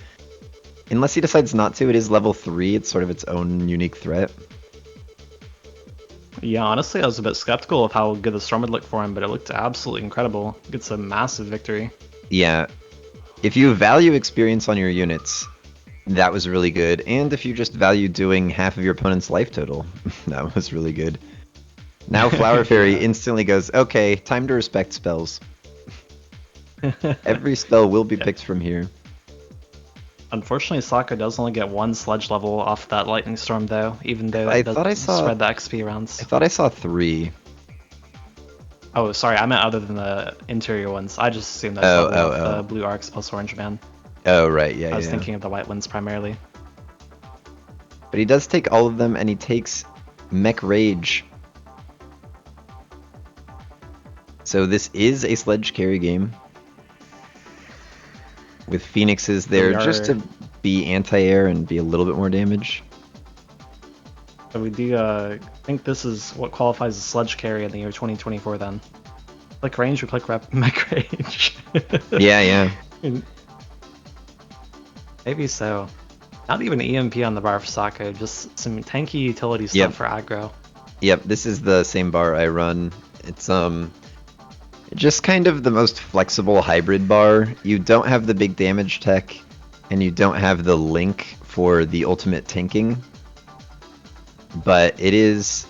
Unless he decides not to, it is level 3. It's sort of its own unique threat. Yeah, honestly, I was a bit skeptical of how good the Storm would look for him, but it looked absolutely incredible. It's a massive victory. Yeah. If you value experience on your units, that was really good. And if you just value doing half of your opponent's life total, that was really good. Now Flower Fairy instantly goes, okay, time to respect spells. Every spell will be picked from here. Unfortunately, Sacco does only get one sledge level off that Lightning Storm, though, even though it does spread the XP rounds. I thought I saw 3. Oh, sorry, I meant other than the interior ones. I just assumed that was the blue arcs plus orange man. Oh, right, yeah, I was thinking of the white ones primarily. But he does take all of them, and he takes Mech Rage. So this is a sledge carry game. With Phoenixes there just to be anti-air and be a little bit more damage. So we do think this is what qualifies as sledge carry in the year 2024 then. Click range or click mech range? Yeah. Maybe so. Not even EMP on the bar for Sako, just some tanky utility stuff Yep. for aggro. Yep, this is the same bar I run. It's just kind of the most flexible hybrid bar. You don't have the big damage tech, and you don't have the link for the ultimate tanking. But it is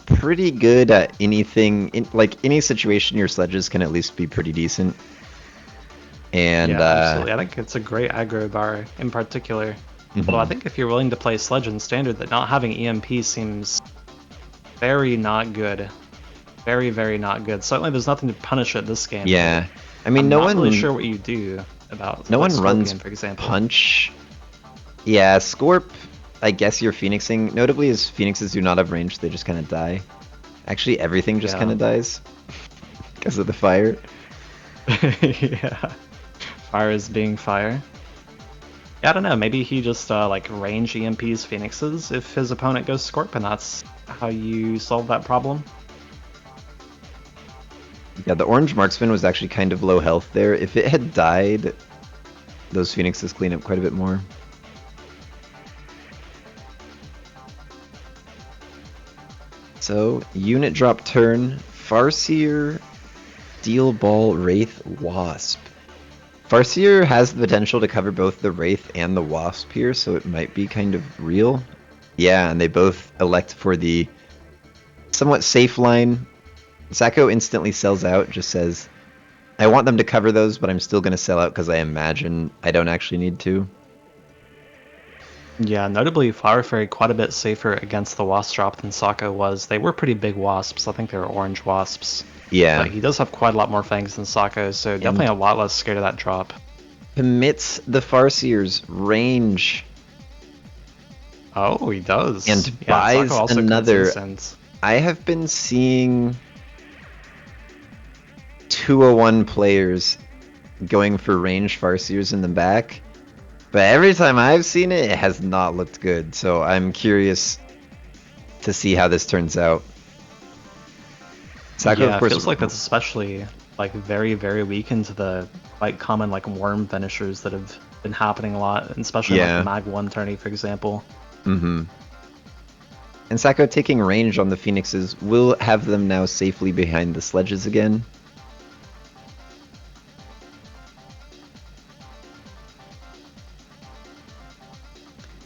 pretty good at anything, like any situation your sledges can at least be pretty decent. And yeah, absolutely. I think it's a great aggro bar in particular. Although I think if you're willing to play sledge in standard, that not having EMP seems very not good. Very, very not good. Certainly there's nothing to punish it this game. yeah, I mean, I'm no not one really sure what you do about no like one Scorpion, runs for example. punch. Yeah, Scorp, I guess you're Phoenixing. Notably, as Phoenixes do not have range, they just kind of die. Actually, everything just kind of dies because of the fire. Yeah. Fire is being fire. Yeah, I don't know. Maybe he just like range EMPs Phoenixes if his opponent goes Scorp, and that's how you solve that problem. Yeah, the orange marksman was actually kind of low health there. If it had died, those Phoenixes clean up quite a bit more. So, unit drop turn, Farseer, Steel Ball, Wraith, Wasp. Farseer has the potential to cover both the Wraith and the Wasp here, so it might be kind of real. Yeah, and they both elect for the somewhat safe line. Sako instantly sells out, just says, I want them to cover those, but I'm still going to sell out because I imagine I don't actually need to. Yeah, notably Fire Fairy quite a bit safer against the Wasp drop than Sako was. They were pretty big Wasps. I think they were orange Wasps. Yeah. But he does have quite a lot more fangs than Sako, so definitely a lot less scared of that drop. Commits the Farseer's range. Oh, he does. And yeah, buys Sako also another. I have been seeing 201 players going for range Farseers in the back, but every time I've seen it, it has not looked good. So I'm curious to see how this turns out. Sako, yeah, of course, it feels like that's especially like very, very weak into the quite common like worm finishers that have been happening a lot, especially like MAG1 tourney, for example. Mm-hmm. And Sako taking range on the Phoenixes will have them now safely behind the sledges again.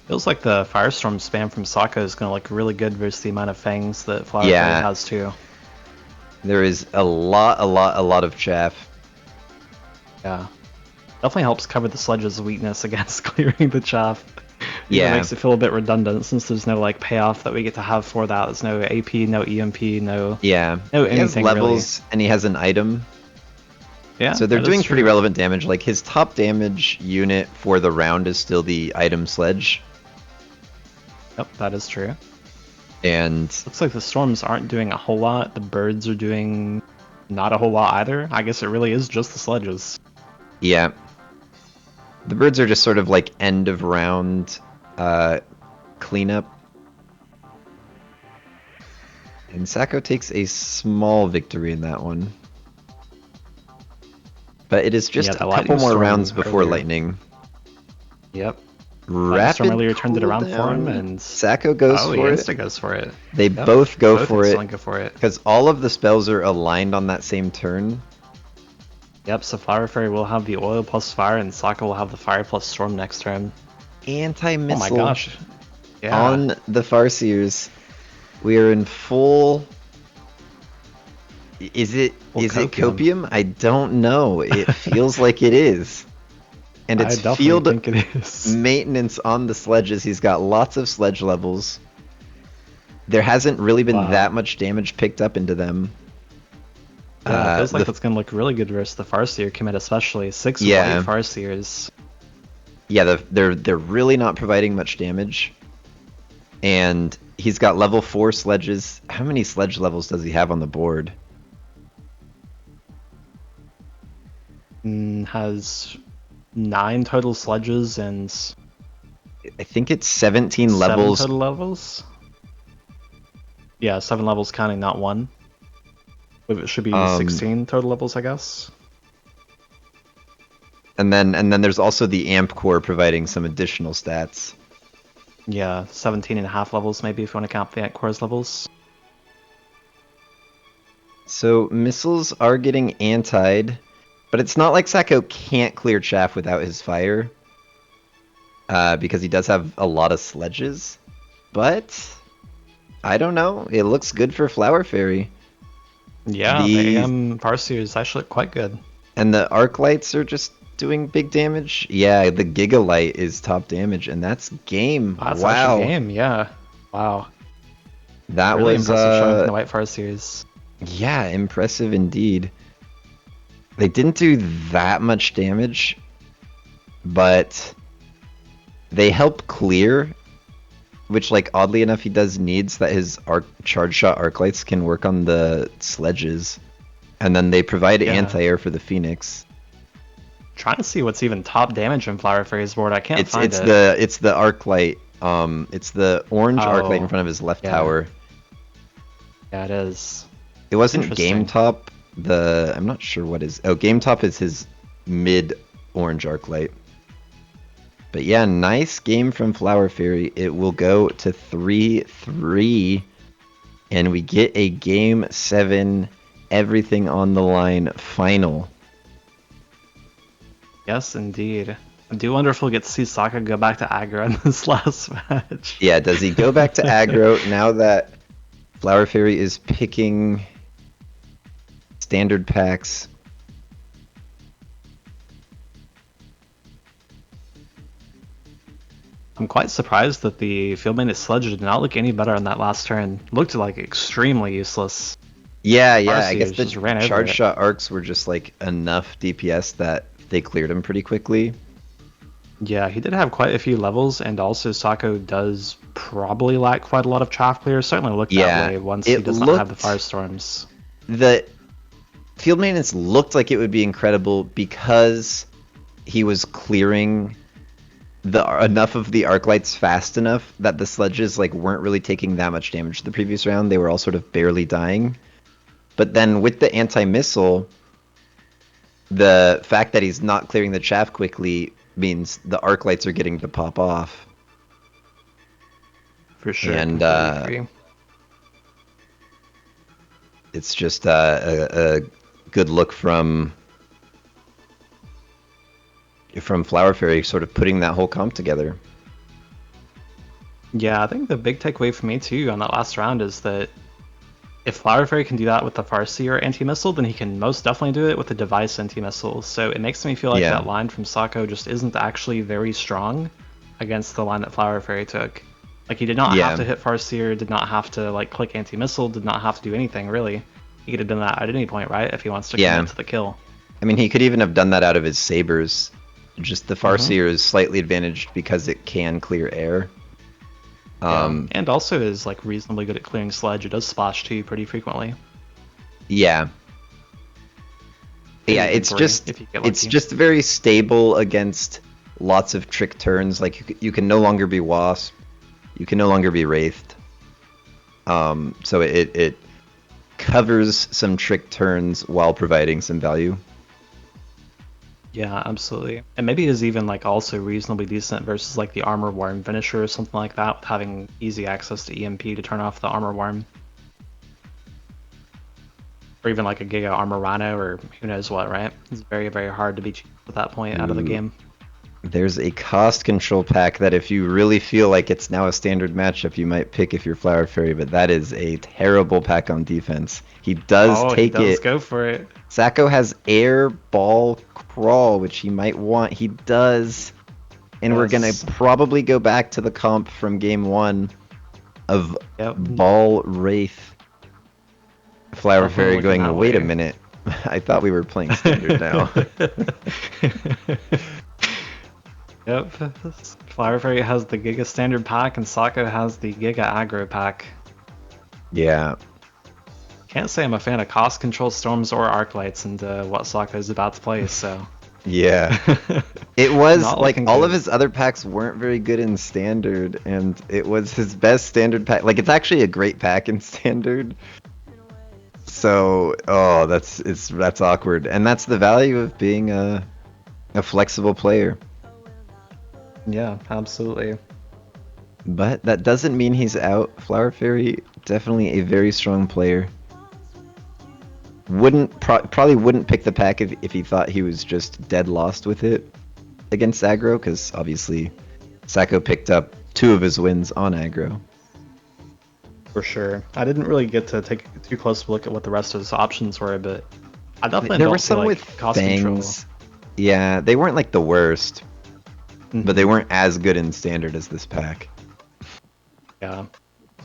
Feels like the Firestorm spam from Sako is going to look really good versus the amount of fangs that Flower Fairy has too. There is a lot of chaff. Yeah. Definitely helps cover the sledge's weakness against clearing the chaff. Yeah. It makes it feel a bit redundant since there's no like payoff that we get to have for that. There's no AP, no EMP, no he anything has levels really. And he has an item. Yeah. So they're doing pretty relevant damage. Like his top damage unit for the round is still the item sledge. Yep, that is true. And looks like the storms aren't doing a whole lot. The birds are doing not a whole lot either. I guess it really is just the sledges. Yeah. The birds are just sort of like end of round cleanup. And Sako takes a small victory in that one. But it is just a couple more rounds before lightning. Yep. Rapid earlier turned it around for him, and Sako goes for it. Goes for it. They both go for it. Go for it. Because all of the spells are aligned on that same turn. Yep, so Flower Fairy will have the oil plus fire, and Sako will have the fire plus storm next turn. Anti-missile. Oh my gosh. Yeah. On the Farseers. We are in full... Is it copium? I don't know. It feels like it is. And it's field maintenance on the sledges. He's got lots of sledge levels. There hasn't really been that much damage picked up into them. Yeah, it feels like that's going to look really good versus the Farseer commit, especially 6 white Farseers. Yeah, they're really not providing much damage. And he's got level 4 sledges. How many sledge levels does he have on the board? Has 9 total sledges and I think it's 17 7 levels. total levels? Yeah, 7 levels counting not one. It should be 16 total levels, I guess. And then there's also the amp core providing some additional stats. Yeah, 17 and a half levels maybe if you want to count the Ant Core's levels. So missiles are getting antied, but it's not like Sacco can't clear chaff without his fire. Because he does have a lot of sledges. But I don't know. It looks good for Flower Fairy. Yeah, the AM Farseer is actually quite good. And the arc lights are just doing big damage. Yeah, the Giga Light is top damage, and that's game. That's wow. actually game, yeah. Wow. That really was impressive showing from the White Farseers. Yeah, impressive indeed. They didn't do that much damage, but they help clear, which, like, oddly enough, he does needs that his charge shot arc lights can work on the sledges, and then they provide anti-air for the Phoenix. Trying to see what's even top damage in Flower Fairy's board. I can't find it. It's the arc light. It's the orange arc light in front of his left tower. Yeah, it is. It wasn't Game Top. I'm not sure what is. Oh, Game Top is his mid orange arc light. But yeah, nice game from Flower Fairy. It will go to 3-3, and we get a Game 7, everything on the line final. Yes, indeed. I do wonder if we'll get to see Sokka go back to aggro in this last match. Yeah, does he go back to aggro now that Flower Fairy is picking standard packs? I'm quite surprised that the Field Bandit Sledge did not look any better on that last turn. Looked like extremely useless. Yeah, I guess the charge shot arcs were just like enough DPS that they cleared him pretty quickly. Yeah, he did have quite a few levels, and also Sako does probably lack quite a lot of chaff clear. Certainly looked that way once he does not have the Firestorms. The Field Maintenance looked like it would be incredible because he was clearing enough of the arc lights fast enough that the sledges like weren't really taking that much damage the previous round. They were all sort of barely dying. But then with the anti-missile, the fact that he's not clearing the chaff quickly means the arc lights are getting to pop off. For sure. And it's just a good look from Flower Fairy, sort of putting that whole comp together. Yeah, I think the big takeaway for me too on that last round is that if Flower Fairy can do that with the Farseer anti-missile, then he can most definitely do it with the device anti-missile. So it makes me feel like that line from Sako just isn't actually very strong against the line that Flower Fairy took. Like, he did not have to hit Farseer, did not have to like click anti-missile, did not have to do anything really. He could have done that at any point, right? If he wants to commit to the kill. I mean, he could even have done that out of his sabers. Just the Farseer is slightly advantaged because it can clear air. And also is like reasonably good at clearing sledge. It does splash too pretty frequently. Yeah, it's just very stable against lots of trick turns. Like you can no longer be Wasp, you can no longer be Wraithed. So it covers some trick turns while providing some value. Yeah, absolutely. And maybe is even like also reasonably decent versus like the Armor Worm finisher or something like that, with having easy access to EMP to turn off the Armor Worm. Or even like a Giga Armor Rhino or who knows what, right? It's very, very hard to be cheap at that point out of the game. There's a cost control pack that if you really feel like it's now a standard matchup, you might pick if you're Flower Fairy, but that is a terrible pack on defense. He does take it. He does go for it. Sako has Air Ball Crawl, which he might want. He does. And we're going to probably go back to the comp from game 1 of Ball Wraith. Flower Fairy going, wait a minute. I thought we were playing standard now. Yep, Flower Fairy has the Giga Standard pack and Sako has the Giga Aggro pack. Yeah. Can't say I'm a fan of cost control storms or arc lights and what Sako is about to play, so... Yeah. It was Not like looking all of good. his other packs weren't very good in standard, and it was his best standard pack. Like it's actually a great pack in standard. So, oh, that's awkward, and that's the value of being a flexible player. Yeah, absolutely. But that doesn't mean he's out. Flower Fairy, definitely a very strong player. Probably wouldn't pick the pack if he thought he was just dead lost with it against aggro, because obviously Sacco picked up 2 of his wins on aggro. For sure. I didn't really get to take a too close a look at what the rest of his options were, but I definitely There were don't feel some with like cost control. fangs. Yeah, they weren't like the worst, but they weren't as good in standard as this pack. Yeah.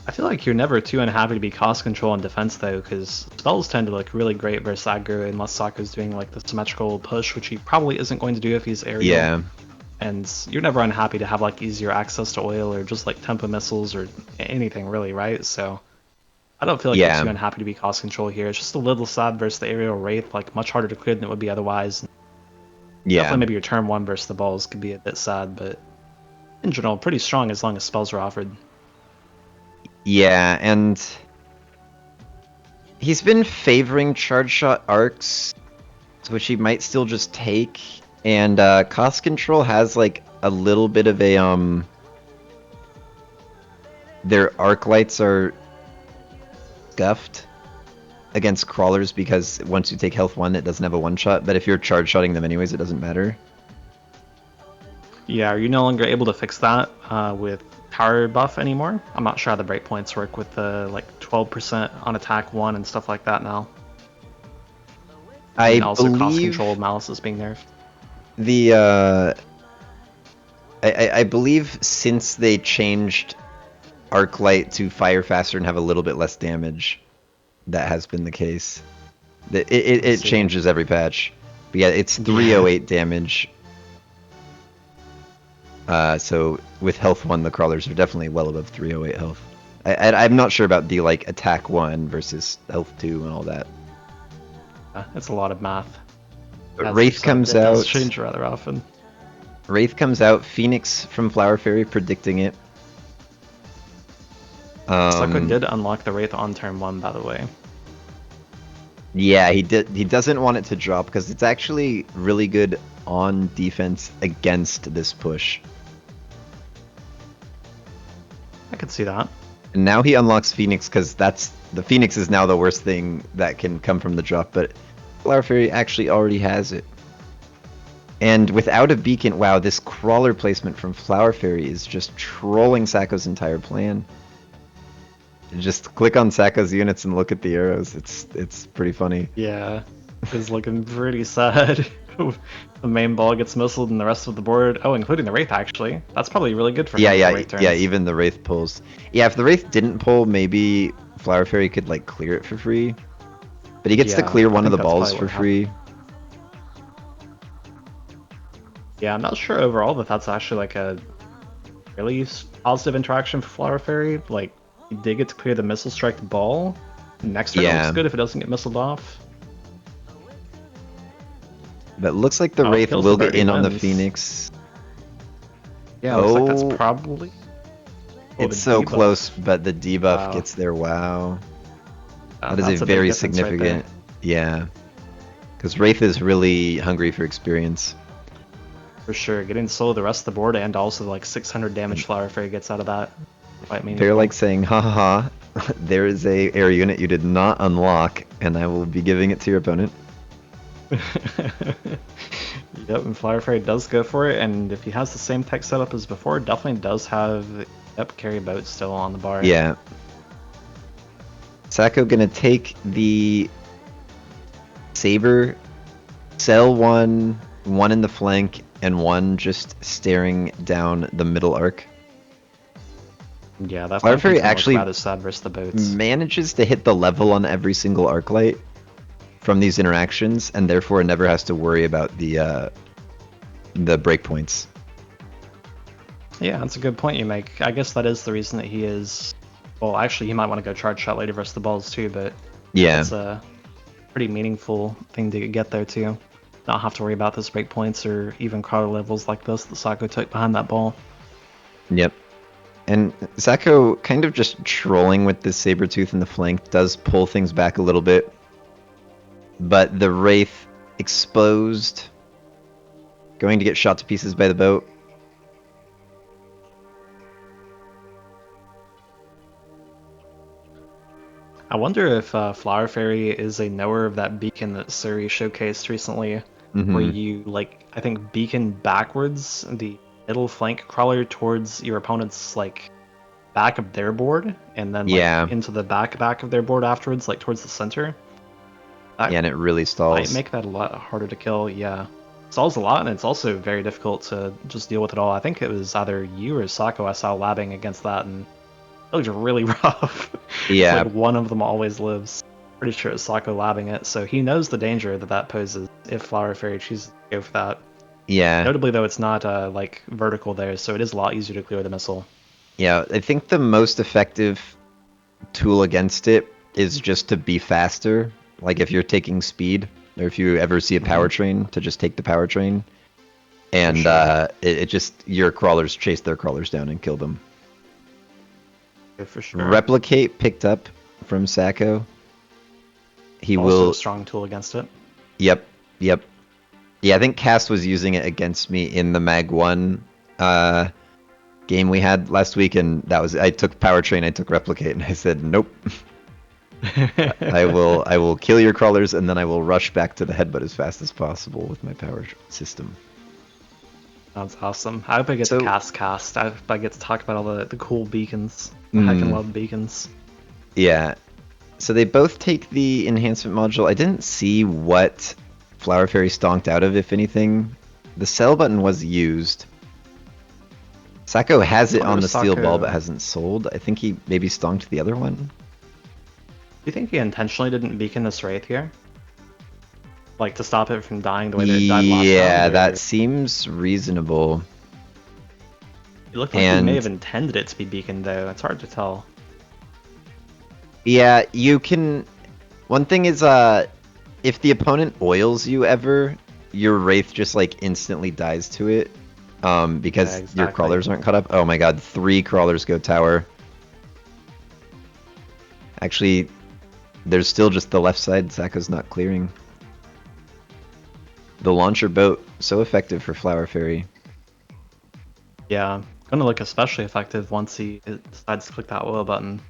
I feel like you're never too unhappy to be cost control in defense though, because spells tend to look really great versus aggro unless Sokka's doing like the symmetrical push, which he probably isn't going to do if he's aerial. Yeah. And you're never unhappy to have like easier access to oil or just like tempo missiles or anything really, right? So I don't feel like you're too unhappy to be cost control here. It's just a little sad versus the aerial wraith, like much harder to clear than it would be otherwise. Definitely maybe your turn 1 versus the balls could be a bit sad, but in general, pretty strong as long as spells are offered. Yeah, and he's been favoring charge shot arcs, which he might still just take. And cost control has like a little bit of a their arc lights are scuffed against crawlers because once you take health 1, it doesn't have a one shot. But if you're charge shotting them anyways, it doesn't matter. Yeah, are you no longer able to fix that with power buff anymore? I'm not sure how the breakpoints work with the like 12% on attack 1 and stuff like that now. And also cost control Malice is being nerfed. The I believe since they changed arc light to fire faster and have a little bit less damage, that has been the case. It changes every patch. But yeah, it's 308 damage. So with health 1, the crawlers are definitely well above 308 health. I'm not sure about the like attack 1 versus health 2 and all that. It's a lot of math. But Wraith comes out. It does change rather often. Wraith comes out. Phoenix from Flower Fairy predicting it. Sokka did unlock the Wraith on turn 1, by the way. Yeah, he did. He doesn't want it to drop because it's actually really good on defense against this push. I could see that. And now he unlocks Phoenix because the Phoenix is now the worst thing that can come from the drop, but Flower Fairy actually already has it. And without a beacon, wow, this crawler placement from Flower Fairy is just trolling Sacco's entire plan. Just click on Sacco's units and look at the arrows. It's pretty funny. Yeah, it's looking pretty sad. The main ball gets missiled and the rest of the board, including the Wraith actually. That's probably really good for him. Yeah, even the Wraith pulls. Yeah, if the Wraith didn't pull, maybe Flower Fairy could like clear it for free. But he gets to clear one of the balls for free. Yeah, I'm not sure overall that that's actually like a really positive interaction for Flower Fairy. Like, he did get to clear the missile strike ball. Next turn looks good if it doesn't get missiled off. But looks like the Wraith will get in on the Phoenix. Yeah, looks like that's probably... It's so close, but the debuff gets there. Wow. That is a very significant... Yeah. Because Wraith is really hungry for experience. For sure. Getting solo the rest of the board and also like 600 damage Flower Fairy gets out of that. They're like saying, ha ha ha, there is a air unit you did not unlock, and I will be giving it to your opponent. Yep, and Flower Fairy does go for it, and if he has the same tech setup as before, definitely does have carry boat still on the bar. Yeah. Sacco gonna take the Saber, sell one in the flank, and one just staring down the middle arc. Yeah, that Flower Fairy actually rather sad versus the boats. Manages to hit the level on every single arc light from these interactions, and therefore never has to worry about the breakpoints. Yeah, that's a good point you make. I guess that is the reason that he is... Well, actually, he might want to go charge shot later versus the balls too, but yeah, it's a pretty meaningful thing to get there too. not have to worry about those breakpoints or even crawler levels like this that Sako took behind that ball. Yep. And Sako kind of just trolling with this Sabretooth in the flank does pull things back a little bit. But the Wraith exposed, going to get shot to pieces by the boat. I wonder if Flower Fairy is a knower of that beacon that Suri showcased recently, where you, like, I think beacon backwards the middle flank crawler towards your opponent's, like, back of their board, and then, like, into the back of their board afterwards, like, towards the center. That and it really stalls. might make that a lot harder to kill, yeah. Stalls a lot, and it's also very difficult to just deal with it all. I think it was either you or Sako I saw labbing against that, and it looked really rough. Yeah. Like one of them always lives. Pretty sure it's Sako labbing it, so he knows the danger that that poses if Flower Fairy chooses to go for that. Yeah. Notably, though, it's not like vertical there, so it is a lot easier to clear the missile. Yeah, I think the most effective tool against it is just to be faster. Like if you're taking speed, or if you ever see a powertrain, to just take the powertrain. And it just, your crawlers chase their crawlers down and kill them. Yeah, for sure. Replicate picked up from Sako. He also will. a strong tool against it. Yep. Yeah, I think Cast was using it against me in the MAG1 game we had last week, and that was, I took powertrain, I took replicate, and I said nope. I will kill your crawlers, and then I will rush back to the headbutt as fast as possible with my power system. That's awesome. I hope I get to cast. I hope I get to talk about all the cool beacons. I can love beacons. Yeah. So they both take the enhancement module. I didn't see what Flower Fairy stonked out of, if anything. The sell button was used. Sako has it on the steel ball, but hasn't sold. I think he maybe stonked the other one. Do you think he intentionally didn't beacon this Wraith here? Like, to stop it from dying the way that it died last round? Yeah, that seems reasonable. It looked like he may have intended it to be beaconed, though. It's hard to tell. Yeah, you can... One thing is, if the opponent oils you ever, your Wraith just, like, instantly dies to it. Because your crawlers aren't caught up. Oh my god, 3 crawlers go tower. Actually, there's still just the left side Sako's not clearing. The launcher boat, so effective for Flower Fairy. Yeah, gonna look especially effective once he decides to click that oil button.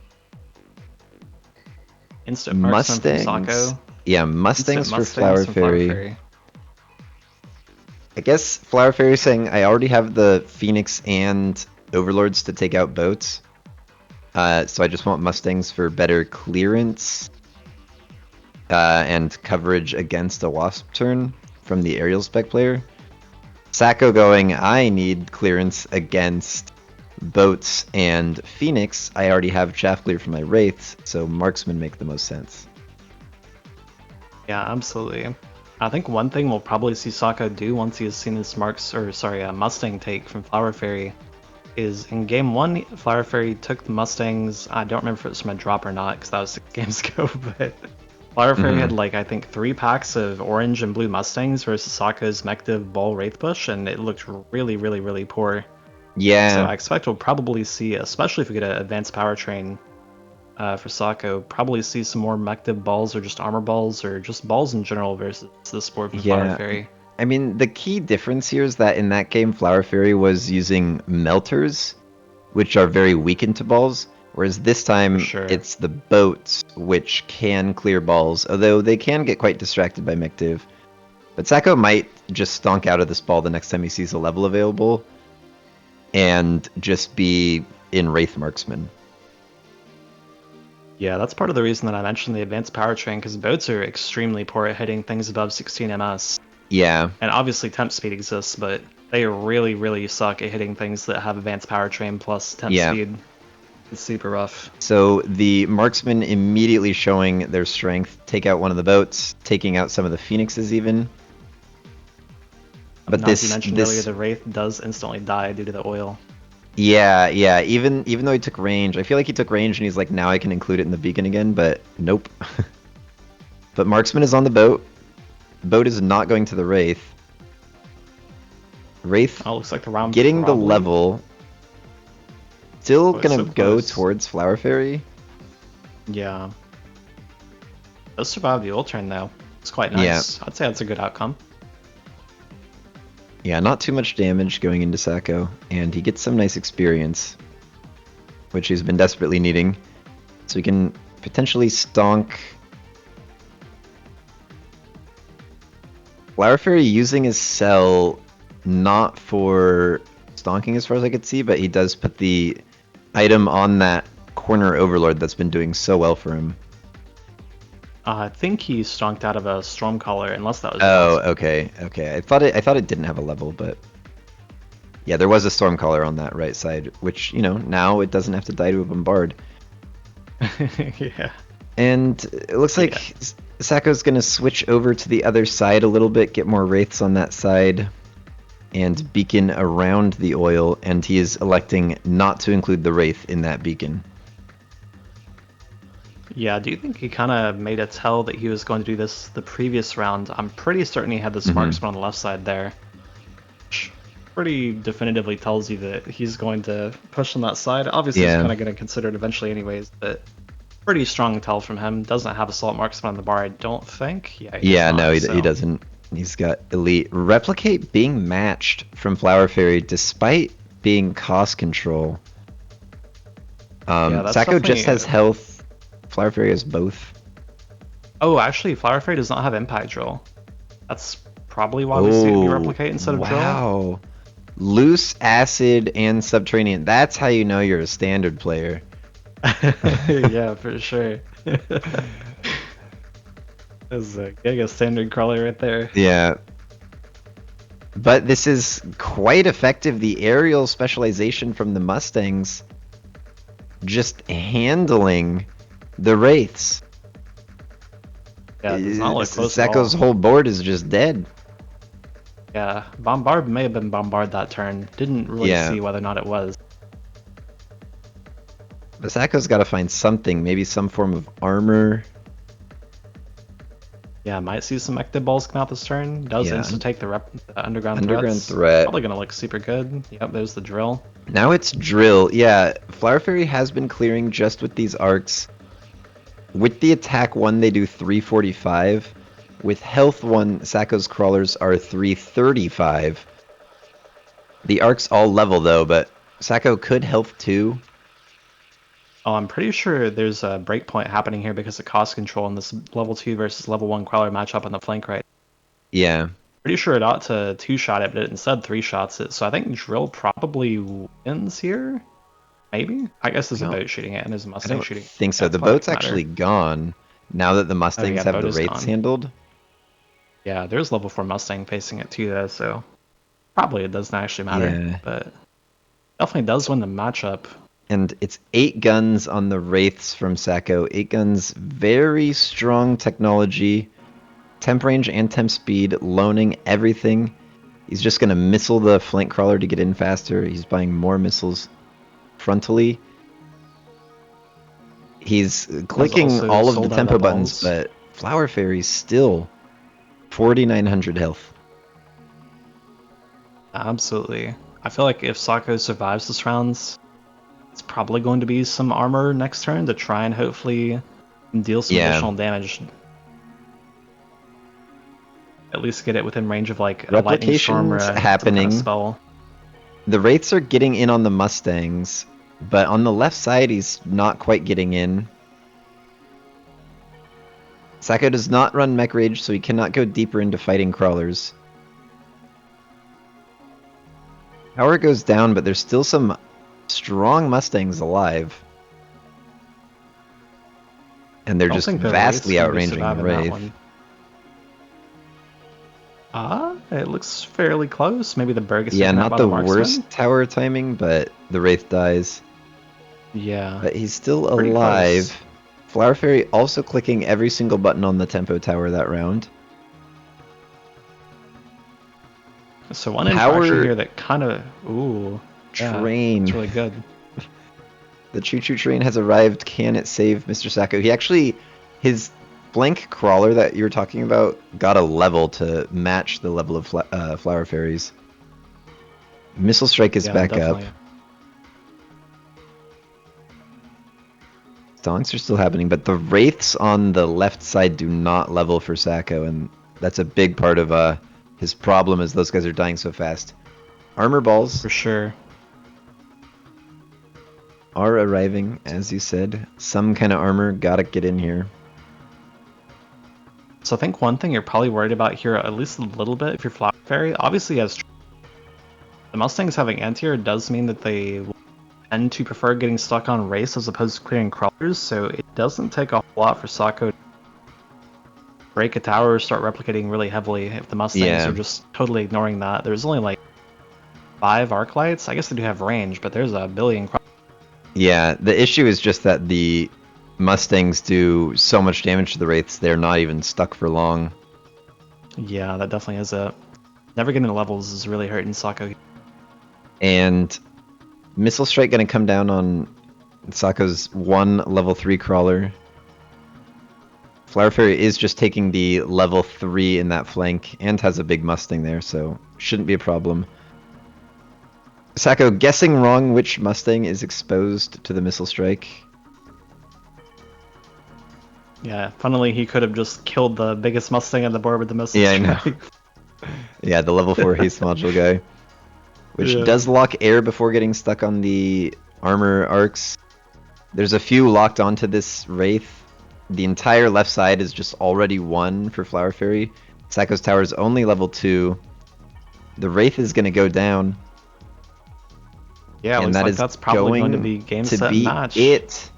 Instant marksman from Sako. Yeah, Mustangs for Flower Fairy. I guess Flower Fairy saying, I already have the Phoenix and Overlords to take out boats. So I just want Mustangs for better clearance and coverage against a Wasp turn from the aerial spec player. Sako going, I need clearance against boats and Phoenix. I already have chaff clear for my Wraiths, so marksmen make the most sense. Yeah, absolutely. I think one thing we'll probably see Sako do once he has seen this Mustang take from Flower Fairy is in game 1, Flower Fairy took the Mustangs. I don't remember if it was from a drop or not because that was 6 games ago, but Flower Fairy had, like, I think 3 packs of orange and blue Mustangs versus Sako's Mechdiv Ball Wraith Bush, and it looked really, really, really poor. Yeah. So I expect we'll probably see, especially if we get an advanced powertrain for Sako, probably see some more Mechdiv balls or just armor balls or just balls in general versus the sport from Flower Fairy. I mean, the key difference here is that in that game, Flower Fairy was using melters, which are very weakened to balls, whereas this time it's the boats, which can clear balls, although they can get quite distracted by Mechdiv. But Sako might just stonk out of this ball the next time he sees a level available, and just be in Wraith Marksman. Yeah, that's part of the reason that I mentioned the advanced powertrain, because boats are extremely poor at hitting things above 16 ms. Yeah. And obviously temp speed exists, but they really, really suck at hitting things that have advanced powertrain plus temp speed. It's super rough. So the marksmen immediately showing their strength, take out one of the boats, taking out some of the Phoenixes even. But as you mentioned earlier, the Wraith does instantly die due to the oil. Yeah. Even though he took range, I feel like he took range and he's like, now I can include it in the beacon again, but nope. But marksman is on the boat. Boat is not going to the Wraith. Wraith Oh, looks like the round getting the probably. level. Still Oh, it's gonna so go close. towards Flower Fairy. Yeah. Does survive the ult turn though. It's quite Yeah. nice. I'd say that's a good outcome. Yeah, not too much damage going into Sacco, and he gets some nice experience, which he's been desperately needing. So he can potentially stonk Flower Fairy using his cell not for stonking as far as I could see, but he does put the item on that corner overlord that's been doing so well for him. I think he stonked out of a Stormcaller, unless that was Oh, bot. okay. I thought it didn't have a level, but yeah, there was a Stormcaller on that right side, which, now it doesn't have to die to a Bombard. Yeah. And it looks like Sacco's going to switch over to the other side a little bit, get more Wraiths on that side, and beacon around the oil, and he is electing not to include the Wraith in that beacon. Yeah, do you think he kind of made a tell that he was going to do this the previous round? I'm pretty certain he had the Sparksman on the left side there. Which pretty definitively tells you that he's going to push on that side. Obviously, he's Yeah. kind of going to consider it eventually anyways, but pretty strong tell from him. Doesn't have Assault Marksman on the bar, I don't think. Yeah, he Yeah, does not, no, he so. doesn't. He's got Elite. Replicate being matched from Flower Fairy despite being cost control. Yeah, that's Sacco just definitely- has health. Flower Fairy has both. Oh, actually, Flower Fairy does not have Impact Drill. That's probably why we see it be Replicate instead of Drill. Wow. Loose Acid and Subterranean. That's how you know you're a standard player. Yeah, for sure. That's a Giga standard crawler right there. Yeah. But this is quite effective. The aerial specialization from the Mustangs just handling the Wraiths. Yeah, it does not look close at all. Sacco's whole board is just dead. Yeah, Bombard may have been Bombard that turn. Didn't really see whether or not it was. But Sacco's got to find something, maybe some form of armor. Yeah, might see some Ecto Balls come out this turn. Does insta take the Underground Threats. Threat. Probably gonna look super good. Yep, there's the Drill. Now it's Drill. Yeah, Flower Fairy has been clearing just with these arcs. With the attack 1, they do 345. With health 1, Sacco's crawlers are 335. The arcs all level though, but Sacco could health 2. Oh, I'm pretty sure there's a breakpoint happening here because of cost control in this level 2 versus level 1 crawler matchup on the flank right. Yeah. Pretty sure it ought to 2-shot it, but it instead 3-shots it. So I think Drill probably wins here. Maybe? I guess there's a boat shooting it and there's a Mustang shooting it. I think so. The boat's actually gone now that the Mustangs have the Wraiths handled. Yeah, there's level 4 Mustang facing it too though, so probably it doesn't actually matter. But definitely does win the matchup. And it's 8 guns on the Wraiths from Sacco. 8 guns, very strong technology. Temp range and temp speed, loaning everything. He's just going to missile the flank crawler to get in faster. He's buying more missiles frontally. He's clicking all of the tempo buttons, but Flower Fairy's still 4,900 health. Absolutely. I feel like if Sacco survives this round, it's probably going to be some armor next turn to try and hopefully deal some additional damage. At least get it within range of like a lightning storm or a happening. Kind of spell. The Wraiths are getting in on the Mustangs, but on the left side he's not quite getting in. Sacco does not run Mech Rage, so he cannot go deeper into fighting crawlers. Power goes down, but there's still some strong Mustangs alive. And they're just vastly outranging Wraith. It looks fairly close. Maybe the Berg is not the worst tower timing, but the Wraith dies. Yeah. But he's still alive. Close. Flower Fairy also clicking every single button on the tempo tower that round. So one interaction here that kind of... Ooh. Train. It's really good. The choo-choo train has arrived. Can it save Mr. Sacco? He actually... His flank crawler that you were talking about got a level to match the level of Flower Fairies. Missile Strike is back definitely. up. Stonks are still happening, but the Wraiths on the left side do not level for Sacco, and that's a big part of his problem is those guys are dying so fast. Armor balls For sure. are arriving, as you said. Some kind of armor, gotta get in here. So I think one thing you're probably worried about here, at least a little bit, if you're Flower Fairy, obviously as the Mustangs having anti-air does mean that they tend to prefer getting stuck on race as opposed to clearing crawlers, so it doesn't take a whole lot for Sacco to break a tower or start replicating really heavily if the Mustangs are just totally ignoring that. There's only like 5 arc lights. I guess they do have range, but there's a billion. Yeah, the issue is just that the Mustangs do so much damage to the Wraiths, they're not even stuck for long. Yeah, that definitely is it. Never getting the levels is really hurting Sacco. And Missile Strike gonna come down on Sacco's one level 3 crawler. Flower Fairy is just taking the level 3 in that flank and has a big Mustang there, so shouldn't be a problem. Sacco guessing wrong which Mustang is exposed to the Missile Strike. Yeah, funnily he could have just killed the biggest Mustang on the board with the missile Yeah, strike. I know. Yeah, the level 4 haste module guy. Which does lock air before getting stuck on the armor arcs. There's a few locked onto this Wraith. The entire left side is just already 1 for Flower Fairy. Sacco's tower is only level 2. The Wraith is going to go down. Yeah, and looks that like is that's probably going to be game, to set, be match. it.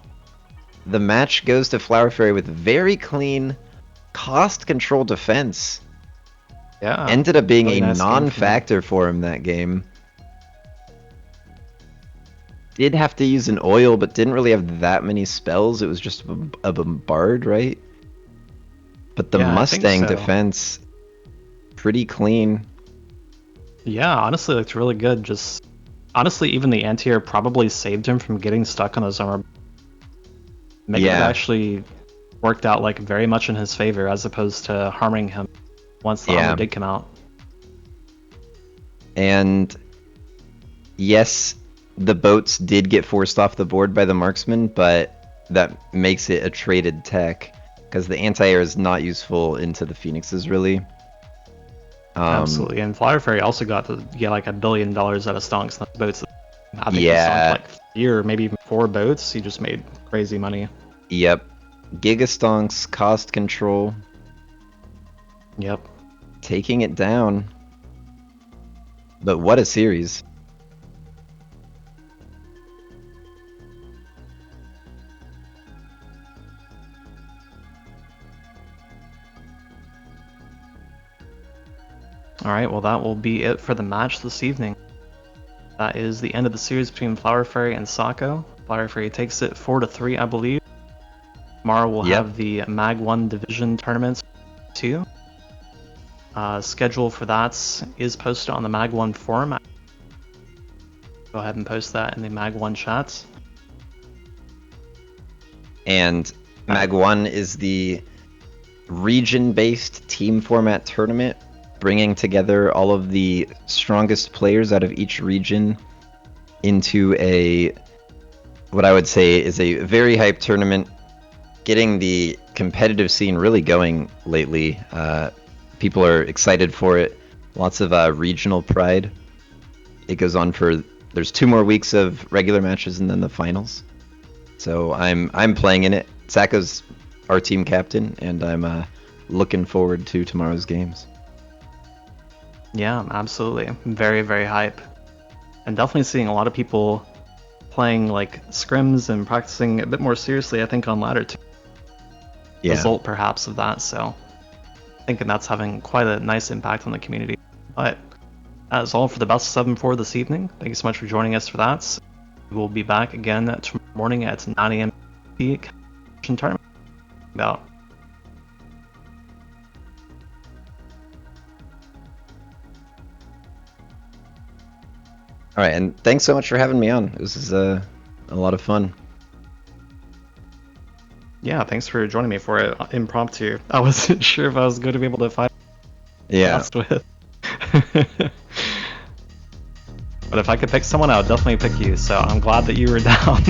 The match goes to Flower Fairy with very clean cost control defense. Yeah. Ended up being really a nice non-factor for him that game. Did have to use an oil, but didn't really have that many spells. It was just a bombard, right? But the Mustang defense, pretty clean. Yeah, honestly, looked really good. Just honestly, even the anti-air probably saved him from getting stuck on those armor. It actually worked out like very much in his favor as opposed to harming him once the armor did come out. And yes, the boats did get forced off the board by the marksman, but that makes it a traded tech because the anti-air is not useful into the Phoenixes really. Absolutely, and Flower Fairy also got to get like $1 billion out of stonks on boats. I think he stonked like 3 or maybe even 4 boats. He just made crazy money. Yep, Gigastonks, cost control. Yep, taking it down. But what a series. Alright, well that will be it for the match this evening. That is the end of the series between Flower Fairy and Sacco. Flower Fairy takes it 4-3, I believe. Tomorrow we'll have the MAG1 Division tournaments 2. Schedule for that is posted on the MAG1 forum. Go ahead and post that in the MAG1 chats. And MAG1 is the region-based team format tournament, bringing together all of the strongest players out of each region into what I would say is a very hyped tournament, getting the competitive scene really going lately. People are excited for it. Lots of regional pride. It goes on there's 2 more weeks of regular matches and then the finals. So I'm playing in it. Sacco's our team captain, and I'm looking forward to tomorrow's games. Yeah, absolutely. Very, very hype. And definitely seeing a lot of people playing like scrims and practicing a bit more seriously, I think, on ladder 2. Result perhaps of that, so thinking that's having quite a nice impact on the community. But that is all for the best of 7 for this evening. Thank you so much for joining us for that. We will be back again tomorrow morning at 9 a.m. tournament. About. All right, and thanks so much for having me on. This is a lot of fun. Yeah, thanks for joining me for it impromptu. I wasn't sure if I was going to be able to fight Yeah. fast with. But if I could pick someone, I would definitely pick you. So I'm glad that you were down.